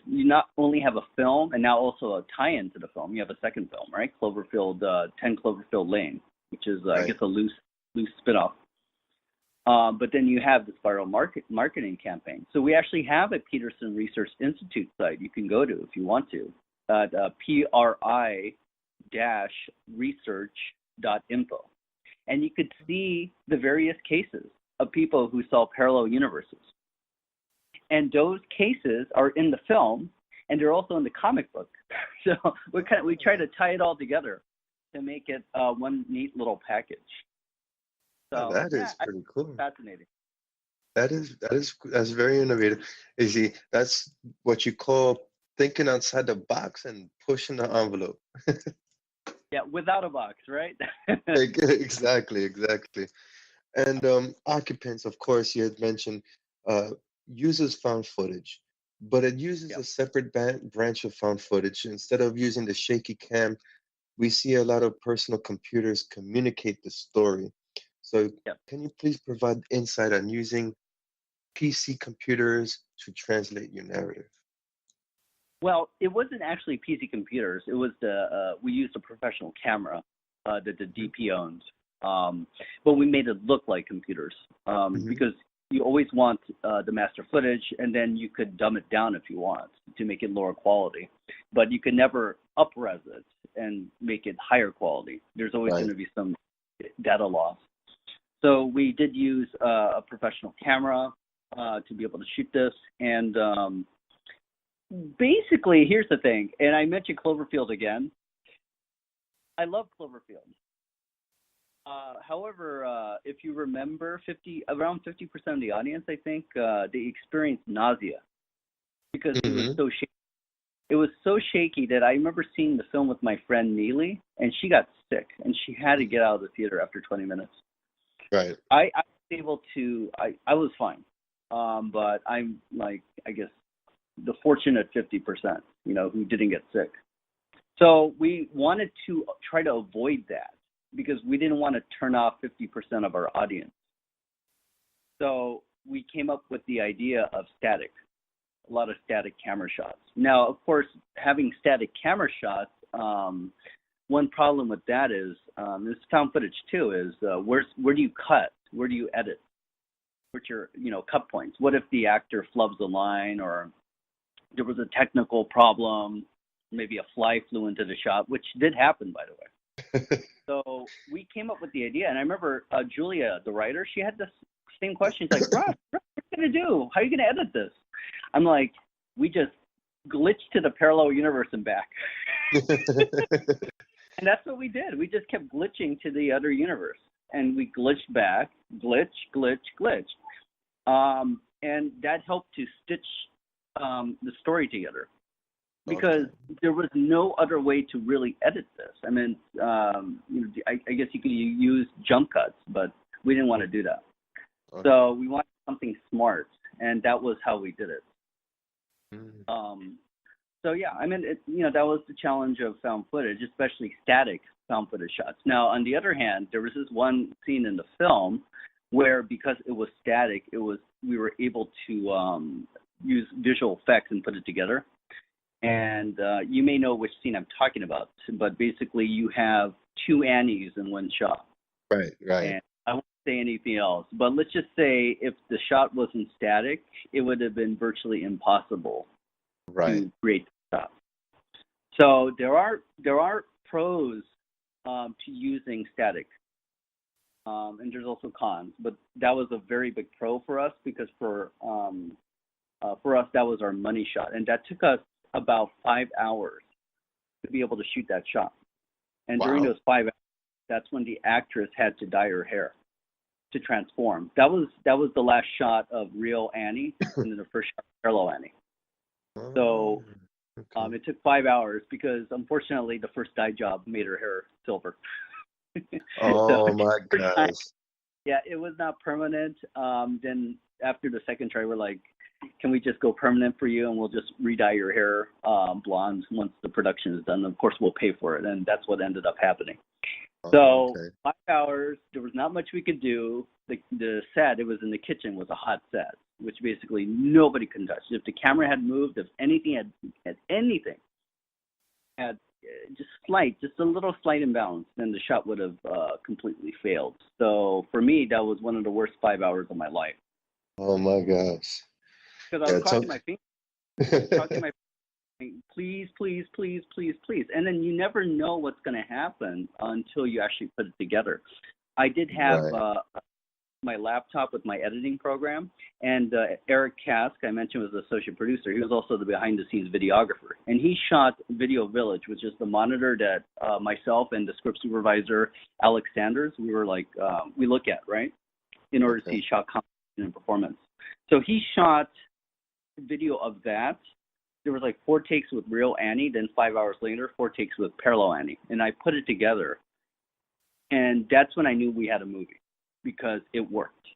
not only have a film and now also a tie-in to the film. You have a second film, right? 10 Cloverfield Lane, which is I guess a loose spinoff. But then you have this viral marketing campaign. So we actually have a Peterson Research Institute site you can go to if you want to, at PRI-research.info. And you could see the various cases of people who saw parallel universes. And those cases are in the film, and they're also in the comic book. So we try to tie it all together to make it one neat little package. So that is pretty cool. Fascinating. That's very innovative. You see, that's what you call thinking outside the box and pushing the envelope. Yeah, without a box, right? Exactly. And Occupants, of course, you had mentioned, uses found footage, but it uses a separate branch of found footage. Instead of using the shaky cam, we see a lot of personal computers communicate the story. So can you please provide insight on using PC computers to translate your narrative? Well, it wasn't actually PC computers. It was we used a professional camera that the DP owned, but we made it look like computers because you always want the master footage, and then you could dumb it down if you want to make it lower quality, but you can never up-res it and make it higher quality. There's always going to be some data loss. So we did use a professional camera to be able to shoot this, and basically, here's the thing, and I mentioned Cloverfield again. I love Cloverfield. However, if you remember, around 50% of the audience, I think, they experienced nausea because it was so shaky. It was so shaky that I remember seeing the film with my friend Neely, and she got sick, and she had to get out of the theater after 20 minutes. Right. I was able to, I was fine, but I'm like, I guess, the fortunate 50%, who didn't get sick. So we wanted to try to avoid that because we didn't want to turn off 50% of our audience. So we came up with the idea of static. A lot of static camera shots. Now, of course, having static camera shots, one problem with that is, this found footage too, is where do you cut? Where do you edit? What's your, cut points? What if the actor flubs a line or there was a technical problem, maybe a fly flew into the shot, which did happen, by the way. So we came up with the idea, and I remember Julia, the writer, she had the same question. She's like, Russ, what are you going to do? How are you going to edit this? I'm like, we just glitched to the parallel universe and back. And that's what we did. We just kept glitching to the other universe. And we glitched back, glitch. And that helped to stitch the story together. Because there was no other way to really edit this. I mean, I guess you could use jump cuts, but we didn't want to do that. Okay. So we wanted something smart, and that was how we did it. So yeah, I mean, that was the challenge of found footage, especially static found footage shots. Now, on the other hand, there was this one scene in the film where, because it was static, we were able to use visual effects and put it together. And you may know which scene I'm talking about, but basically you have two Annies in one shot. Right. And I won't say anything else, but let's just say if the shot wasn't static, it would have been virtually impossible to create the shot. So there are pros to using static, and there's also cons. But that was a very big pro for us because for us that was our money shot, and that took us about 5 hours to be able to shoot that shot. And during those 5 hours, that's when the actress had to dye her hair to transform. That was the last shot of real Annie, and then the first shot of parallel Annie. So it took 5 hours because, unfortunately, the first dye job made her hair silver. Oh, my gosh. Yeah, it was not permanent. Then after the second try, we're like, can we just go permanent for you, and we'll just re-dye your hair blonde once the production is done. Of course, we'll pay for it, and that's what ended up happening. So 5 hours, there was not much we could do. The set, it was in the kitchen, was a hot set, which basically nobody could touch. If the camera had moved, if anything had just a little slight imbalance, then the shot would have completely failed. So for me, that was one of the worst 5 hours of my life. Oh my gosh. Because I was crossing my fingers, please. And then you never know what's going to happen until you actually put it together. I did have my laptop with my editing program, and Eric Kask, I mentioned, was the associate producer. He was also the behind-the-scenes videographer. And he shot Video Village, which is the monitor that myself and the script supervisor, Alex Sanders, we were like, we look at, right, in order to see shot composition and performance. So he shot video of that. There was like 4 takes with real Annie, then 5 hours later, 4 takes with parallel Annie. And I put it together. And that's when I knew we had a movie, because it worked.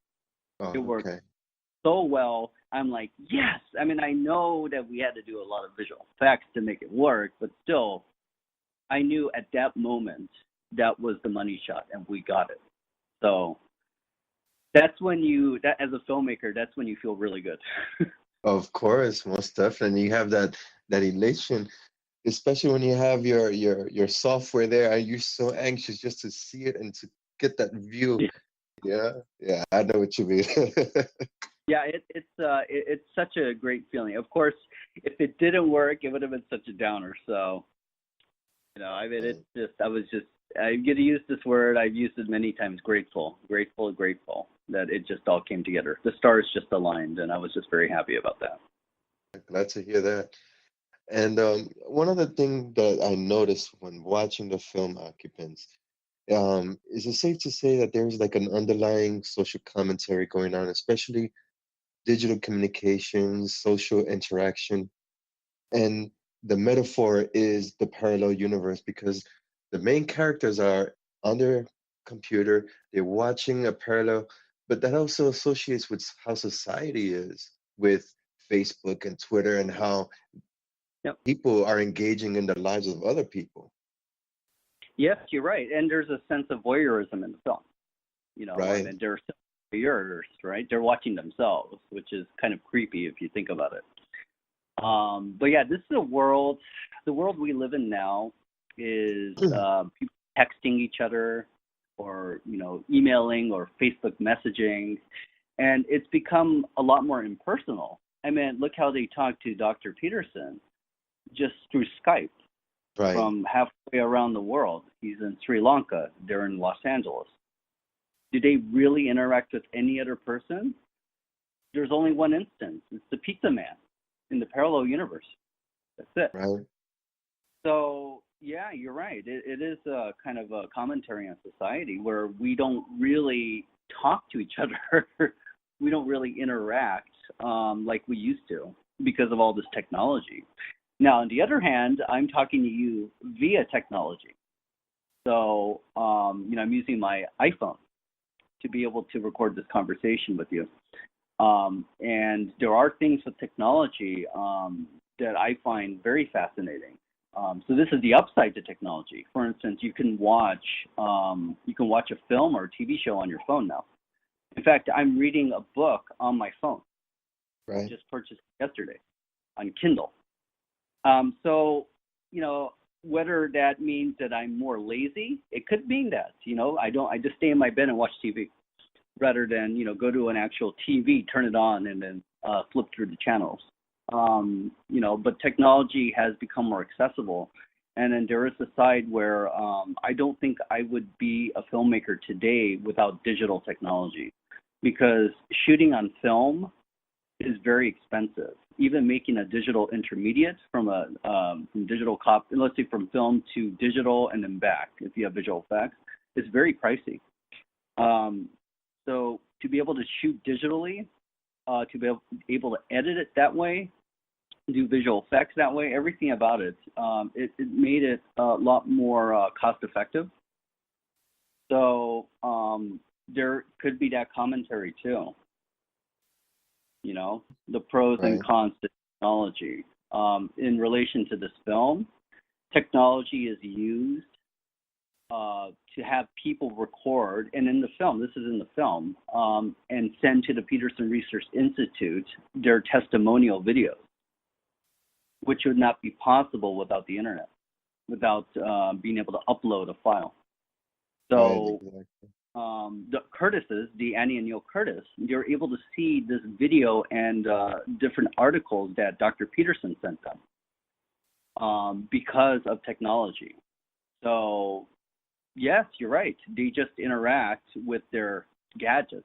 It worked so well. I'm like, yes. I mean, I know that we had to do a lot of visual effects to make it work, but still, I knew at that moment that was the money shot, and we got it. So that's when as a filmmaker, that's when you feel really good. Of course, most definitely. You have that elation, especially when you have your software there, and you're so anxious just to see it and to get that view. Yeah, I know what you mean. Yeah, it's such a great feeling. Of course, if it didn't work, it would have been such a downer. So, I mean, it's just, I'm going to use this word. I've used it many times. Grateful that it just all came together. The stars just aligned, and I was just very happy about that. Glad to hear that. And one other thing that I noticed when watching the film Occupants Is it safe to say that there's like an underlying social commentary going on, especially digital communications, social interaction? And the metaphor is the parallel universe because the main characters are on their computer, they're watching a parallel, but that also associates with how society is with Facebook and Twitter and how people are engaging in the lives of other people. Yes, you're right. And there's a sense of voyeurism in the film. You know, Right. I mean, they're voyeurs, right? They're watching themselves, which is kind of creepy if you think about it. But yeah, this is the world we live in now is people texting each other or, you know, emailing or Facebook messaging. And it's become a lot more impersonal. I mean, look how they talk to Dr. Peterson just through Skype from halfway around the world. He's in Sri Lanka. They're in Los Angeles. Do they really interact with any other person? There's only one instance. It's the pizza man in the parallel universe. That's it. Right. So, yeah, you're right. It is a kind of a commentary on society where we don't really talk to each other. We don't really interact like we used to because of all this technology. Now, on the other hand, I'm talking to you via technology. So, you know, I'm using my iPhone to be able to record this conversation with you. And there are things with technology that I find very fascinating. So this is the upside to technology. For instance, you can watch a film or a TV show on your phone now. In fact, I'm reading a book on my phone. Right. I just purchased it yesterday on Kindle. So, you know, whether that means that I'm more lazy, it could mean that, you know, I just stay in my bed and watch TV rather than, you know, go to an actual TV, turn it on and then flip through the channels. You know, but technology has become more accessible. And then there is a side where I don't think I would be a filmmaker today without digital technology because shooting on film is very expensive. Even making a digital intermediate from digital copy, let's say from film to digital and then back, if you have visual effects, is very pricey. So to be able to shoot digitally, to be able to edit it that way, do visual effects that way, everything about it, it made it a lot more cost effective. So there could be that commentary too. You know, the pros and cons to technology. In relation to this film, technology is used to have people record, and in the film, this is in the film, and send to the Peterson Research Institute their testimonial videos, which would not be possible without the internet, without being able to upload a file. So the Curtises, the Annie and Neil Curtis, they're able to see this video and different articles that Dr. Peterson sent them because of technology. So, yes, you're right. They just interact with their gadgets.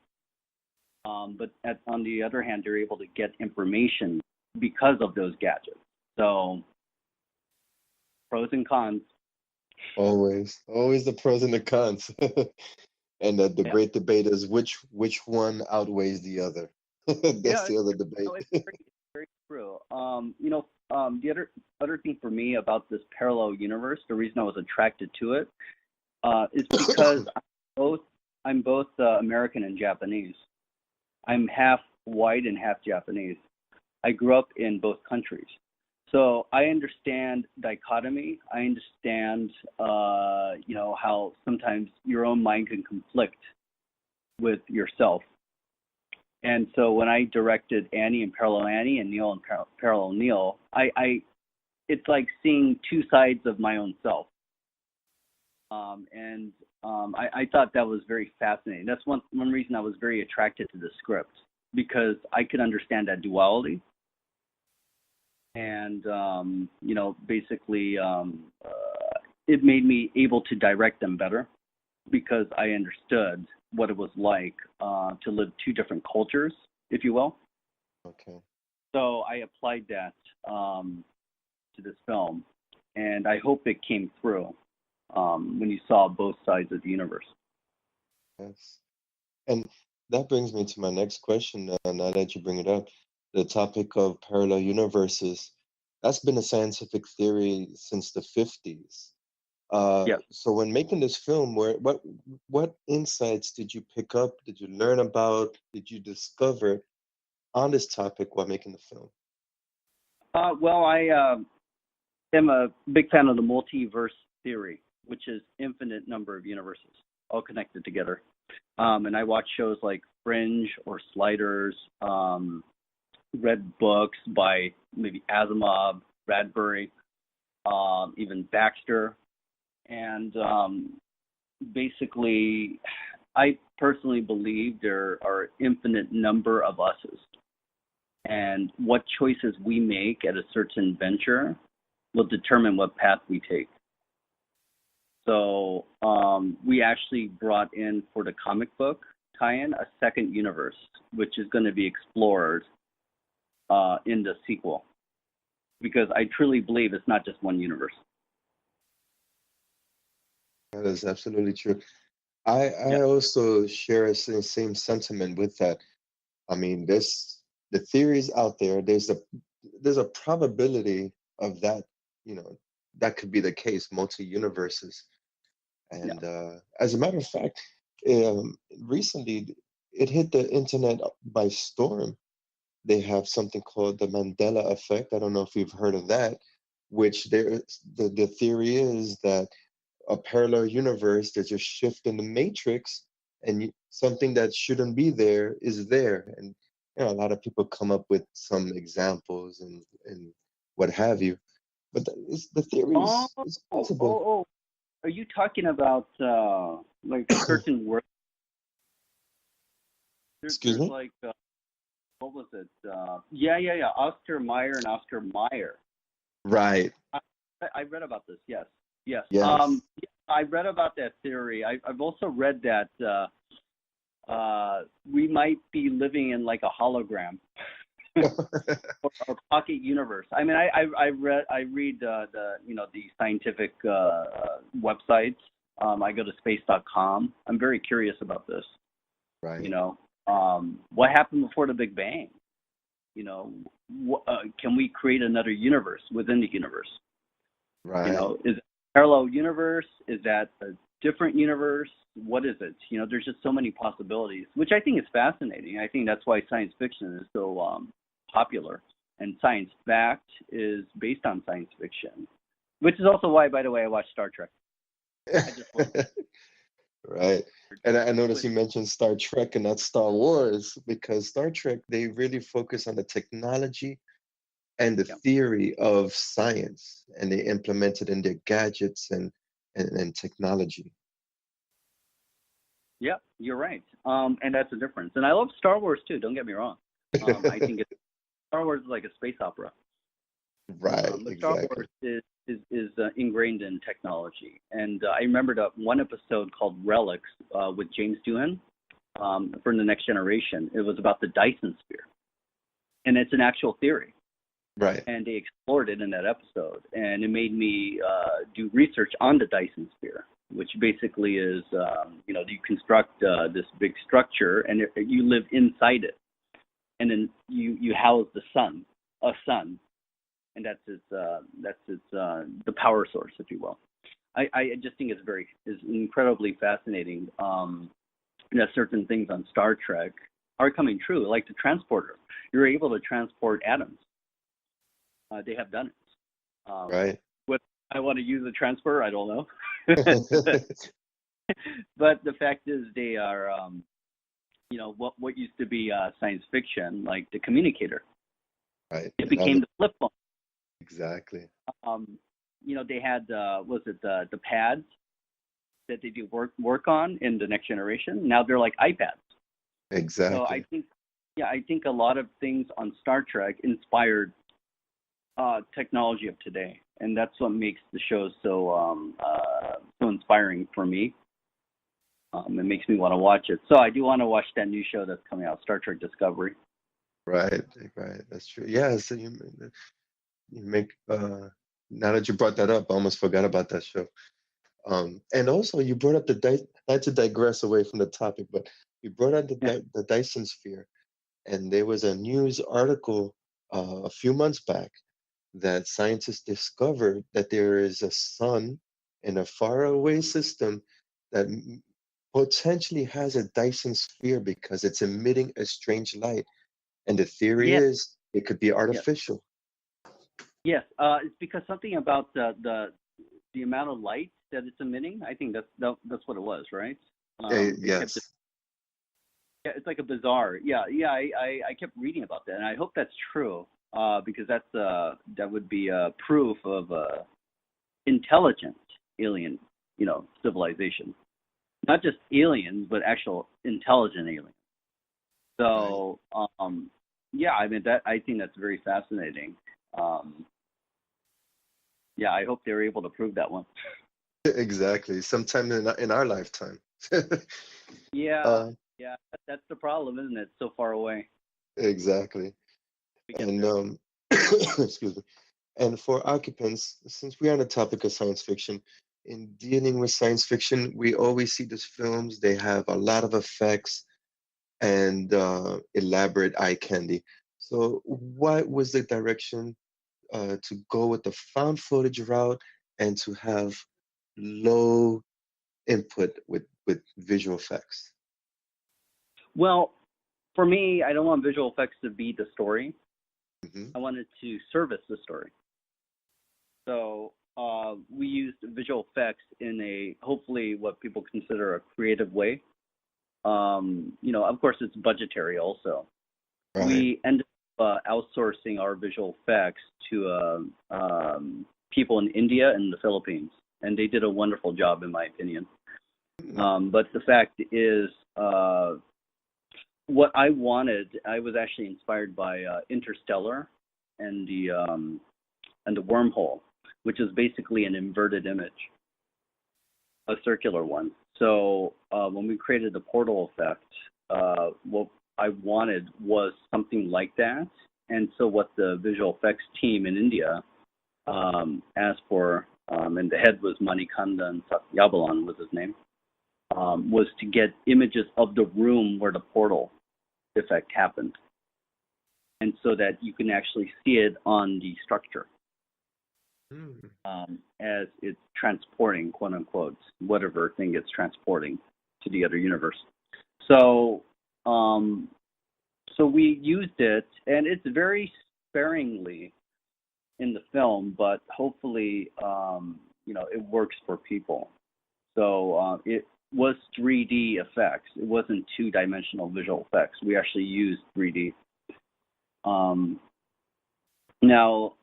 But on the other hand, they're able to get information because of those gadgets. So, pros and cons. Always the pros and the cons. And the great debate is which one outweighs the other. That's the other debate. No, it's very true. You know, the other thing for me about this parallel universe, the reason I was attracted to it, is because I'm both American and Japanese. I'm half white and half Japanese. I grew up in both countries. So I understand dichotomy. I understand, you know, how sometimes your own mind can conflict with yourself. And so when I directed Annie and Parallel Annie and Neil and Parallel Neil, it's like seeing two sides of my own self. I thought that was very fascinating. That's one reason I was very attracted to the script, because I could understand that duality. And, you know, basically it made me able to direct them better because I understood what it was like to live two different cultures, if you will. Okay. So I applied that to this film, and I hope it came through. when you saw both sides of the universe. Yes. And that brings me to my next question, now that you bring it up. The topic of parallel universes. That's been a scientific theory since the 50s. So when making this film, what insights did you pick up? Did you learn about? Did you discover on this topic while making the film? Well, I am a big fan of the multiverse theory, which is infinite number of universes all connected together. And I watch shows like Fringe or Sliders, read books by maybe Asimov, Bradbury, even Baxter. And basically, I personally believe there are infinite number of uses. And what choices we make at a certain venture will determine what path we take. So we actually brought in for the comic book tie-in a second universe, which is going to be explored in the sequel. Because I truly believe it's not just one universe. That is absolutely true. I also share the same sentiment with that. I mean, the theories out there. There's a probability of that. That could be the case. Multi-universes, and as a matter of fact, recently it hit the internet by storm. They have something called the Mandela effect. I don't know if you've heard of that. Which the theory is that a parallel universe, there's a shift in the matrix, and something that shouldn't be there is there. And a lot of people come up with some examples and what have you. But the theory is possible. Are you talking about like certain words? Excuse me? Like, what was it? Yeah. Oscar Mayer and Oscar Mayer. Right. I read about this. Yes. Yes. I read about that theory. I've also read that we might be living in like a hologram or pocket universe. I mean, I read the scientific websites. I go to space.com. I'm very curious about this. Right. What happened before the Big Bang? Can we create another universe within the universe? Right. Is it a parallel universe? Is that a different universe? What is it? There's just so many possibilities, which I think is fascinating. I think that's why science fiction is so popular. And science fact is based on science fiction, which is also why, by the way, I watch Star Trek. Right. And I noticed you mentioned Star Trek and not Star Wars, because Star Trek, they really focus on the technology and the theory of science, and they implement it in their gadgets and technology. Yeah, you're right. And that's the difference. And I love Star Wars too, don't get me wrong. I think Star Wars is like a space opera. Right, but exactly. Star Wars is ingrained in technology. And I remembered one episode called Relics with James Doohan for The Next Generation. It was about the Dyson sphere. And it's an actual theory. Right. And they explored it in that episode. And it made me do research on the Dyson sphere, which basically is, you construct this big structure and you live inside it. And then you house a sun. And that's its the power source, if you will. I just think it's incredibly fascinating that certain things on Star Trek are coming true, like the transporter. You're able to transport atoms. They have done it. Right. What I want to use a transporter, I don't know. But the fact is, they are, what used to be science fiction, like the communicator. Right. It became the flip phone. Exactly. They had the pads that they do work on in The Next Generation. Now they're like iPads. Exactly. So I think a lot of things on Star Trek inspired technology of today, and that's what makes the show so inspiring for me. It makes me want to watch it. So I do want to watch that new show that's coming out, Star Trek Discovery. Right. That's true. Yeah. So you make now that you brought that up, I almost forgot about that show. And also, you brought up not to digress away from the topic, but you brought up the Dyson sphere, and there was a news article a few months back that scientists discovered that there is a sun in a faraway system that potentially has a Dyson sphere because it's emitting a strange light. And the theory Yes. is it could be artificial. Yes, it's because something about the amount of light that it's emitting. I think that's what it was, right? Yes. Yeah, it's like a bizarre. Yeah. I kept reading about that, and I hope that's true, because that would be proof of intelligent alien, civilization, not just aliens, but actual intelligent aliens. So, yeah, I mean I think that's very fascinating. Yeah, I hope they're able to prove that one. Exactly. Sometime in our lifetime. Yeah, that's the problem, isn't it? So far away. Exactly. And excuse me. And for Occupants, since we are on the topic of science fiction, in dealing with science fiction, we always see these films. They have a lot of effects and elaborate eye candy. So, what was the direction to go with the found footage route and to have low input with visual effects? Well, for me, I don't want visual effects to be the story. Mm-hmm. I want it to service the story. So we used visual effects in a hopefully what people consider a creative way. Of course, it's budgetary also. Right. We ended up outsourcing our visual effects to people in India and the Philippines, and they did a wonderful job, in my opinion. But the fact is, what I wanted, I was actually inspired by Interstellar and the wormhole, which is basically an inverted image, a circular one. So when we created the portal effect, what I wanted was something like that. And so what the visual effects team in India asked for, and the head was Manikandan Yabalan was his name, was to get images of the room where the portal effect happened. And so that you can actually see it on the structure. As it's transporting, quote unquote, whatever thing it's transporting to the other universe. So, so we used it, and it's very sparingly in the film, but hopefully, it works for people. So it was 3D effects. It wasn't two-dimensional visual effects. We actually used 3D. Now,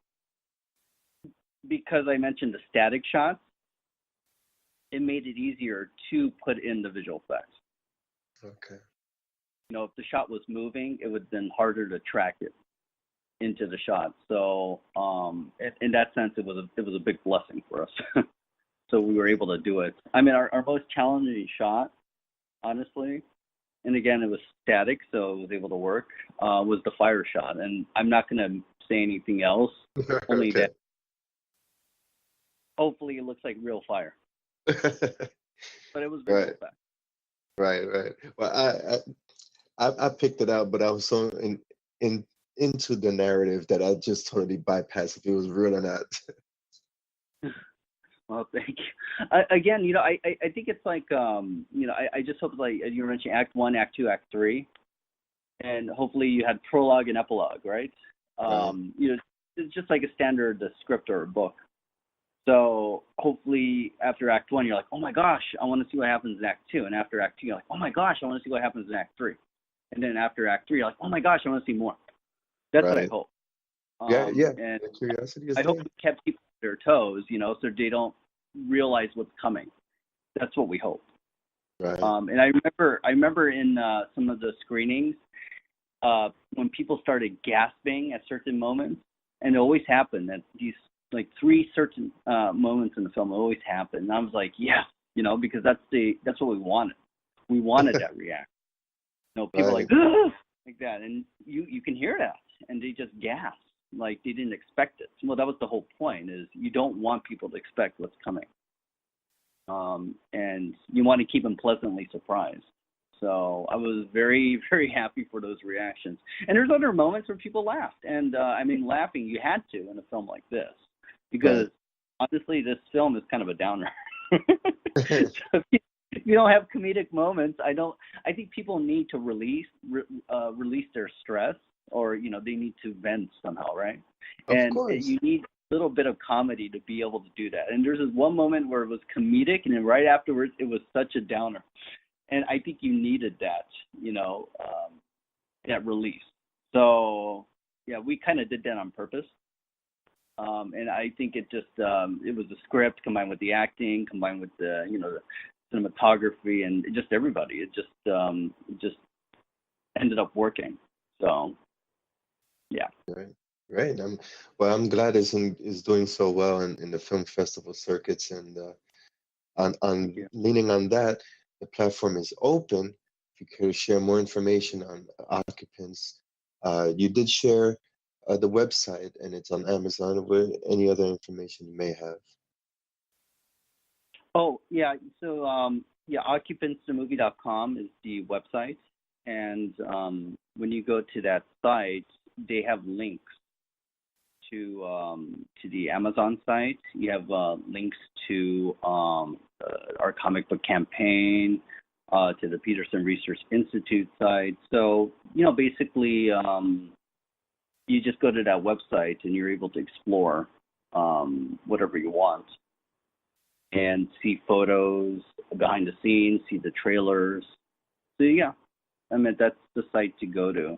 because I mentioned the static shots, it made it easier to put in the visual effects. Okay. If the shot was moving, it would then harder to track it into the shot. So, in that sense, it was a big blessing for us. So we were able to do it. I mean, our most challenging shot, honestly, and again, it was static, so it was able to work, was the fire shot. And I'm not going to say anything else, only Okay. that hopefully it looks like real fire. But it was visual effect. Right. Well, I picked it out, but I was so into the narrative that I just totally bypassed if it was real or not. Well, thank you. Again, I think it's like, I just hope, like you were mentioning, Act 1, Act 2, Act 3, and hopefully you had prologue and epilogue, right? It's just like a standard script or a book. So hopefully after Act 1, you're like, oh my gosh, I want to see what happens in Act 2. And after Act 2, you're like, oh my gosh, I want to see what happens in Act 3. And then after Act 3, you're like, oh my gosh, I want to see more. That's what I hope. Yeah. And curiosity is I hope there. we kept people on their toes, so they don't realize what's coming. That's what we hope. Right. And I remember in some of the screenings, when people started gasping at certain moments, and it always happened at these like 3 certain moments in the film always happen. And I was like, yeah, because that's what we wanted. We wanted that reaction. People like that, and you can hear that, and they just gasp like they didn't expect it. Well, that was the whole point. Is you don't want people to expect what's coming. and you want to keep them pleasantly surprised. So I was very, very happy for those reactions. And there's other moments where people laughed. And I mean, laughing, you had to in a film like this. Because honestly, this film is kind of a downer. So if you don't have comedic moments, I think people need to release their stress, or, you know, they need to vent somehow, right? And you need a little bit of comedy to be able to do that. And there's this one moment where it was comedic, and then right afterwards, it was such a downer. And I think you needed that, you know, that release. So, yeah, we kind of did that on purpose. And I think it just, it was the script combined with the acting, combined with the, you know, the cinematography, and just everybody. It just ended up working. So, yeah. Right. I'm glad it's doing so well in the film festival circuits, and on leaning on that, the platform is open. If you could share more information on Occupants, you did share the website, and it's on Amazon. With any other information you may have? Oh, yeah. So, Occupantsthemovie.com is the website. And when you go to that site, they have links to the Amazon site. You have links to our comic book campaign, to the Peterson Research Institute site. So, you know, basically, you just go to that website and you're able to explore whatever you want and see photos behind the scenes, see the trailers. So, yeah, I mean, that's the site to go to.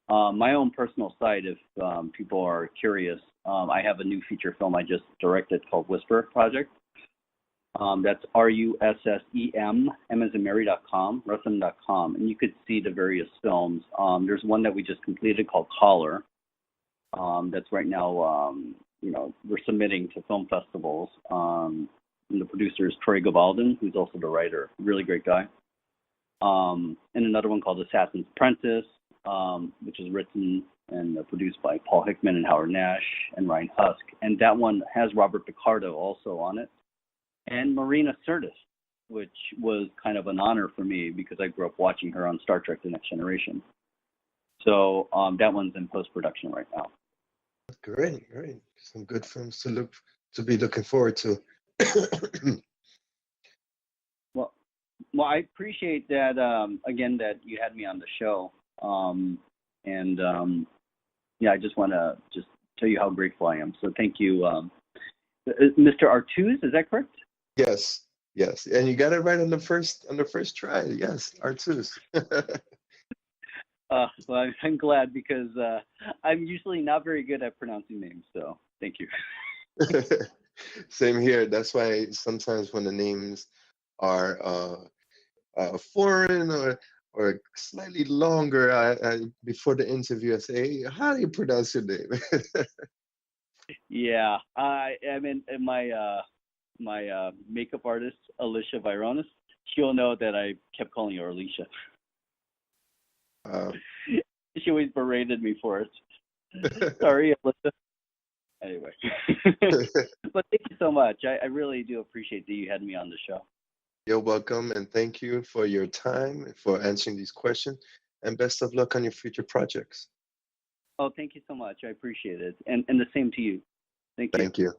My own personal site, if people are curious, I have a new feature film I just directed called Whisper Project. That's RUSSEM, Mary.com, Russum.com, and you could see the various films. There's one that we just completed called Caller. That's right now, you know, we're submitting to film festivals. And the producer is Troy Gabaldon, who's also the writer, really great guy. And another one called Assassin's Apprentice, which is written and produced by Paul Hickman and Howard Nash and Ryan Husk. And that one has Robert Picardo also on it. And Marina Sirtis, which was kind of an honor for me because I grew up watching her on Star Trek The Next Generation. So that one's in post-production right now. Great. Some good films to be looking forward to. Well, I appreciate that, again, that you had me on the show. I just want to just tell you how grateful I am. So thank you. Mr. Artuz, is that correct? Yes. And you got it right on the first try. Yes, Artuz. Well, I'm glad because I'm usually not very good at pronouncing names. So thank you. Same here. That's why sometimes when the names are foreign or slightly longer, I before the interview I say, hey, how do you pronounce your name? Yeah, I mean, my makeup artist Alicia Vironis, she'll know that I kept calling her Alicia. She always berated me for it. Sorry, Alicia. Anyway, but thank you so much. I really do appreciate that you had me on the show. You're welcome, and thank you for your time, for answering these questions, and best of luck on your future projects. Oh, thank you so much. I appreciate it, and the same to you. Thank you. Thank you.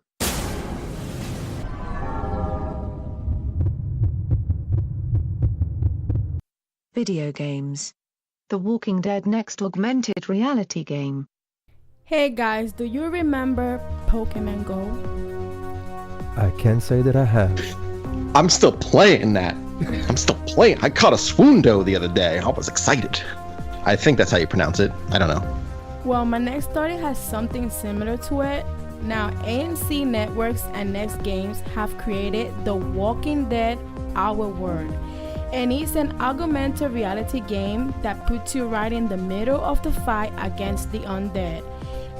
Video games. The Walking Dead Next augmented reality game. Hey guys, do you remember Pokemon Go? I can't say that I have. I'm still playing that. I caught a Swoondo the other day. I was excited. I think that's how you pronounce it. I don't know. Well, my next story has something similar to it. Now, AMC Networks and Next Games have created The Walking Dead Our World. And it's an augmented reality game that puts you right in the middle of the fight against the undead.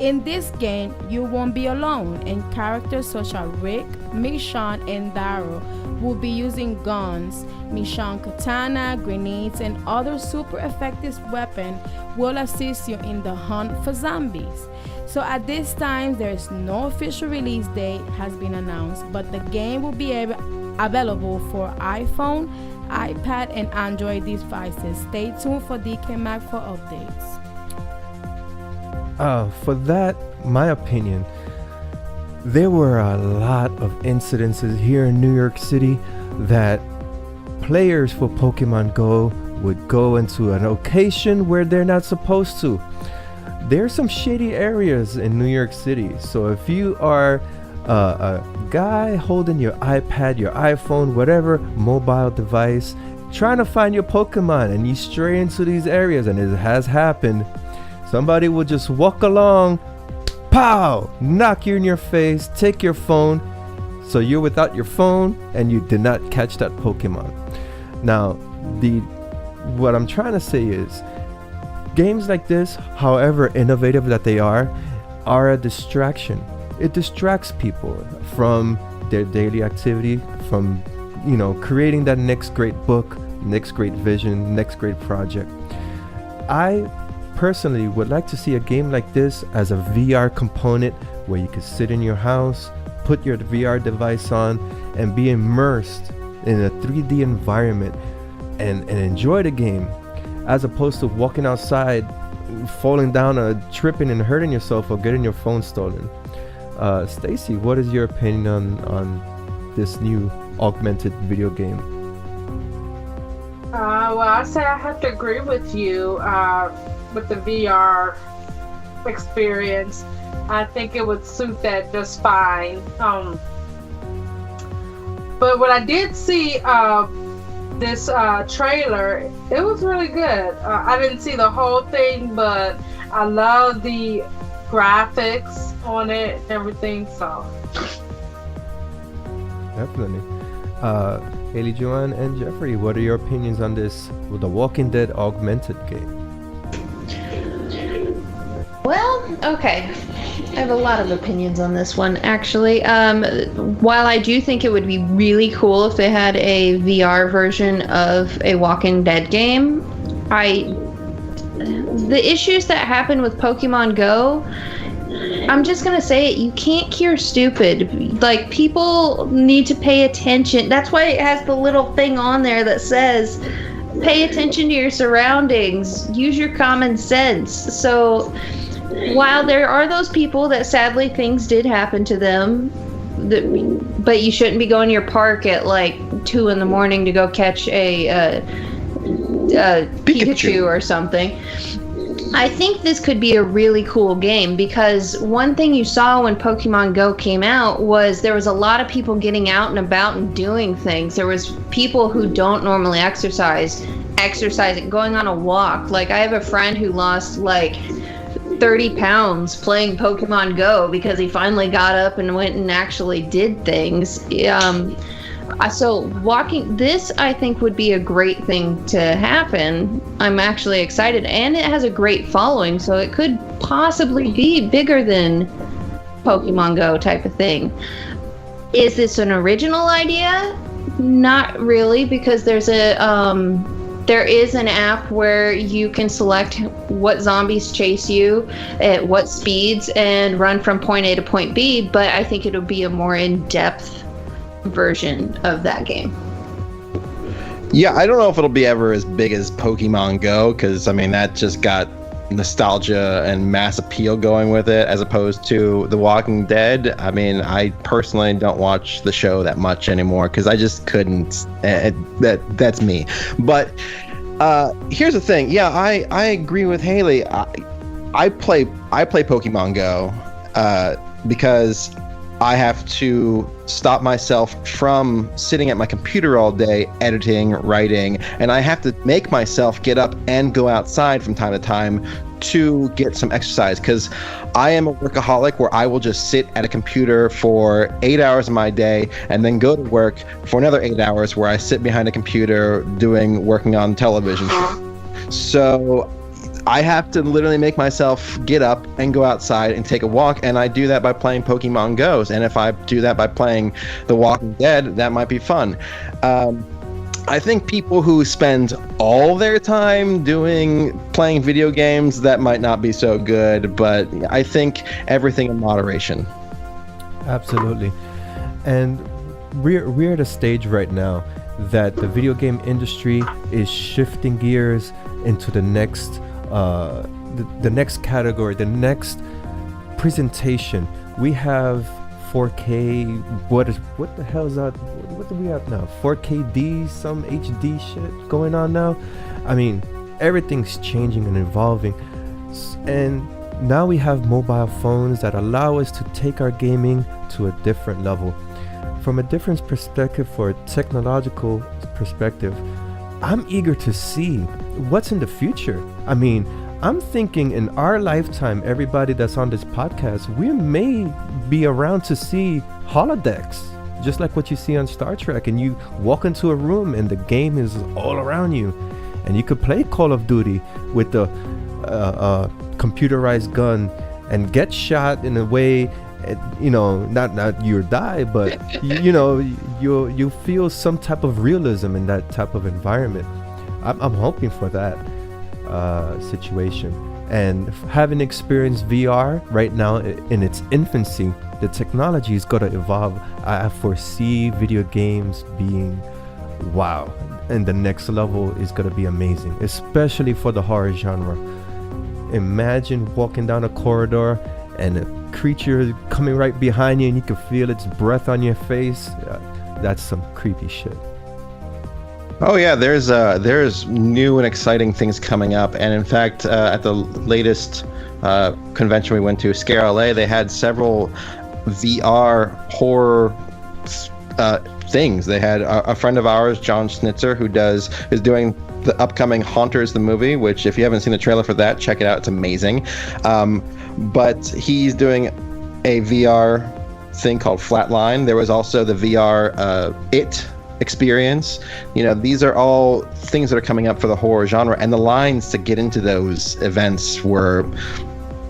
In this game, you won't be alone, and characters such as Rick, Michonne, and Daryl will be using guns. Michonne katana, grenades, and other super effective weapons will assist you in the hunt for zombies. So at this time, there is no official release date has been announced, but the game will be available for iPhone, iPad, and Android devices. Stay tuned for DecayMag for updates. For that, my opinion, there were a lot of incidences here in New York City that players for Pokemon Go would go into an location where they're not supposed to. There's some shady areas in New York City, so if you are a guy holding your iPad, your iPhone, whatever mobile device, trying to find your Pokemon, and you stray into these areas, and it has happened, somebody will just walk along, pow, knock you in your face, take your phone, so you're without your phone and you did not catch that Pokemon. Now, what I'm trying to say is, games like this, however innovative that they are a distraction. It distracts people from their daily activity, from, creating that next great book, next great vision, next great project. I personally would like to see a game like this as a VR component where you could sit in your house, put your VR device on, and be immersed in a 3D environment and enjoy the game, as opposed to walking outside, falling down, tripping and hurting yourself, or getting your phone stolen. Stacy, what is your opinion on this new augmented video game? Well, I say I have to agree with you with the VR experience. I think it would suit that just fine. But what I did see, this trailer, it was really good. I didn't see the whole thing, but I love the graphics on it and everything, so. Definitely. Haley, Joanne, and Jeffrey, what are your opinions on this, with the Walking Dead augmented game? Well, okay. I have a lot of opinions on this one, actually. While I do think it would be really cool if they had a VR version of a Walking Dead game, the issues that happen with Pokemon Go, I'm just gonna say it, you can't cure stupid. Like, people need to pay attention. That's why it has the little thing on there that says, pay attention to your surroundings, use your common sense. So while there are those people that sadly things did happen to them, but you shouldn't be going to your park at like 2 a.m. to go catch a Pikachu or something. I think this could be a really cool game, because one thing you saw when Pokemon Go came out was there was a lot of people getting out and about and doing things. There was people who don't normally exercising, going on a walk. Like, I have a friend who lost like 30 pounds playing Pokemon Go because he finally got up and went and actually did things. So walking this, I think, would be a great thing to happen. I'm actually excited, and it has a great following, so it could possibly be bigger than Pokemon Go type of thing. Is this an original idea? Not really, because there is an app where you can select what zombies chase you at what speeds and run from point A to point B, but I think it'll be a more in-depth version of that game. Yeah, I don't know if it'll be ever as big as Pokemon Go, because I mean that just got nostalgia and mass appeal going with it, as opposed to The Walking Dead. I mean, I personally don't watch the show that much anymore because I just couldn't. That's me. But here's the thing. Yeah, I agree with Haley. I play Pokemon Go because I have to stop myself from sitting at my computer all day, editing, writing, and I have to make myself get up and go outside from time to time to get some exercise, because I am a workaholic where I will just sit at a computer for 8 hours of my day and then go to work for another 8 hours where I sit behind a computer working on television. So I have to literally make myself get up and go outside and take a walk, and I do that by playing Pokemon Go. And if I do that by playing The Walking Dead, that might be fun. I think people who spend all their time playing video games, that might not be so good, but I think everything in moderation. Absolutely. And we're at a stage right now that the video game industry is shifting gears into the next the next category, the next presentation. We have 4K. What the hell is that? What do we have now? 4KD, some HD shit going on now. I mean, everything's changing and evolving, and now we have mobile phones that allow us to take our gaming to a different level. From a different perspective, for a technological perspective, I'm eager to see what's in the future. I mean, I'm thinking in our lifetime, everybody that's on this podcast, we may be around to see holodecks, just like what you see on Star Trek, and you walk into a room and the game is all around you, and you could play Call of Duty with the computerized gun and get shot in a way, you know, not you die, but you know, you feel some type of realism in that type of environment. I'm hoping for that situation. And having experienced VR right now in its infancy, the technology is going to evolve. I foresee video games being wow, and the next level is going to be amazing, especially for the horror genre. Imagine walking down a corridor and a creature coming right behind you and you can feel its breath on your face. That's some creepy shit. Oh yeah, there's new and exciting things coming up, and in fact, at the latest convention we went to, Scare LA, they had several VR horror things. They had a friend of ours, John Schnitzer, who is doing the upcoming Haunters the movie, which if you haven't seen the trailer for that, check it out. It's amazing. But he's doing a VR thing called Flatline. There was also the VR It experience. You know, these are all things that are coming up for the horror genre, and the lines to get into those events were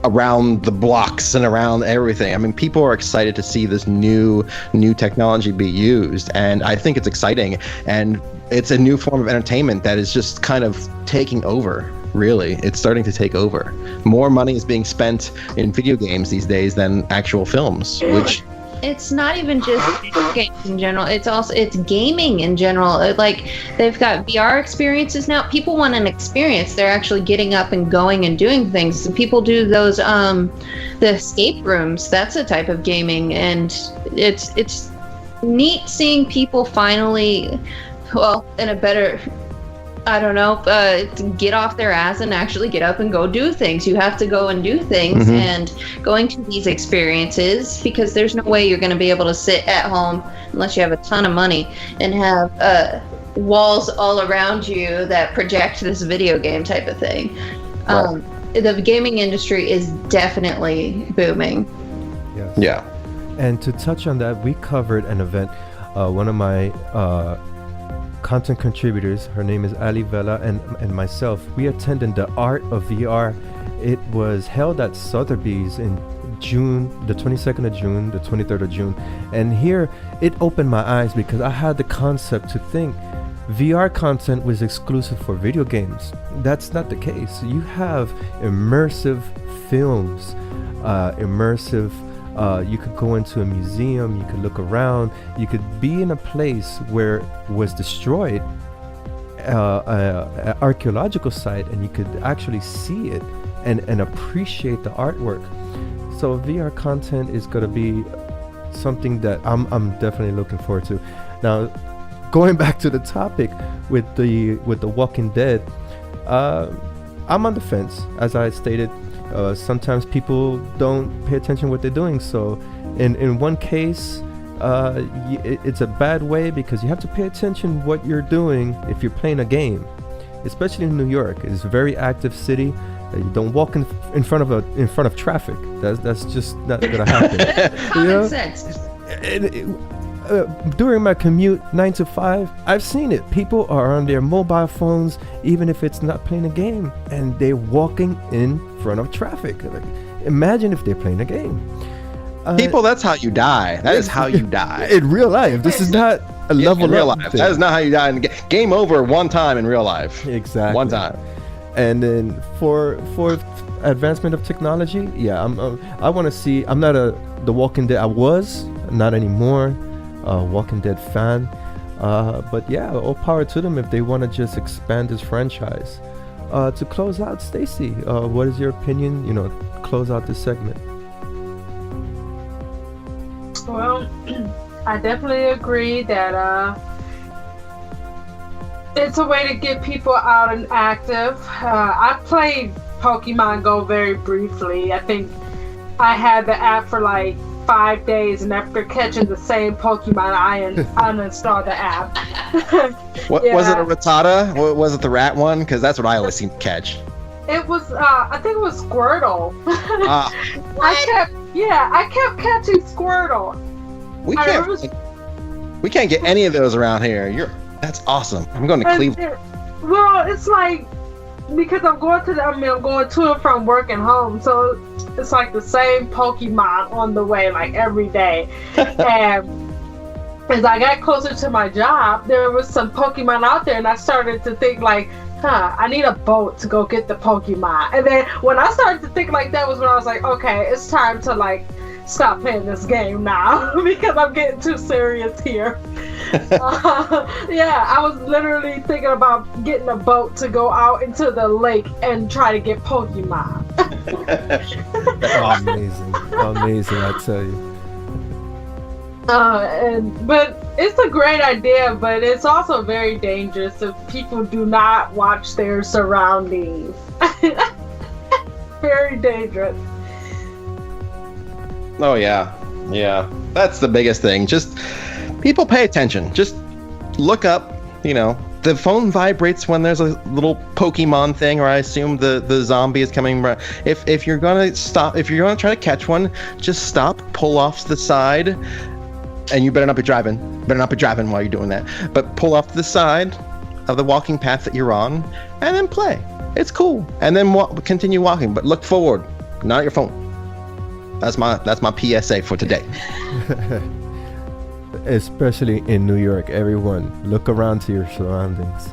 around the blocks and around everything. I mean, people are excited to see this new technology be used, and I think it's exciting, and it's a new form of entertainment that is just kind of taking over. Really, it's starting to take over. More money is being spent in video games these days than actual films, which it's not even just games in general. It's gaming in general. Like, they've got VR experiences now. People want an experience. They're actually getting up and going and doing things. And people do those the escape rooms. That's a type of gaming, and it's neat seeing people finally, well, in a better, I don't know, get off their ass and actually get up and go do things. You have to go and do things, and going to these experiences, because there's no way you're going to be able to sit at home unless you have a ton of money and have walls all around you that project this video game type of thing. Right. The gaming industry is definitely booming. Yes. Yeah. And to touch on that, we covered an event. One of my content contributors, her name is Ali Vela, and myself, we attended the Art of VR. It was held at Sotheby's in June, the 22nd of June, the 23rd of June. And here, it opened my eyes, because I had the concept to think VR content was exclusive for video games. That's not the case. You have immersive films, you could go into a museum, you could look around, you could be in a place where it was destroyed, an archaeological site, and you could actually see it and appreciate the artwork. So VR content is going to be something that I'm definitely looking forward to. Now, going back to the topic with the Walking Dead, I'm on the fence, as I stated. Sometimes people don't pay attention what they're doing. So in one case, it's a bad way, because you have to pay attention what you're doing if you're playing a game, especially in New York. It's a very active city. You don't walk in front of traffic. That's just not gonna happen. Common sense. During my commute 9 to 5, I've seen it. People are on their mobile phones, even if it's not playing a game, and they're walking in front of traffic. Like, imagine if they're playing a game. People, that's how you die. That is how you die in real life. This is not a level in real up life. thing. That is not how you die. In game over one time in real life. Exactly. One time. And then for advancement of technology, yeah, I want to see. I'm not the Walking Dead. I was not anymore. Walking Dead fan. But yeah, all power to them if they want to just expand this franchise. To close out, Stacy, what is your opinion? Close out this segment. Well, I definitely agree that it's a way to get people out and active. I played Pokemon Go very briefly. I think I had the app for like 5 days, and after catching the same Pokemon, I uninstalled the app. What was it, a Rattata? Was it the rat one? Because that's what I always seem to catch. It was, I think it was Squirtle. I kept catching Squirtle. We can't get any of those around here. That's awesome. I'm going to Cleveland. Well, it's like, because I'm going to and from work and home, so it's like the same Pokemon on the way, like every day. And as I got closer to my job, there was some Pokemon out there, and I started to think like, I need a boat to go get the Pokemon. And then when I started to think like that was when I was like, okay, it's time to like stop playing this game now because I'm getting too serious here. I was literally thinking about getting a boat to go out into the lake and try to get Pokemon. Amazing, I tell you. But it's a great idea, but it's also very dangerous if people do not watch their surroundings. Very dangerous. Oh yeah. That's the biggest thing. Just people pay attention. Just look up. The phone vibrates when there's a little Pokemon thing, or I assume the zombie is coming. If you're gonna stop, if you're gonna try to catch one, just stop, pull off to the side, and you better not be driving. While you're doing that. But pull off to the side of the walking path that you're on, and then play. It's cool. And then continue walking, but look forward, not at your phone. That's my PSA for today. Especially in New York, everyone, look around to your surroundings.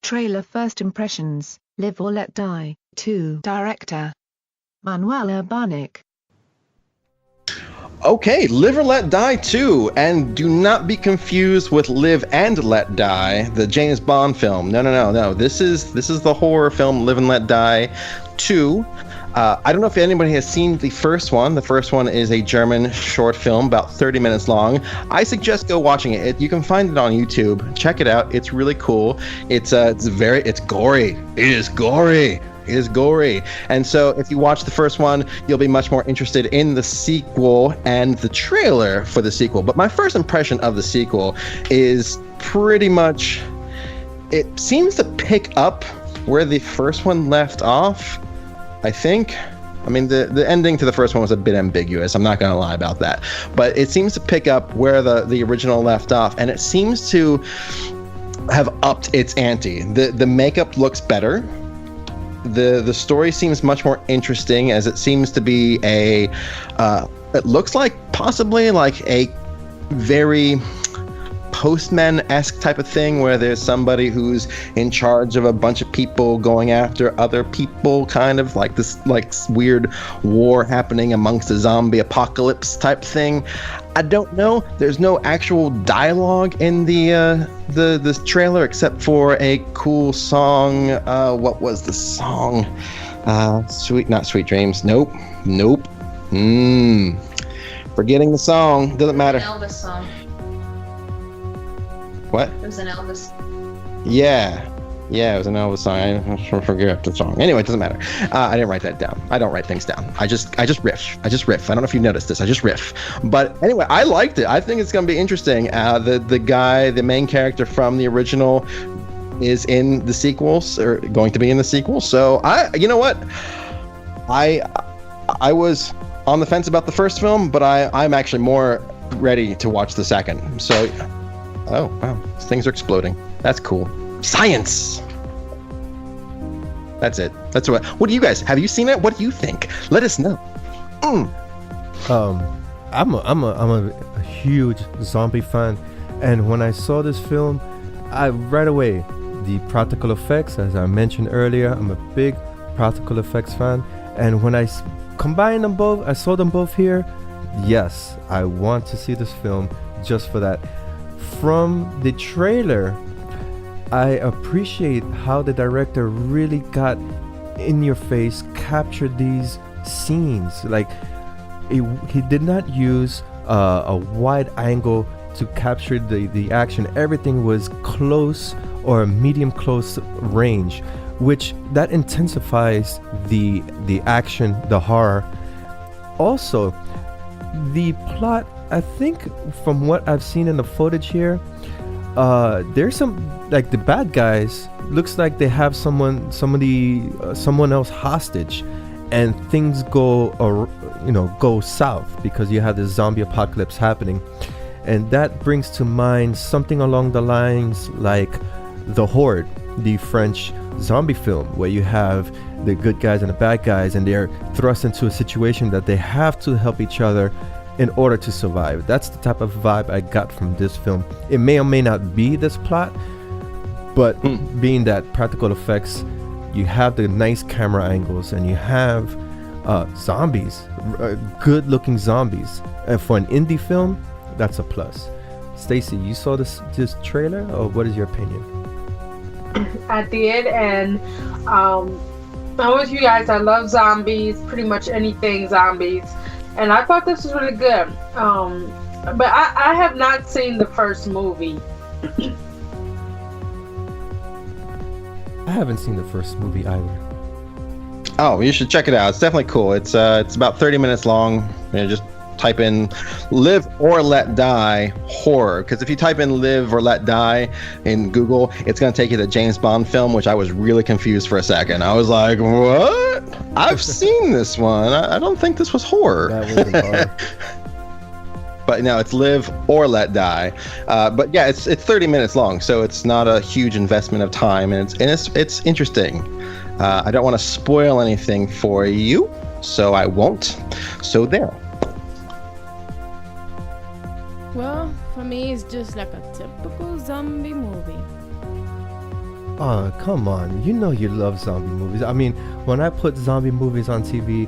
Trailer First Impressions, Live or Let Die, 2. Director Manuel Urbanic. Okay, Live or Let Die 2, and do not be confused with Live and Let Die, the James Bond film. No. This is the horror film Live and Let Die 2. I don't know if anybody has seen the first one. The first one is a German short film, about 30 minutes long. I suggest go watching it. You can find it on YouTube. Check it out. It's really cool. It's gory. It is gory. And so if you watch the first one, you'll be much more interested in the sequel and the trailer for the sequel. But my first impression of the sequel is pretty much, it seems to pick up where the first one left off, I think. I mean, the ending to the first one was a bit ambiguous. I'm not going to lie about that. But it seems to pick up where the original left off. And it seems to have upped its ante. The makeup looks better. The story seems much more interesting, as it seems to be it looks like possibly like a very Postman-esque type of thing, where there's somebody who's in charge of a bunch of people going after other people, kind of like this weird war happening amongst a zombie apocalypse type thing. I don't know. There's no actual dialogue in the trailer except for a cool song. What was the song? Not Sweet Dreams. Nope. Forgetting the song. Doesn't matter. An Elvis song. What? It was an Elvis. Yeah, it was an Elvis song. I forget the song. Anyway, it doesn't matter. I didn't write that down. I don't write things down. I just riff. I don't know if you noticed this. I just riff. But anyway, I liked it. I think it's going to be interesting. The main character from the original is in the sequels, or going to be in the sequel. So you know what? I was on the fence about the first film, but I'm actually more ready to watch the second. So. Oh, wow. Things are exploding. That's cool. Science! That's it. What do you guys, have you seen it? What do you think? Let us know. I'm a huge zombie fan, and when I saw this film, I right away, the practical effects, as I mentioned earlier, I'm a big practical effects fan, and when I combined them both, I saw them both here. Yes, I want to see this film just for that. From the trailer, I appreciate how the director really got in your face, captured these scenes. Like, he did not use a wide angle to capture the action. Everything was close or medium close range, which that intensifies the action, the horror. Also, the plot, I think from what I've seen in the footage here, there's some, like, the bad guys looks like they have someone else hostage, and things go south because you have this zombie apocalypse happening. And that brings to mind something along the lines like The Horde, the French zombie film, where you have the good guys and the bad guys, and they're thrust into a situation that they have to help each other in order to survive. That's the type of vibe I got from this film. It may or may not be this plot, but being that practical effects, you have the nice camera angles, and you have zombies, good looking zombies, and for an indie film, that's a plus. Stacy, you saw this trailer, or what is your opinion? I did, and I'm with you guys. I love zombies, pretty much anything zombies, and I thought this was really good. But I have not seen the first movie. I haven't seen the first movie either. Oh, you should check it out. It's definitely cool. It's about 30 minutes long. Just type in Live or Let Die horror, because if you type in Live or Let Die in Google, it's going to take you to James Bond film, which I was really confused for a second. I was like, what? I've seen this one. I don't think this was horror. That wasn't horror. But no, it's Live or Let Die. But yeah, it's 30 minutes long, so it's not a huge investment of time, and it's interesting. I don't want to spoil anything for you, so I won't. So there. Well, for me, it's just like a typical zombie movie. Oh, come on. You know you love zombie movies. I mean, when I put zombie movies on TV,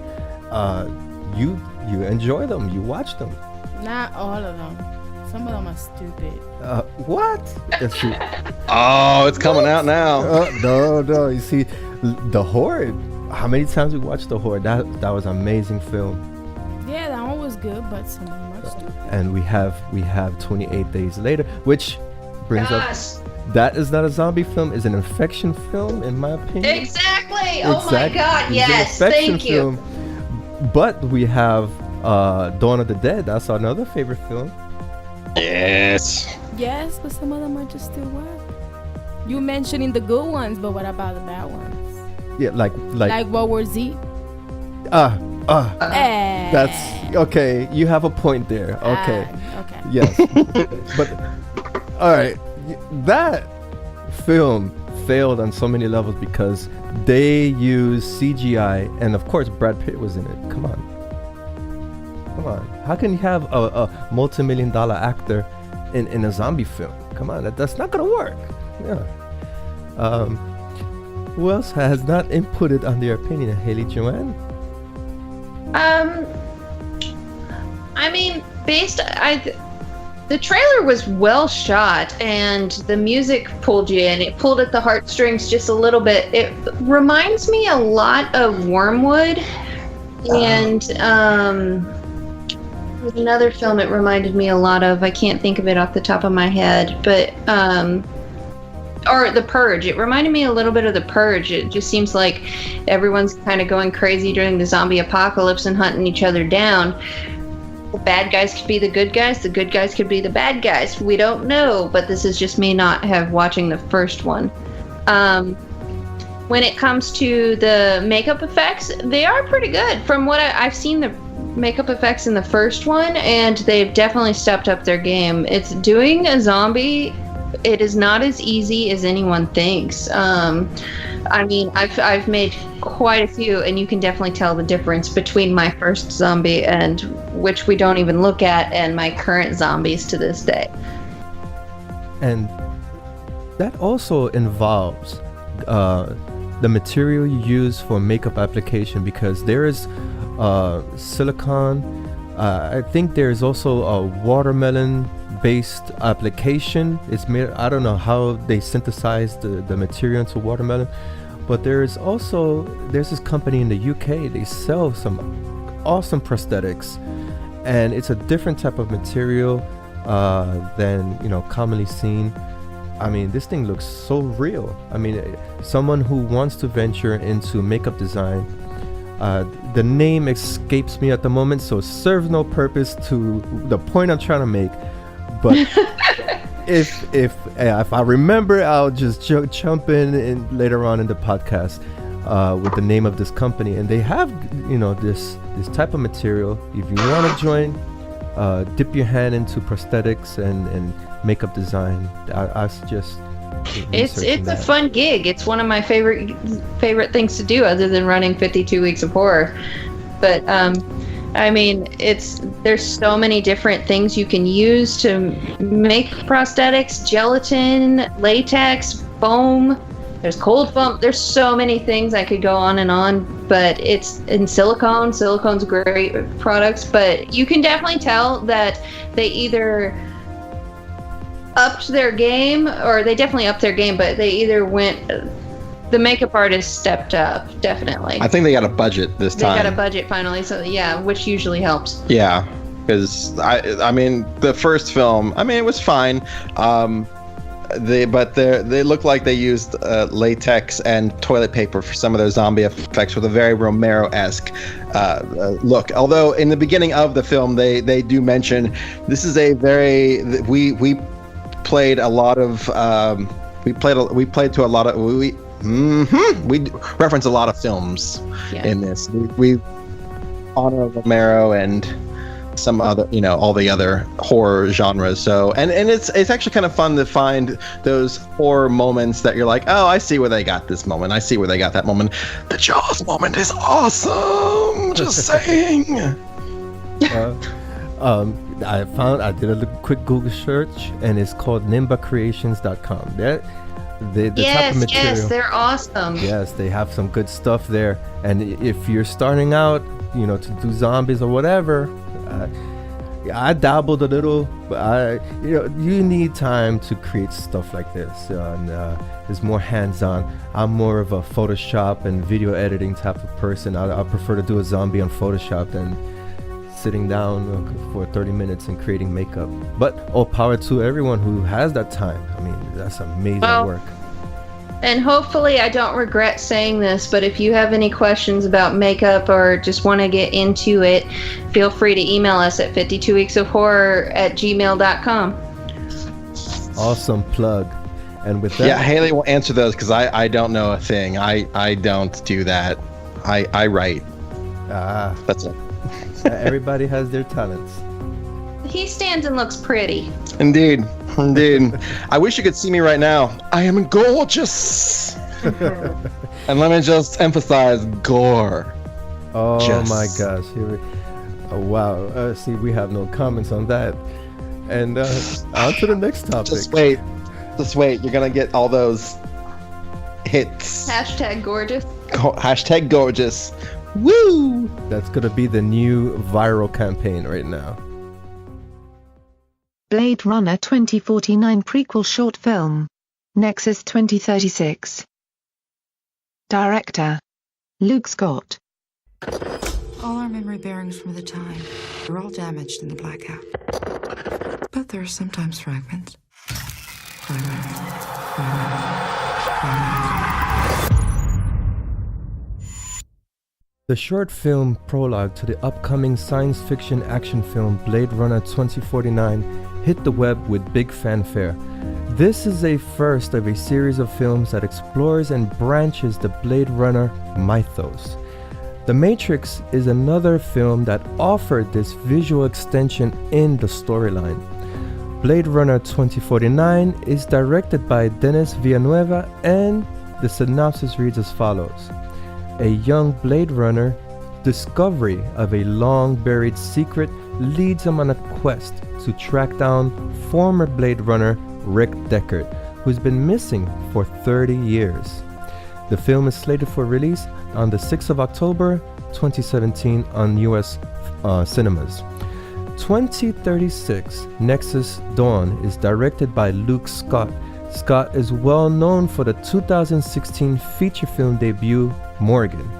you enjoy them. You watch them. Not all of them. Some of them are stupid. What? That's true. Oh, it's coming out now. No. You see, The Horde. How many times we watched The Horde? That was an amazing film. Yeah, that one was good, but some of them are stupid. And we have 28 Days Later, which brings up, that is not a zombie film, is an infection film, in my opinion. Exactly. Oh my God. Yes. Thank you. Film. But we have Dawn of the Dead. That's another favorite film. Yes. Yes, but some of them are just still whack. You mentioning the good ones, but what about the bad ones? Yeah, like World War Z. That's okay. You have a point there. Okay. Okay. Yes. But all right, that film failed on so many levels because they used CGI, and of course Brad Pitt was in it. Come on. How can you have a multi-million-dollar actor in a zombie film? Come on, that's not gonna work. Yeah. Who else has not inputted on their opinion? Haley Joanne? I mean, the trailer was well shot, and the music pulled you in. It pulled at the heartstrings just a little bit. It reminds me a lot of Wormwood, and there's another film it reminded me a lot of. I can't think of it off the top of my head, but or The Purge. It reminded me a little bit of The Purge. It just seems like everyone's kind of going crazy during the zombie apocalypse and hunting each other down. The bad guys could be the good guys could be the bad guys. We don't know, but this is just me not have watching the first one. When it comes to the makeup effects, they are pretty good. From what I've seen the makeup effects in the first one, and they've definitely stepped up their game. It's doing a zombie it is not as easy as anyone thinks. I mean, I've made quite a few, and you can definitely tell the difference between my first zombie, and which we don't even look at, and my current zombies to this day. And that also involves the material you use for makeup application, because there is silicone. I think there's also a watermelon-based application. It's made. I don't know how they synthesized the material into watermelon, but there's this company in the UK. They sell some awesome prosthetics, and it's a different type of material than commonly seen. I mean, this thing looks so real. I mean, someone who wants to venture into makeup design, the name escapes me at the moment, so it serves no purpose to the point I'm trying to make. But if I remember, I'll just jump in later on in the podcast with the name of this company. And they have, this type of material. If you want to join, dip your hand into prosthetics and makeup design, I suggest it's a fun gig. It's one of my favorite things to do, other than running 52 weeks of horror. But I mean, there's so many different things you can use to make prosthetics: gelatin, latex, foam. There's cold foam. There's so many things. I could go on and on, but it's in silicone. Silicone's great products, but you can definitely tell that they either upped their game, or they definitely upped their game, but they either the makeup artist stepped up, definitely. I think they got a budget this time. They got a budget finally, so yeah, which usually helps. Yeah, because I mean, the first film, I mean, it was fine. They look like they used latex and toilet paper for some of their zombie effects, with a very Romero-esque look. Although in the beginning of the film, they do mention this is a very we played a lot of we reference a lot of films in this. We honor Romero and some other, all the other horror genres. So and it's actually kind of fun to find those horror moments that you're like, oh, I see where they got this moment. I see where they got that moment. The Jaws moment is awesome. Just saying. I did a quick Google search, and it's called nimbacreations.com. The type of material, yes, they're awesome. Yes, they have some good stuff there. And if you're starting out, to do zombies or whatever, I dabbled a little, but you need time to create stuff like this, and it's more hands-on. I'm more of a Photoshop and video editing type of person. I prefer to do a zombie on Photoshop than sitting down for 30 minutes and creating makeup. But all power to everyone who has that time. I mean, that's amazing work. And hopefully I don't regret saying this, but if you have any questions about makeup or just want to get into it, feel free to email us at 52weeksoфhorror@gmail.com. Awesome plug. And with that, yeah, Haley will answer those, because I don't know a thing. I don't do that. I write. That's it. Everybody has their talents. He stands and looks pretty. Indeed. I wish you could see me right now. I am gorgeous. And let me just emphasize gore. Oh my gosh. Wow. See, we have no comments on that. And on to the next topic. Just wait. You're going to get all those hits. #gorgeous. #gorgeous. Woo! That's gonna be the new viral campaign right now. Blade Runner 2049 prequel short film. Nexus 2036. Director: Luke Scott. All our memory bearings from the time are all damaged in the blackout. But there are sometimes fragments. The short film prologue to the upcoming science fiction action film Blade Runner 2049 hit the web with big fanfare. This is a first of a series of films that explores and branches the Blade Runner mythos. The Matrix is another film that offered this visual extension in the storyline. Blade Runner 2049 is directed by Denis Villeneuve, and the synopsis reads as follows. A young Blade Runner discovery of a long-buried secret leads him on a quest to track down former Blade Runner Rick Deckard, who's been missing for 30 years. The film is slated for release on the 6th of October 2017 on US cinemas. 2036 Nexus Dawn is directed by Luke Scott. Scott is well known for the 2016 feature film debut Morgan.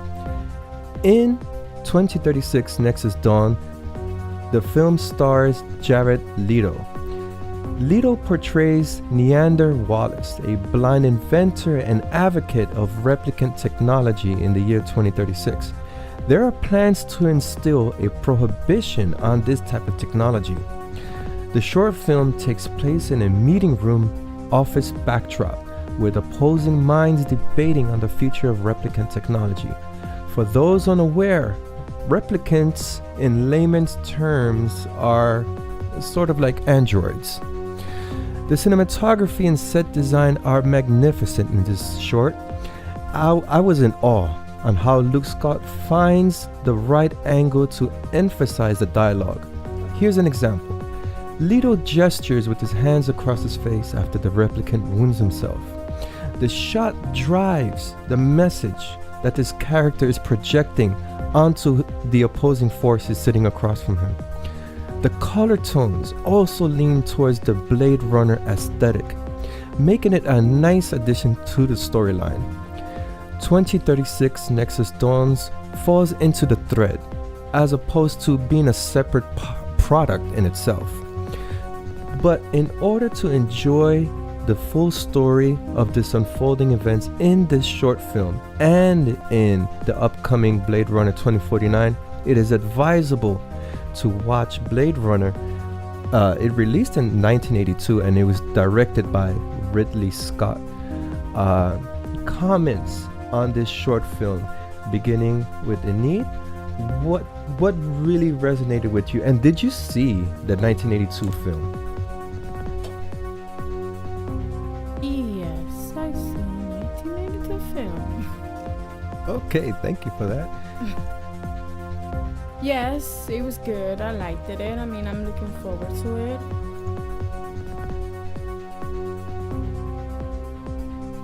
In 2036 Nexus Dawn, the film stars Jared Leto. Leto portrays Neander Wallace, a blind inventor and advocate of replicant technology in the year 2036. There are plans to instill a prohibition on this type of technology. The short film takes place in a meeting room office backdrop with opposing minds debating on the future of replicant technology. For those unaware, replicants in layman's terms are sort of like androids. The cinematography and set design are magnificent in this short. I was in awe on how Luke Scott finds the right angle to emphasize the dialogue. Here's an example. Leto gestures with his hands across his face after the replicant wounds himself. The shot drives the message that this character is projecting onto the opposing forces sitting across from him. The color tones also lean towards the Blade Runner aesthetic, making it a nice addition to the storyline. 2036 Nexus Dawns falls into the thread, as opposed to being a separate product in itself. But in order to enjoy the full story of this unfolding events in this short film and in the upcoming Blade Runner 2049, it is advisable to watch Blade Runner. It released in 1982 and it was directed by Ridley Scott. Comments on this short film, beginning with Enid. What really resonated with you, and did you see the 1982 film? Yes, I saw the 1982 film. Okay, thank you for that. Yes, it was good. I liked it. I mean, I'm looking forward to it.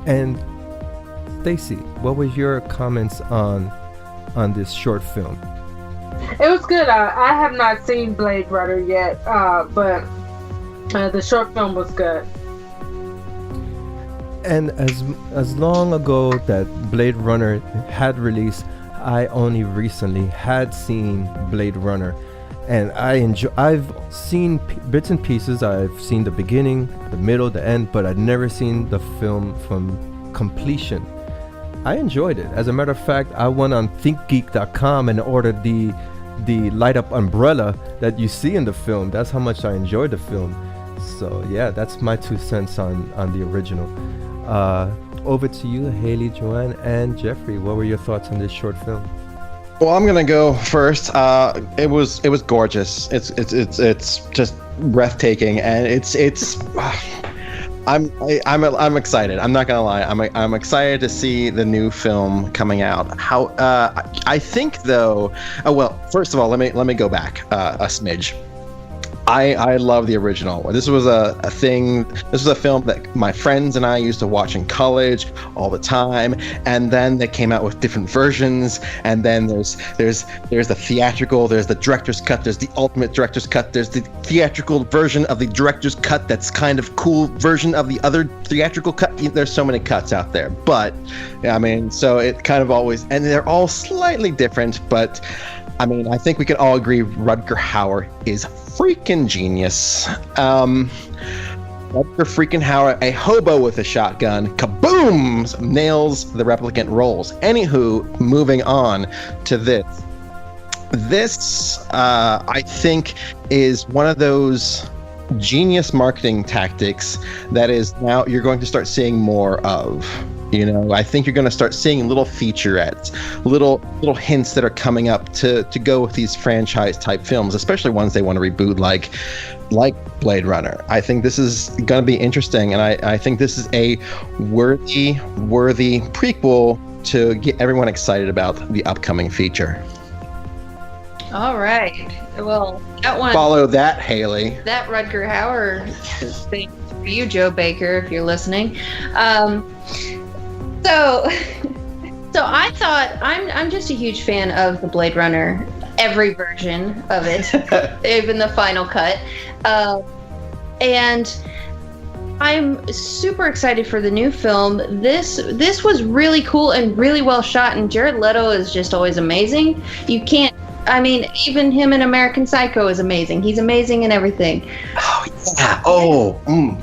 And Stacy, what were your comments on this short film? It was good. I have not seen Blade Runner yet, but the short film was good. And as long ago that Blade Runner had released, I only recently had seen Blade Runner, and I've seen bits and pieces. I've seen the beginning, the middle, the end, but I'd never seen the film from completion. I enjoyed it. As a matter of fact, I went on ThinkGeek.com and ordered the light up umbrella that you see in the film. That's how much I enjoyed the film. So yeah, that's my 2 cents on the original. Over to you, Haley, Joanne, and Jeffrey. What were your thoughts on this short film? Well, I'm gonna go first. It was gorgeous. It's just breathtaking, and it's. I'm excited. I'm not gonna lie. I'm excited to see the new film coming out. I think though. Oh well. First of all, let me go back a smidge. I love the original. This was a thing. This was a film that my friends and I used to watch in college all the time. And then they came out with different versions. And then there's the theatrical. There's the director's cut. There's the ultimate director's cut. There's the theatrical version of the director's cut. That's kind of cool version of the other theatrical cut. There's so many cuts out there. But I mean, so it kind of always, and they're all slightly different. But I mean, I think we can all agree Rutger Hauer is freaking genius. Rutger freaking Hauer, a hobo with a shotgun, kaboom, nails the replicant roles. Anywho, moving on to this. This, I think, is one of those genius marketing tactics that is now you're going to start seeing more of. You know, I think you're going to start seeing little featurettes, little hints that are coming up to go with these franchise type films, especially ones they want to reboot, like Blade Runner. I think this is going to be interesting, and I think this is a worthy prequel to get everyone excited about the upcoming feature. All right. Well, that one. Follow that, Haley. That Rutger Hauer thing for you, Joe Baker, if you're listening. So I thought I'm just a huge fan of the Blade Runner, every version of it, even the final cut, and I'm super excited for the new film. This was really cool and really well shot, and Jared Leto is just always amazing. Even him in American Psycho is amazing. He's amazing in everything. Oh yeah.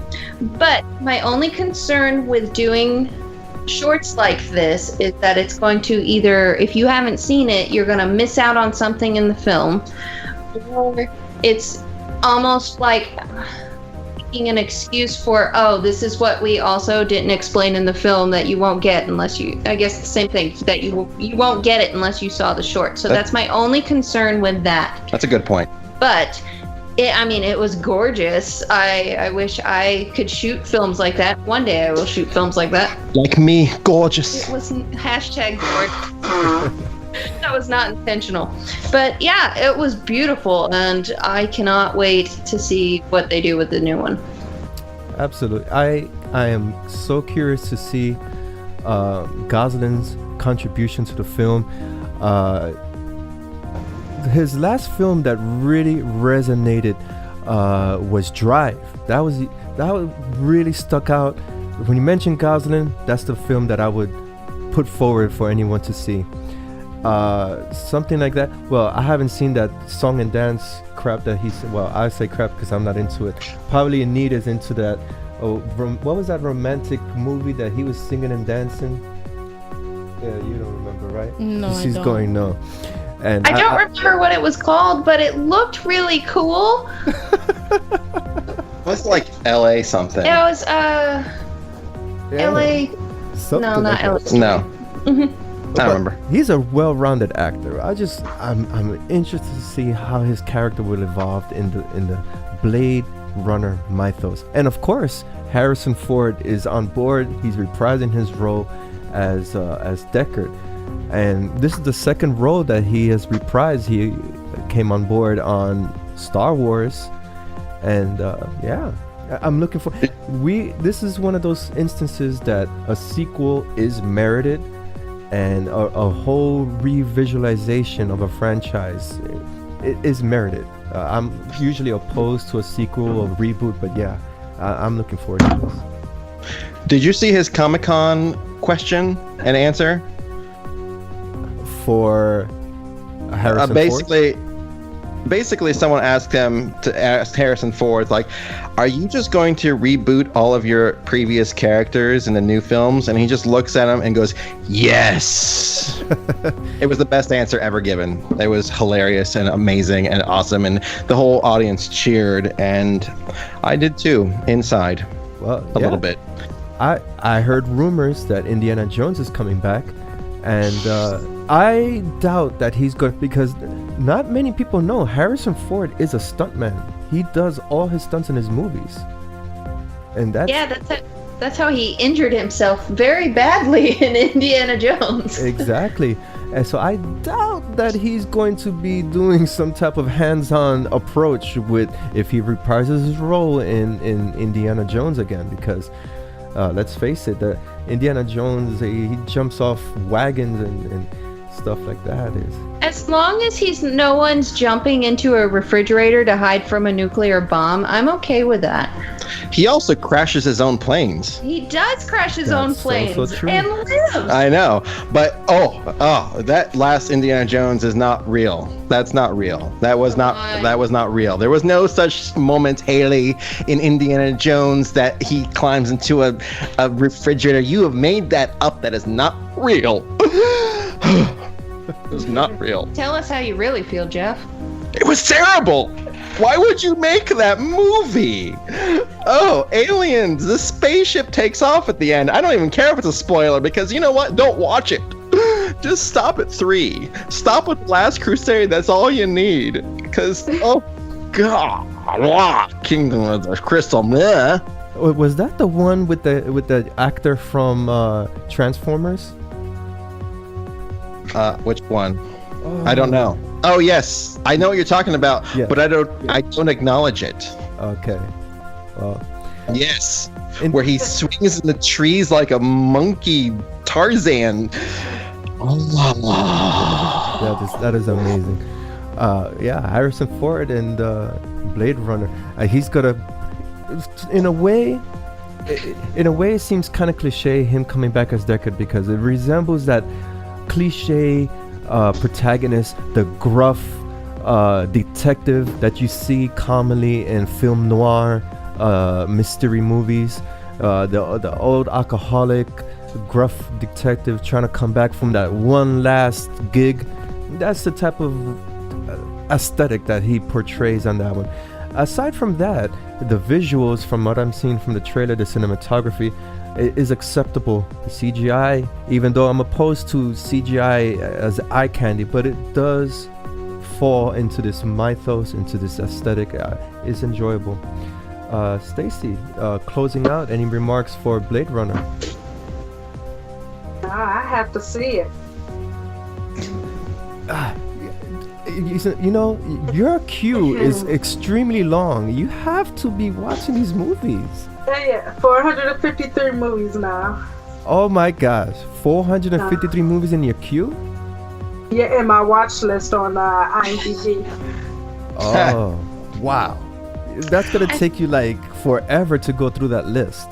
But my only concern with doing shorts like this is that it's going to either, if you haven't seen it, you're going to miss out on something in the film, or it's almost like making an excuse for, this is what we also didn't explain in the film that you won't get unless you, I guess the same thing, that you won't get it unless you saw the short. So that's my only concern with that. That's a good point. But it was gorgeous. I wish I could shoot films like that. One day I will shoot films like that. Like me, gorgeous. It was hashtag gorgeous. That was not intentional. But yeah, it was beautiful, and I cannot wait to see what they do with the new one. Absolutely. I am so curious to see Gosling's contribution to the film. His last film that really resonated was Drive. That really stuck out. When you mentioned Gosling, that's the film that I would put forward for anyone to see. Something like that. Well, I haven't seen that song and dance crap that he's. Well, I say crap because I'm not into it. Probably Enid is into that. What was that romantic movie that he was singing and dancing? Yeah, you don't remember, right? No, She's I don't. going no. And I don't remember what it was called, but it looked really cool. It's like LA something. It was LA. Something No, not like LA. that. No. Mm-hmm. I remember. He's a well-rounded actor. I'm interested to see how his character will evolve in the Blade Runner mythos. And of course, Harrison Ford is on board. He's reprising his role as Deckard. And this is the second role that he has reprised. He came on board on Star Wars, and I'm looking for. This is one of those instances that a sequel is merited, and a whole revisualization of a franchise is merited. I'm usually opposed to a sequel or reboot, but yeah, I'm looking forward to this. Did you see his Comic-Con question and answer? For Harrison Ford? Basically, someone asked him to ask Harrison Ford, like, are you just going to reboot all of your previous characters in the new films? And he just looks at him and goes, yes. It was the best answer ever given. It was hilarious and amazing and awesome, and the whole audience cheered, and I did too, inside. Well, a little bit. I heard rumors that Indiana Jones is coming back, and I doubt that he's going, because not many people know Harrison Ford is a stuntman. He does all his stunts in his movies, and that's how he injured himself very badly in Indiana Jones. Exactly. And so I doubt that he's going to be doing some type of hands-on approach if he reprises his role in Indiana Jones again, because let's face it, the Indiana Jones, he jumps off wagons and stuff like that. As long as no one's jumping into a refrigerator to hide from a nuclear bomb, I'm okay with that. He also crashes his own planes. He does crash his own planes and lives. I know, but that last Indiana Jones is not real. That's not real. That was not real. There was no such moment, Haley, in Indiana Jones that he climbs into a refrigerator. You have made that up. That is not real. It's not real. Tell us how you really feel, Jeff. It was terrible. Why would you make that movie? Oh, aliens, the spaceship takes off at the end. I don't even care if it's a spoiler because you know what? Don't watch it. Just stop at 3. Stop with Last Crusade. That's all you need. Because, oh, God. Kingdom of the Crystal. Bleh. Was that the one with the actor from Transformers? Which one? Oh. I don't know. Oh yes, I know what you're talking about, but I don't acknowledge it. Okay. Well. Yes, where he swings in the trees like a monkey Tarzan. Oh. That is amazing. Harrison Ford and Blade Runner. He's got a. In a way, it seems kind of cliche him coming back as Deckard because it resembles that cliche protagonist, the gruff detective that you see commonly in film noir mystery movies. The old alcoholic, gruff detective trying to come back from that one last gig. That's the type of aesthetic that he portrays on that one. Aside from that, the visuals from what I'm seeing from the trailer, the cinematography is acceptable. The CGI, even though I'm opposed to CGI as eye candy, but it does fall into this mythos, into this aesthetic. It's enjoyable. Stacy, closing out, any remarks for Blade Runner? I have to see it. You know, your queue is extremely long. You have to be watching these movies. Yeah, 453 movies now. Oh my gosh, 453 movies in your queue? Yeah, in my watch list on IMDb. Oh, wow. That's gonna take you like forever to go through that list.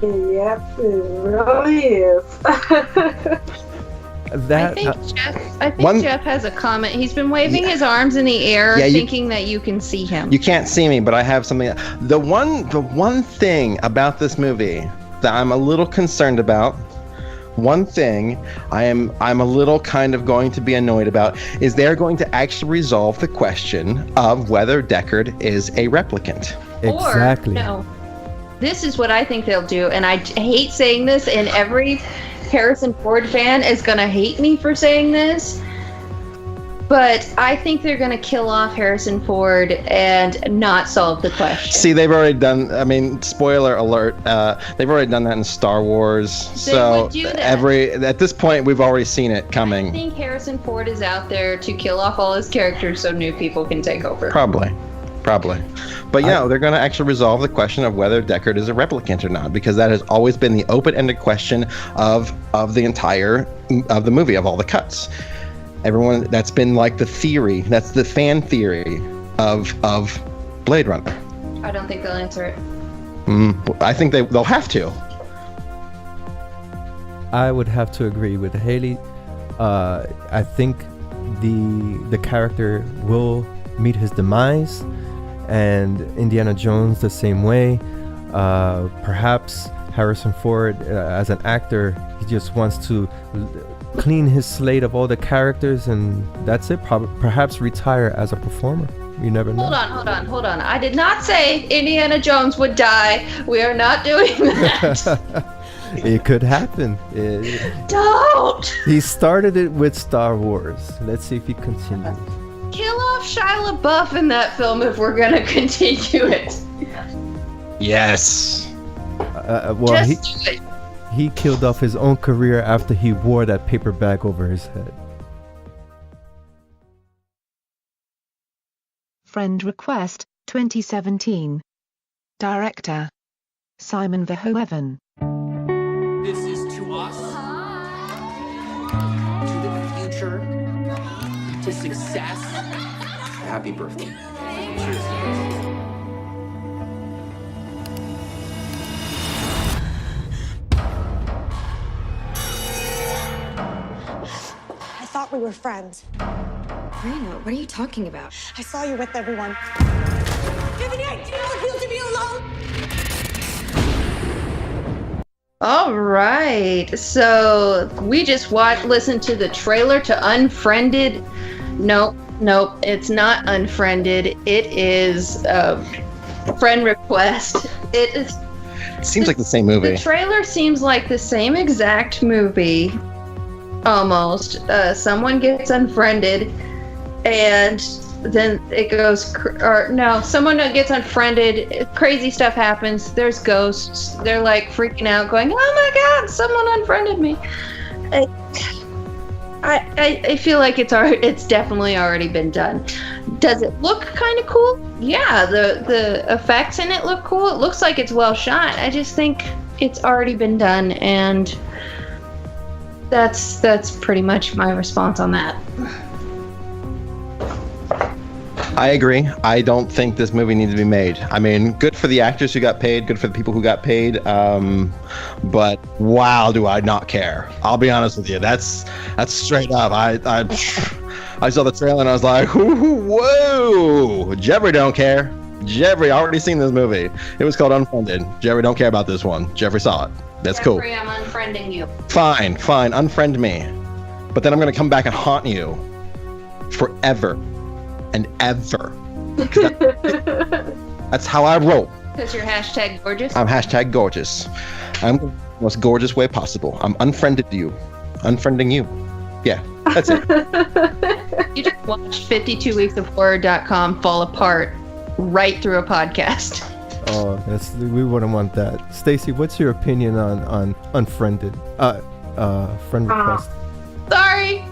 Yep, it really is. I think Jeff has a comment. He's been waving his arms in the air, thinking that you can see him. You can't see me, but I have something. The one thing about this movie that I'm a little concerned about, one thing I'm a little kind of going to be annoyed about, is they're going to actually resolve the question of whether Deckard is a replicant. Exactly. Or, no. This is what I think they'll do, and I hate saying this, and every Harrison Ford fan is gonna hate me for saying this, but I think they're gonna kill off Harrison Ford and not solve the question. See, they've already done. I mean, spoiler alert. They've already done that in Star Wars. So at this point, we've already seen it coming. I think Harrison Ford is out there to kill off all his characters so new people can take over. Probably. But they're going to actually resolve the question of whether Deckard is a replicant or not, because that has always been the open-ended question of the entire of the movie, of all the cuts. Everyone, that's been like the theory. That's the fan theory of Blade Runner. I don't think they'll answer it. I think they'll have to. I would have to agree with Haley. I think the character will meet his demise, and Indiana Jones the same way. Perhaps Harrison Ford, as an actor, he just wants to clean his slate of all the characters, and that's it. Perhaps retire as a performer. You never know. Hold on. I did not say Indiana Jones would die. We are not doing that. It could happen. Don't! He started it with Star Wars. Let's see if he continues. Kill off Shia LaBeouf in that film if we're gonna continue it. Yes. Well, do it. He killed off his own career after he wore that paper bag over his head. Friend request, 2017. Director: Simon Verhoeven. This is to us, to the future, to success. Happy birthday. Cheers. I thought we were friends. Reno, what are you talking about? I saw you with everyone. Do you have any idea what it feels to be alone? All right, so we just listened to the trailer to Unfriended. No, Nope, it's not unfriended. It is friend request. It seems like the same movie. The trailer seems like the same exact movie, almost. Someone gets unfriended, and then it goes, someone gets unfriended. Crazy stuff happens. There's ghosts. They're like freaking out, going, "Oh my God, someone unfriended me." I feel like it's definitely already been done. Does it look kind of cool? Yeah, the effects in it look cool. It looks like it's well shot. I just think it's already been done, and that's pretty much my response on that. I agree. I don't think this movie needs to be made. I mean, good for the actors who got paid, good for the people who got paid. But wow, do I not care? I'll be honest with you. That's straight up. I saw the trailer and I was like, whoa, Jeffrey don't care. Jeffrey already seen this movie. It was called Unfriended. Jeffrey don't care about this one. Jeffrey saw it. That's cool. Jeffrey, I'm unfriending you. Fine, unfriend me. But then I'm gonna come back and haunt you forever and ever. That's how I roll. Because you're hashtag gorgeous? I'm hashtag gorgeous. I'm the most gorgeous way possible. I'm unfriending you. Yeah, that's it. You just watched 52 weeks of horror.com fall apart right through a podcast. Oh, we wouldn't want that. Stacy, what's your opinion on unfriended? Friend request. Sorry.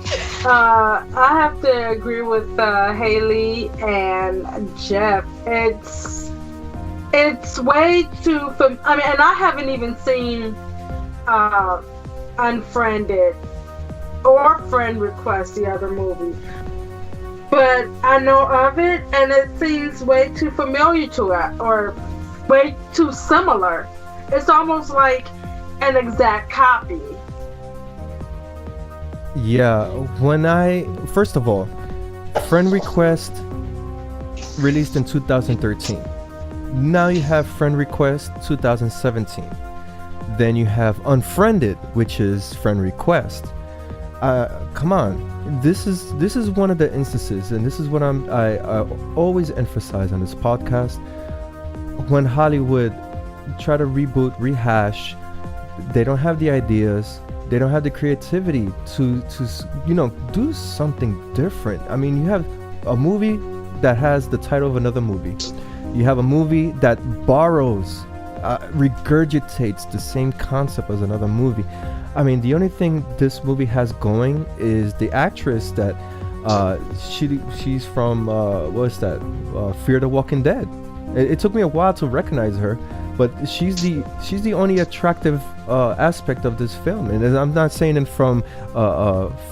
I have to agree with Haley and Jeff. It's way too. And I haven't even seen Unfriended or Friend Request, the other movie. But I know of it, and it seems way too familiar to it, or way too similar. It's almost like an exact copy. Yeah, first of all, Friend Request released in 2013. Now you have Friend Request 2017. Then you have Unfriended, which is Friend Request. Come on, this is one of the instances, and this is what I always emphasize on this podcast. When Hollywood try to reboot, rehash, they don't have the ideas. They don't have the creativity to do something different. I mean, you have a movie that has the title of another movie. You have a movie that borrows, regurgitates the same concept as another movie. I mean, the only thing this movie has going is the actress that she's from Fear the Walking Dead. It took me a while to recognize her, but she's the only attractive aspect of this film, and I'm not saying it from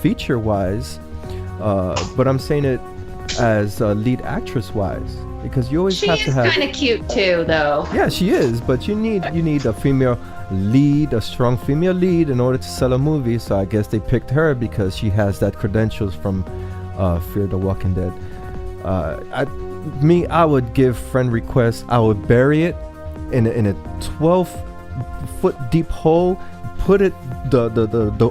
feature wise, but I'm saying it as lead actress wise, because you always have to have. She is kind of cute too, though. Yeah, she is, but you need a female lead, a strong female lead, in order to sell a movie. So I guess they picked her because she has that credentials from Fear the Walking Dead. I would give Friend Request. I would bury it in a 12-foot deep hole. Put it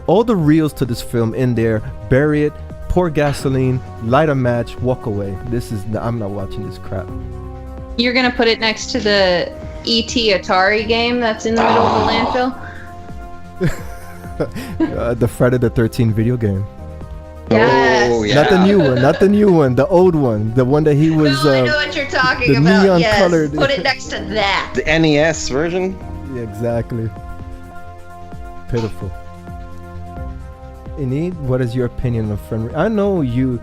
all the reels to this film in there. Bury it. Pour gasoline. Light a match. Walk away. I'm not watching this crap. You're gonna put it next to the E.T. Atari game that's in the middle of the landfill. The Friday the 13th video game. Yes. Oh, yeah. Not the new one, the old one, the one that he was. I know what you're talking the about. neon Yes, colored. put it next to that. The NES version? Yeah, exactly. Pitiful. Enid, what is your opinion of Friend? I know you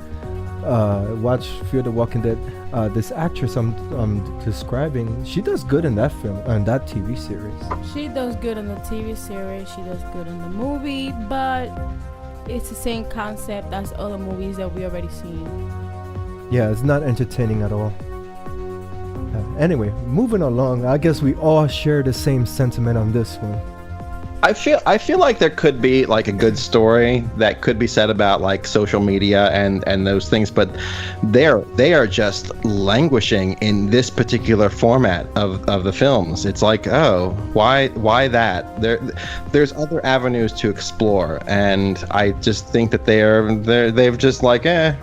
watch Fear the Walking Dead. This actress I'm describing, she does good in that film, in that TV series. She does good in the TV series. She does good in the movie, but it's the same concept as other movies that we already seen. Yeah, it's not entertaining at all. Anyway, moving along, I guess we all share the same sentiment on this one. I feel like there could be like a good story that could be said about like social media and those things, but they are just languishing in this particular format of the films. It's like, oh, why that? There's other avenues to explore, and I just think that they've just like, we're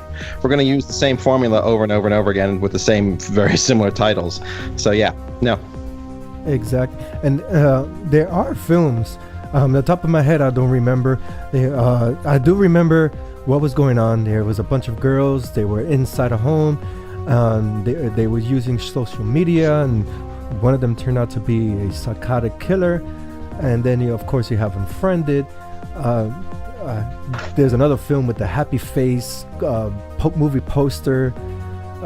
going to use the same formula over and over and over again with the same very similar titles. So yeah, no. Exactly. And there are films. The top of my head, I don't remember. I do remember what was going on. There was a bunch of girls. They were inside a home. They were using social media, and one of them turned out to be a psychotic killer. And then, of course, you have Unfriended. There's another film with the happy face movie poster.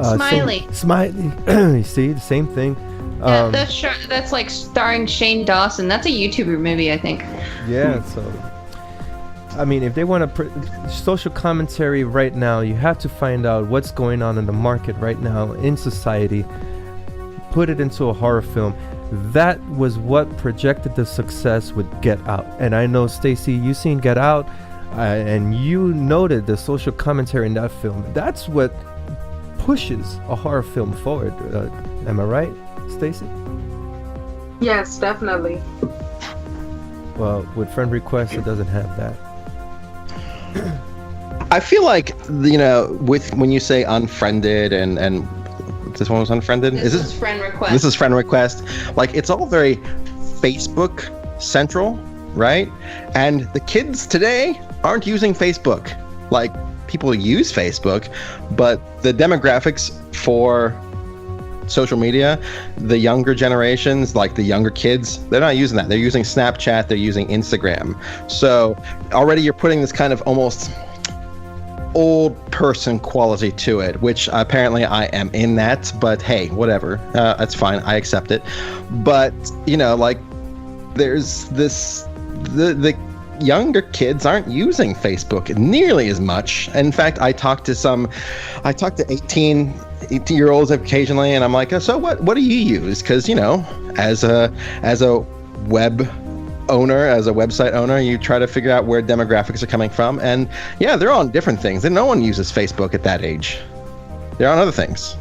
Smiley. Smiley. You see, the same thing. Yeah, that's like starring Shane Dawson. That's a YouTuber movie, I think. Yeah, so I mean, if they want to social commentary right now, you have to find out what's going on in the market right now in society, put it into a horror film. That was what projected the success with Get Out. And I know, Stacy, you seen Get Out, and you noted the social commentary in that film. That's what pushes a horror film forward. Am I right, Stacy? Yes, definitely. Well, with friend request, it doesn't have that. I feel like, you know, when you say Unfriended and this one was Unfriended. This is friend request. This is friend request. Like, it's all very Facebook central, right? And the kids today aren't using Facebook. Like, people use Facebook, but the demographics for social media, the younger generations, like the younger kids, they're not using that. They're using Snapchat, they're using Instagram. So already you're putting this kind of almost old person quality to it, which apparently I am in that, but hey, whatever. That's fine. I accept it. But, you know, like, there's this, the younger kids aren't using Facebook nearly as much. In fact, I talk to 18-year-olds occasionally, and I'm like, so what do you use? Because, you know, as a web owner, as a website owner, you try to figure out where demographics are coming from, and yeah, they're on different things. And no one uses Facebook at that age. They're on other things.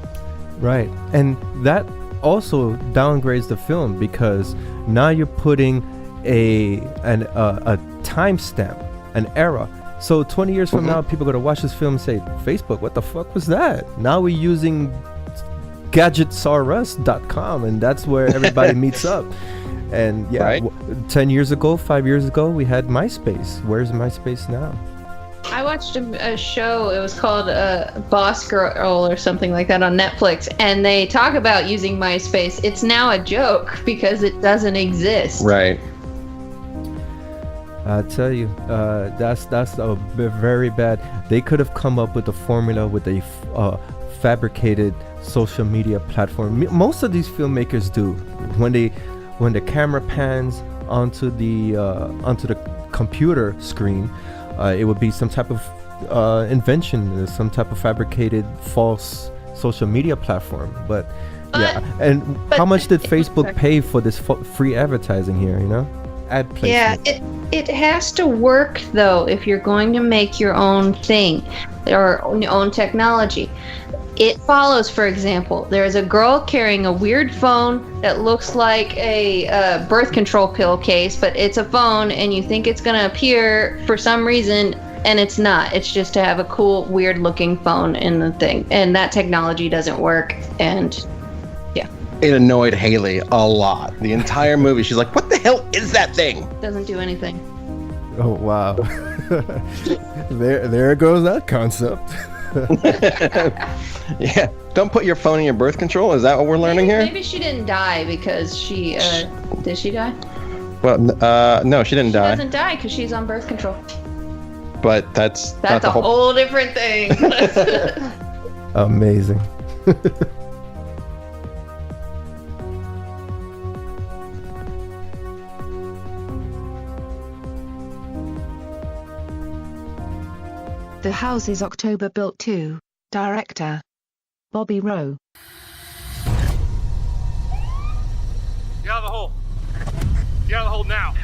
Right. And that also downgrades the film, because now you're putting a timestamp, an era. So 20 years from now, people are going to watch this film and say, Facebook, what the fuck was that? Now we're using GadgetsRUs.com, and that's where everybody meets up. And yeah, right. 10 years ago, 5 years ago, we had MySpace. Where's MySpace now? I watched a show, it was called Boss Girl or something like that on Netflix, and they talk about using MySpace. It's now a joke because it doesn't exist. Right. I tell you, that's a very bad. They could have come up with a formula with a fabricated social media platform. Most of these filmmakers do. When the camera pans onto the computer screen, it would be some type of invention, some type of fabricated false social media platform. But yeah, and how much did Facebook pay for this free advertising here? You know, ad placement. Yeah, it has to work though if you're going to make your own thing or your own technology. It follows, for example, there's a girl carrying a weird phone that looks like a birth control pill case, but it's a phone, and you think it's going to appear for some reason, and it's not. It's just to have a cool, weird-looking phone in the thing, and that technology doesn't work, and yeah. It annoyed Haley a lot. The entire movie, she's like, what the hell is that thing? Doesn't do anything. Oh, wow. There goes that concept. Yeah, don't put your phone in your birth control. Is that what we're learning here? Maybe she didn't die because she did she die? Well, no, she didn't die. She doesn't die because she's on birth control. But that's a whole different thing. Amazing. The House is October built 2. Director Bobby Rowe. Get out of the hole. Get out of the hole now.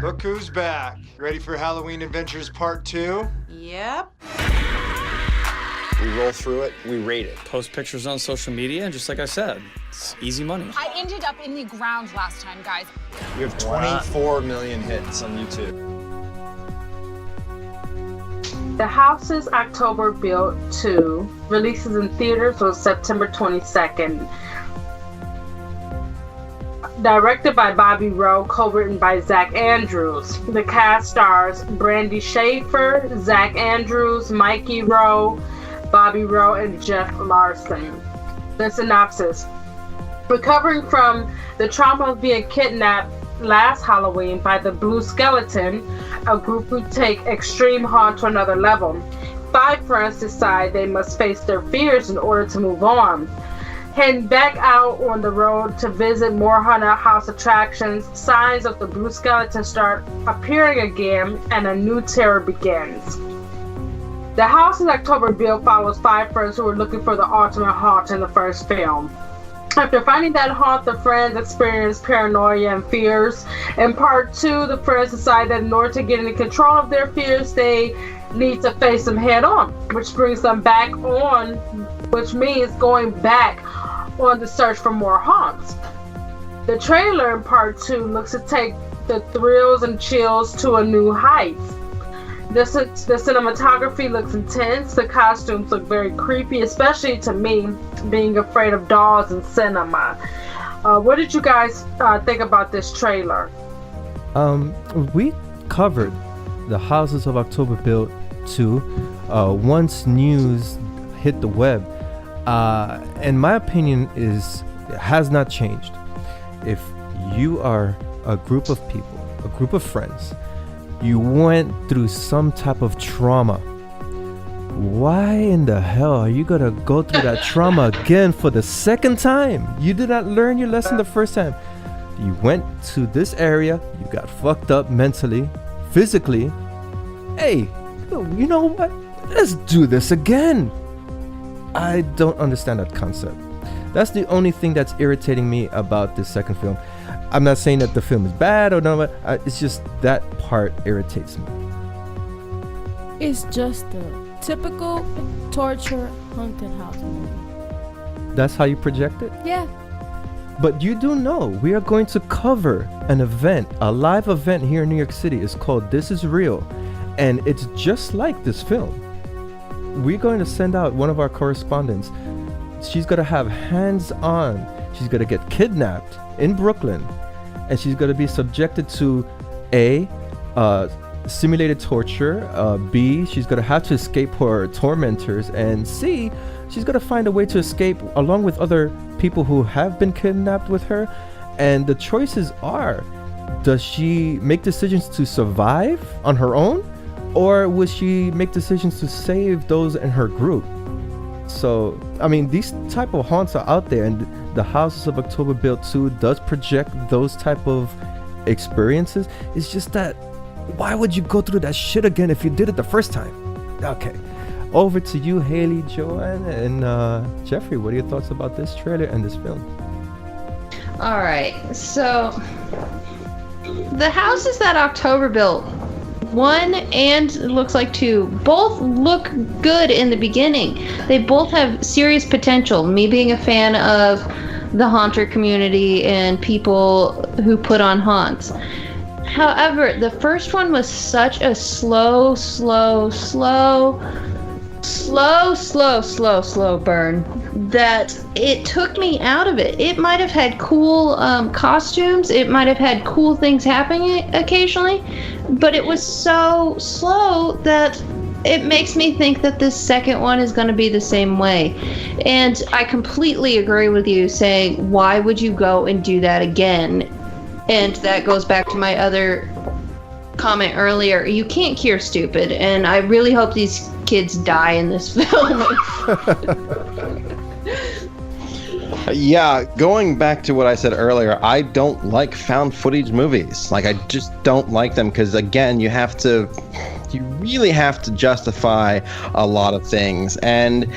Look who's back. Ready for Halloween Adventures Part 2? Yep. We roll through it, we rate it. Post pictures on social media, and just like I said, it's easy money. I ended up in the ground last time, guys. We have 24 million hits on YouTube. The House's October Build 2 releases in theaters on September 22nd. Directed by Bobby Rowe, co-written by Zach Andrews. The cast stars Brandy Schaefer, Zach Andrews, Mikey Rowe, Bobby Rowe, and Jeff Larson. The synopsis. Recovering from the trauma of being kidnapped last Halloween by the Blue Skeleton, a group who take extreme haunt to another level, 5 friends decide they must face their fears in order to move on. Heading back out on the road to visit more haunted house attractions, signs of the Blue Skeleton start appearing again, and a new terror begins. The House's October Build follows 5 friends who are looking for the ultimate haunt in the first film. After finding that haunt, the friends experience paranoia and fears. In part 2, the friends decide that in order to get in control of their fears, they need to face them head on, which brings them back on, which means going back on the search for more haunts. The trailer in part 2 looks to take the thrills and chills to a new height. The cinematography looks intense. The costumes look very creepy, especially to me, being afraid of dolls in cinema. What did you guys think about this trailer? We covered the Houses of October Build 2 once news hit the web. And my opinion has not changed. If you are a group of people, a group of friends, you went through some type of trauma, why in the hell are you gonna go through that trauma again for the second time? You did not learn your lesson the first time. You went to this area, you got fucked up mentally, physically. Hey, you know what? Let's do this again. I don't understand that concept. That's the only thing that's irritating me about this second film. I'm not saying that the film is bad or no, it's just that part irritates me. It's just a typical torture haunted house movie. That's how you project it? Yeah. But you do know we are going to cover an event, a live event here in New York City. It's called This Is Real, and it's just like this film. We're going to send out one of our correspondents. She's going to have hands-on. She's going to get kidnapped in Brooklyn, and she's going to be subjected to A, simulated torture, B, she's going to have to escape her tormentors, and C, she's going to find a way to escape along with other people who have been kidnapped with her. And the choices are, does she make decisions to survive on her own, or will she make decisions to save those in her group? So, I mean, these type of haunts are out there, and the Houses of October Build 2 does project those type of experiences. It's just that, why would you go through that shit again if you did it the first time? Okay, over to you, Haley, Joanne, and Jeffrey. What are your thoughts about this trailer and this film? All right, so the houses that October built, 1 and it looks like 2, both look good in the beginning. They both have serious potential. Me being a fan of the haunter community and people who put on haunts. However, the first one was such a slow burn that it took me out of it. It might have had cool costumes, it might have had cool things happening occasionally, but it was so slow that it makes me think that this second one is going to be the same way. And I completely agree with you saying, why would you go and do that again? And that goes back to my other comment earlier. You can't cure stupid, and I really hope these kids die in this film. Yeah, going back to what I said earlier, I don't like found footage movies. Like, I just don't like them because, again, you really have to justify a lot of things. And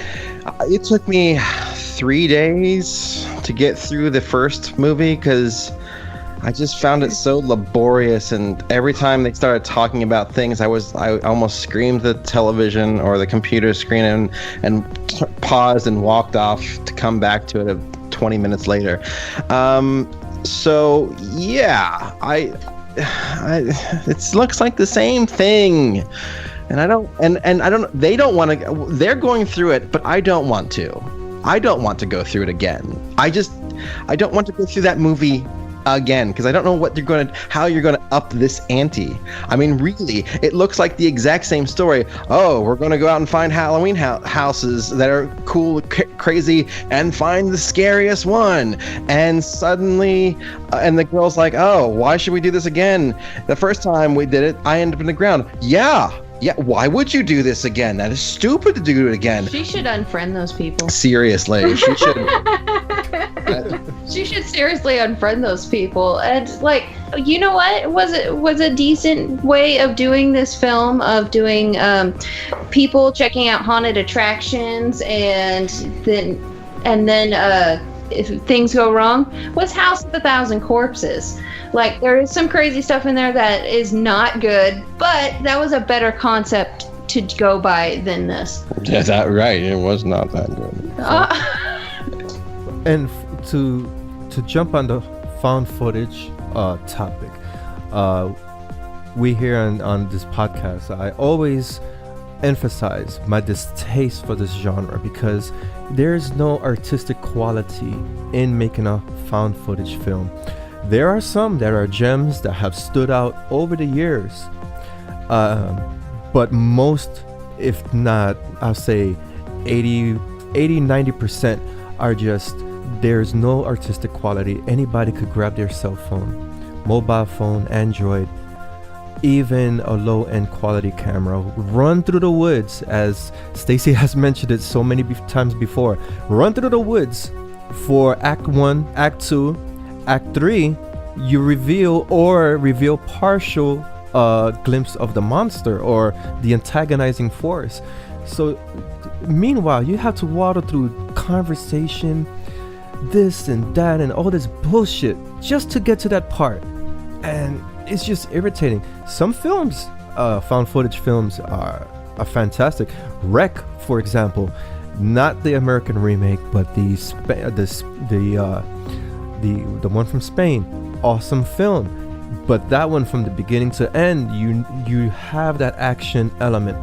it took me 3 days to get through the first movie because I just found it so laborious, and every time they started talking about things, I almost screamed at the television or the computer screen and paused and walked off to come back to it 20 minutes later. So yeah, it looks like the same thing, and they don't want to. They're going through it, but I don't want to. I don't want to go through it again. I don't want to go through that movie again, because I don't know how you're gonna up this ante. I mean, really, it looks like the exact same story. Oh, we're gonna go out and find Halloween houses that are cool, crazy, and find the scariest one. And suddenly, and the girl's like, oh, why should we do this again? The first time we did it, I ended up in the ground. Yeah, why would you do this again? That is stupid to do it again. She should unfriend those people. Seriously, she should. She should seriously unfriend those people. And like, you know what was a decent way of doing this film, of doing people checking out haunted attractions, and then if things go wrong, was House of a Thousand Corpses. Like, there is some crazy stuff in there that is not good, but that was a better concept to go by than this. Yeah, that right. It was not that good. And to jump on the found footage topic, we here on this podcast, I always emphasize my distaste for this genre, because there's no artistic quality in making a found footage film. There are some that are gems that have stood out over the years, but most, if not, I'll say 80-90% are just, there's no artistic quality. Anybody could grab their cell phone, mobile phone, Android, even a low-end quality camera, run through the woods, as Stacy has mentioned it so many times before. Run through the woods for Act 1, Act 2, Act 3. You reveal partial glimpse of the monster or the antagonizing force. So meanwhile, you have to water through conversation, this and that and all this bullshit just to get to that part, and it's just irritating. Some films, found footage films, are fantastic. Wreck, for example, not the American remake, but the one from Spain. Awesome film, but that one, from the beginning to end, you have that action element.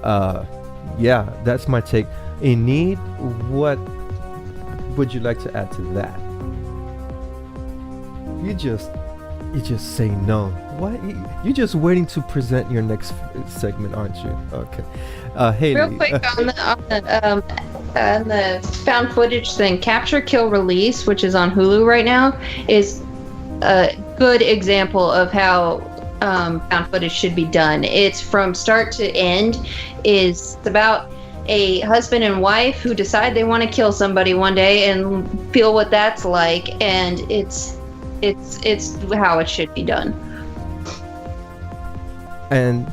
Yeah, that's my take. Enid, what would you like to add to that? You just say no. What? You're just waiting to present your next segment, aren't you? Okay. Haley. Real quick on the found footage thing, Capture, Kill, Release, which is on Hulu right now, is a good example of how found footage should be done. It's from start to end. It's about a husband and wife who decide they want to kill somebody one day and feel what that's like, and it's how it should be done. And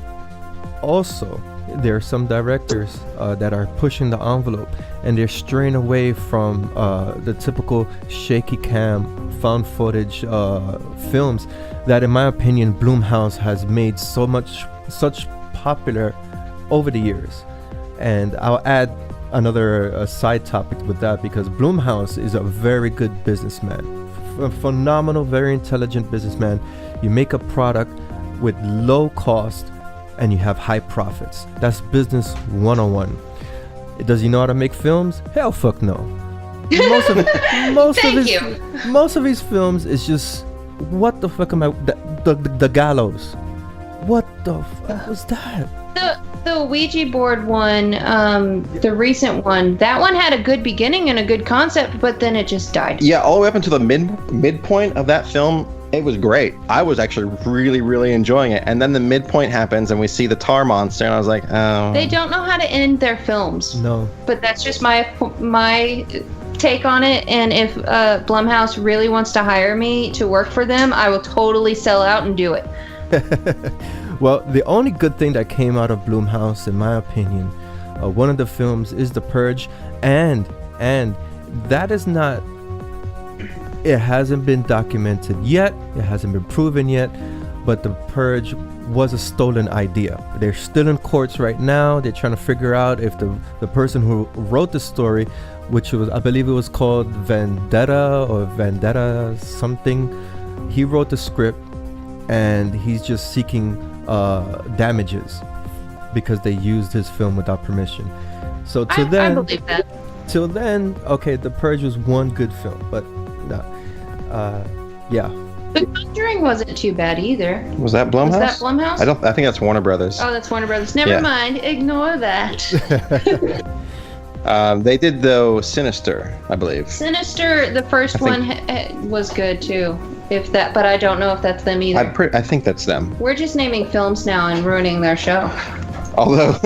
also, there are some directors that are pushing the envelope, and they're straying away from the typical shaky cam found footage films that, in my opinion, Blumhouse has made such popular over the years. And I'll add another side topic with that, because Blumhouse is a very good businessman, a phenomenal, very intelligent businessman. You make a product with low cost and you have high profits. That's business 101. Does he know how to make films? Hell fuck no. Most of his films is just, what the fuck am I, the gallows. What the fuck was that? The Ouija board one, the recent one, that one had a good beginning and a good concept, but then it just died. Yeah, all the way up until the midpoint of that film, it was great. I was actually really, really enjoying it. And then the midpoint happens and we see the tar monster, and I was like, oh. They don't know how to end their films. No. But that's just my take on it. And if Blumhouse really wants to hire me to work for them, I will totally sell out and do it. Well, the only good thing that came out of Blumhouse, in my opinion, one of the films is The Purge, and that is not, It hasn't been documented yet. It hasn't been proven yet. But the Purge was a stolen idea. They're still in courts right now. They're trying to figure out if the person who wrote the story, which was, I believe it was called Vendetta something, he wrote the script and he's just seeking damages because they used his film without permission. So I believe that. Till then, okay, The Purge was one good film, but yeah. The Conjuring wasn't too bad either. Was that Blumhouse? Was that Blumhouse? I think that's Warner Brothers. Oh, that's Warner Brothers. Never mind. Ignore that. They did though Sinister, I believe. Sinister, the first one was good too. But I don't know if that's them either. I think that's them. We're just naming films now and ruining their show. Although,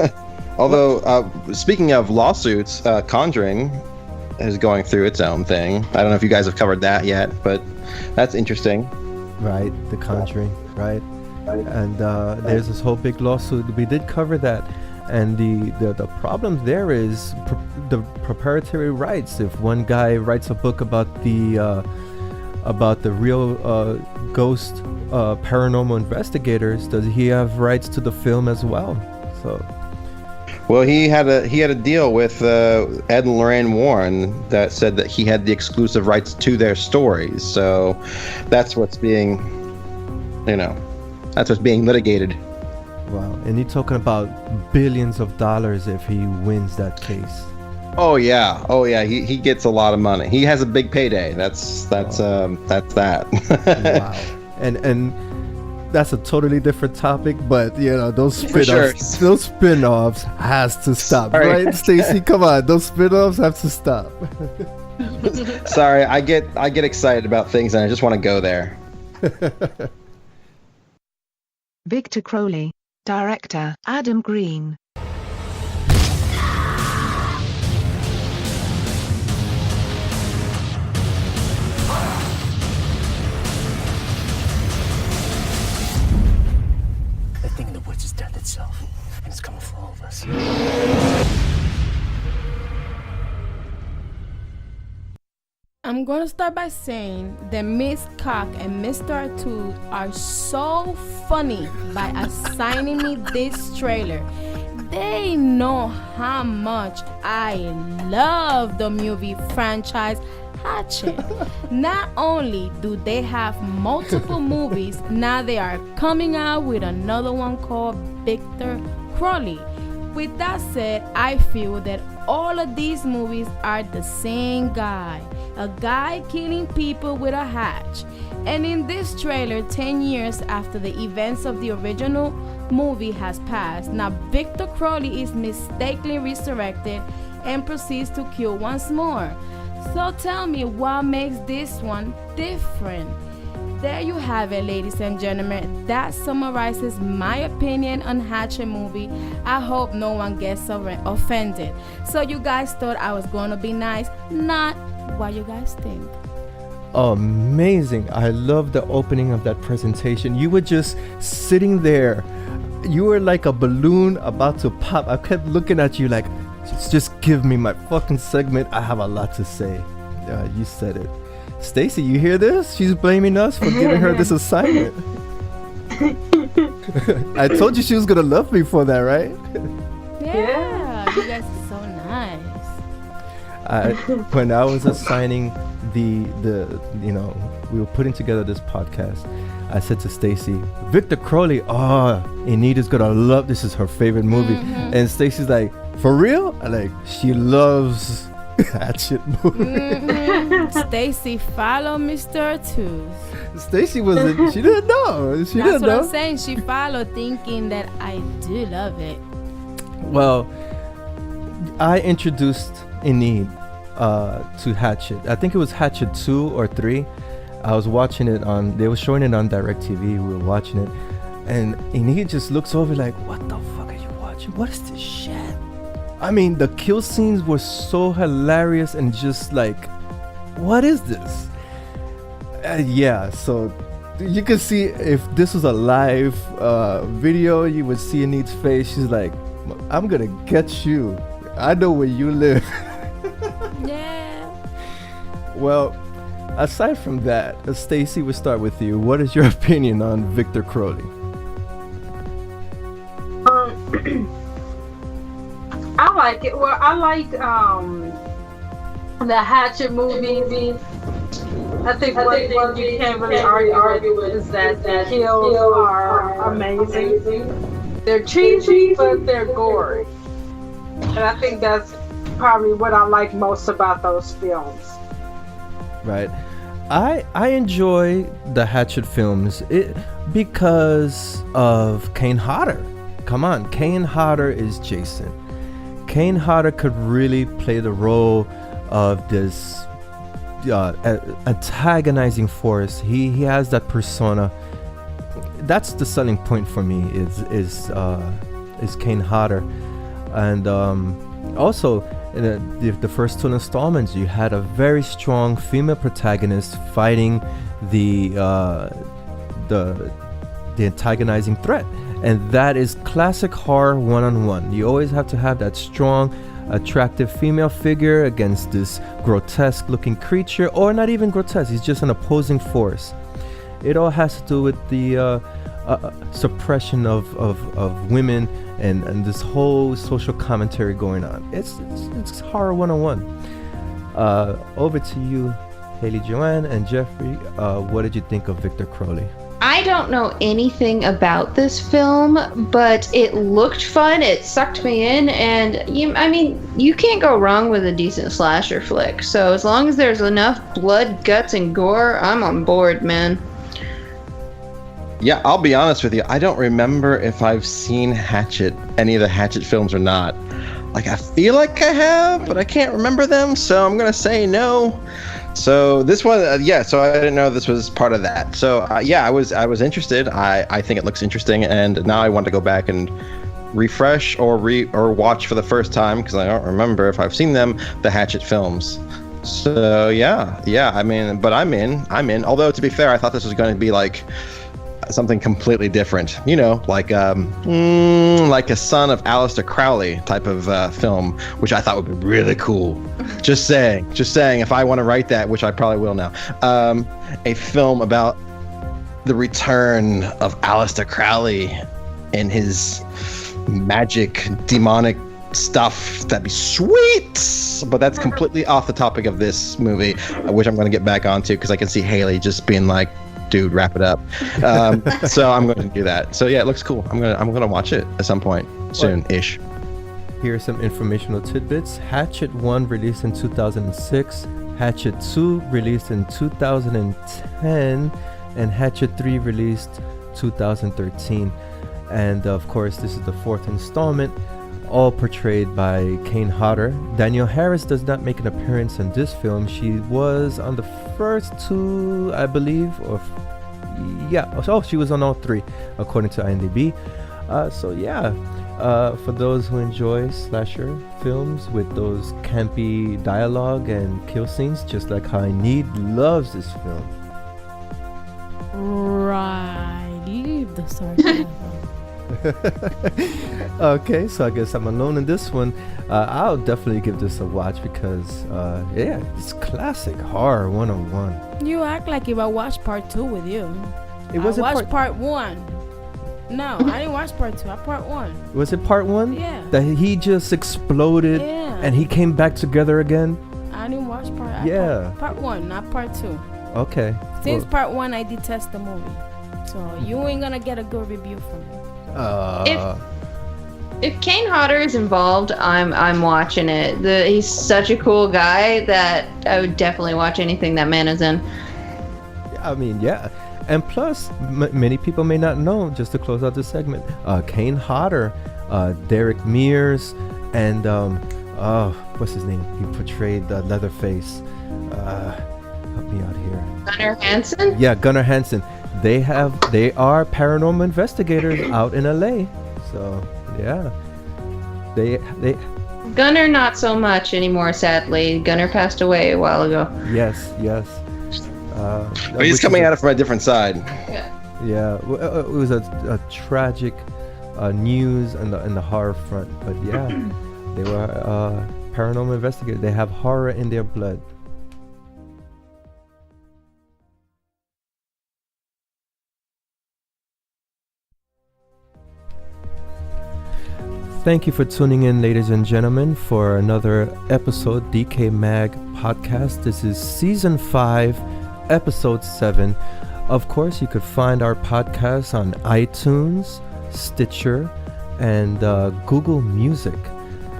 speaking of lawsuits, Conjuring is going through its own thing. I don't know if you guys have covered that yet, but that's interesting. Right, The Conjuring, right? And there's this whole big lawsuit. We did cover that, and the problem there is the proprietary rights. If one guy writes a book about the real ghost paranormal investigators, does he have rights to the film as well? So. Well, he had a deal with Ed and Lorraine Warren that said that he had the exclusive rights to their stories. So that's what's being litigated. Wow. And you're talking about billions of dollars if he wins that case. Oh yeah. He gets a lot of money. He has a big payday. That's that. Wow. And that's a totally different topic, but those spin-offs, those spin-offs has to stop, right, Stacy? Come on, those spin-offs have to stop. Sorry, I get excited about things and I just want to go there. Victor Crowley, director Adam Green. Death itself, and it's coming for all of us. I'm gonna start by saying that Miss Cox and Mr. Artuz are so funny by assigning me this trailer. They know how much I love the movie franchise Hatchet. Not only do they have multiple movies, now they are coming out with another one called Victor Crowley. With that said, I feel that all of these movies are the same guy. A guy killing people with a hatch. And in this trailer, 10 years after the events of the original movie has passed, now Victor Crowley is mistakenly resurrected and proceeds to kill once more. So tell me what makes this one different. There you have it, ladies and gentlemen. That summarizes my opinion on Hatchet movie. I hope no one gets offended. So you guys thought I was going to be nice? Not. What you guys think? Amazing. I love the opening of that presentation. You were just sitting there. You were like a balloon about to pop. I kept looking at you like, just give me my fucking segment. I have a lot to say. You said it. Stacy, you hear this? She's blaming us for giving her this assignment. I told you she was gonna love me for that, right? Yeah, you guys are so nice. When I was assigning we were putting together this podcast, I said to Stacy, Victor Crowley, Enid is gonna love this. Is her favorite movie. Mm-hmm. And Stacy's like, for real? She loves Hatchet movie. Mm-hmm. Stacy, follow Mr. Artuz. Stacy wasn't. She didn't know. That's what I'm saying. She followed, thinking that I do love it. Well, I introduced Enid to Hatchet. I think it was Hatchet 2 or 3. I was watching it they were showing it on DirecTV. We were watching it, and Enid just looks over like, "What the fuck are you watching? What is this shit?" I mean, the kill scenes were so hilarious and just like, what is this? So you can see if this was a live video, you would see Enid's face. She's like, I'm gonna get you. I know where you live. Yeah. Well, aside from that, Stacy, we'll start with you. What is your opinion on Victor Crowley? I like it. Well, I like the Hatchet movies. I think one thing you can't really argue with is that the kills are amazing. They're cheesy, but they're gory. And I think that's probably what I like most about those films. Right. I enjoy the Hatchet films because of Kane Hodder. Come on, Kane Hodder is Jason. Kane Hodder could really play the role of this antagonizing force. He has that persona. That's the selling point for me. Is Kane Hodder, and also in the first two installments, you had a very strong female protagonist fighting the antagonizing threat. And that is classic horror one-on-one. You always have to have that strong, attractive female figure against this grotesque-looking creature, or not even grotesque, he's just an opposing force. It all has to do with the suppression of women and this whole social commentary going on. It's horror one-on-one. Over to you, Haley Joanne and Jeffrey. What did you think of Victor Crowley? I don't know anything about this film, but it looked fun. It sucked me in, and you can't go wrong with a decent slasher flick. So as long as there's enough blood, guts, and gore, I'm on board, man. Yeah, I'll be honest with you. I don't remember if I've seen any of the Hatchet films or not. Like, I feel like I have, but I can't remember them, so I'm gonna say no. So this one, so I didn't know this was part of that. So I was interested. I think it looks interesting, and now I want to go back and refresh or watch for the first time, because I don't remember if I've seen them, the Hatchet films. So yeah, I mean, but I'm in. Although, to be fair, I thought this was going to be like something completely different, like a Son of Aleister Crowley type of film, which I thought would be really cool. Just saying, if I want to write that, which I probably will now, a film about the return of Aleister Crowley and his magic, demonic stuff, that'd be sweet. But that's completely off the topic of this movie, which I'm going to get back onto, because I can see Haley just being like, dude, wrap it up. So I'm going to do that. So yeah, it looks cool. I'm gonna watch it at some point soon-ish. Here are some informational tidbits. Hatchet 1 released in 2006, Hatchet 2 released in 2010, and Hatchet 3 released 2013. And of course, this is the fourth installment, all portrayed by Kane Hodder. Danielle Harris does not make an appearance in this film. She was on the first two, I believe, she was on all three, according to IMDb. For those who enjoy slasher films with those campy dialogue and kill scenes, just like how Enid loves this film. Right, leave the sarcasm. Okay, so I guess I'm alone in this one. I'll definitely give this a watch because, it's classic horror 101. You act like if I watched part 2 with you. It wasn't I watched part 1. No, I didn't watch part 2. I part 1. Was it part 1? Yeah. That he just exploded and he came back together again? I didn't watch part. Part 1, not part 2. Okay. Since part 1, I detest the movie, so you ain't gonna get a good review from me. If Kane Hodder is involved, I'm watching it. He's such a cool guy that I would definitely watch anything that man is in. I mean, yeah. And plus, many people may not know, just to close out this segment, Kane Hodder, Derek Mears, and what's his name? He portrayed Leatherface. Help me out here. Gunnar Hansen? Yeah, Gunnar Hansen. They are paranormal investigators out in LA. So yeah, they Gunnar not so much anymore, sadly. Gunnar passed away a while ago. Yes. But he's coming at it from a different side. Yeah, it was a tragic news in the horror front, but yeah, they were paranormal investigators. They have horror in their blood. Thank you for tuning in, ladies and gentlemen, for another episode DK Mag podcast. This is season 5, episode 7. Of course, you could find our podcast on iTunes, Stitcher, and Google Music.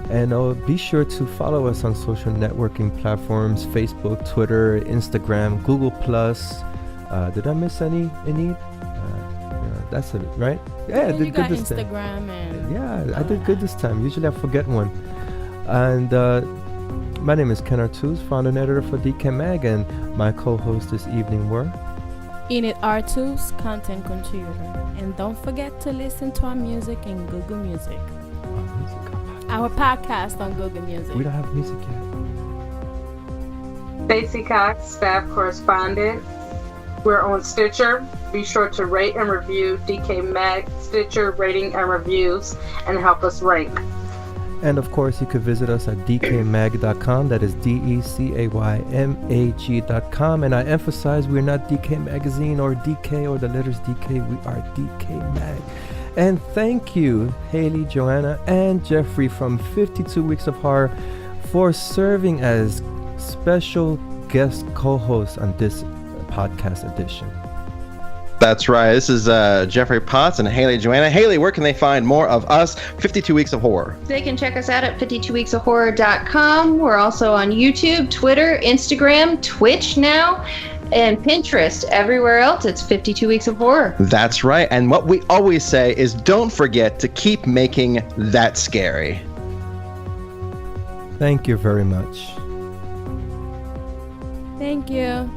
And be sure to follow us on social networking platforms: Facebook, Twitter, Instagram, Google+. Did I miss any, Enid? That's it, right? Yeah, I did good this time. Instagram and yeah, I did good this time. Usually I forget one. And my name is Ken Artuz, founder and editor for DecayMag, and my co-host this evening were Enid Artuz, content contributor. And don't forget to listen to our music in Google Music. Our podcast on Google Music. We don't have music yet. Stacy Cox, staff correspondent. We're on Stitcher. Be sure to rate and review DecayMag, Stitcher rating and reviews, and help us rank. And of course, you could visit us at DecayMag.com. That is DecayMag.com. And I emphasize, we're not DK Magazine or DK or the letters DK. We are DecayMag. And thank you, Haley, Johanna, and Jeffrey from 52 Weeks of Horror for serving as special guest co-hosts on this podcast edition. That's right. This is Jeffrey Potts and Haley Johanna. Haley, where can they find more of us, 52 Weeks of Horror? They can check us out at 52weeksofhorror.com. We're also on YouTube, Twitter, Instagram, Twitch now, and Pinterest. Everywhere else, it's 52 Weeks of Horror. That's right. And what we always say is don't forget to keep making that scary. Thank you very much. Thank you.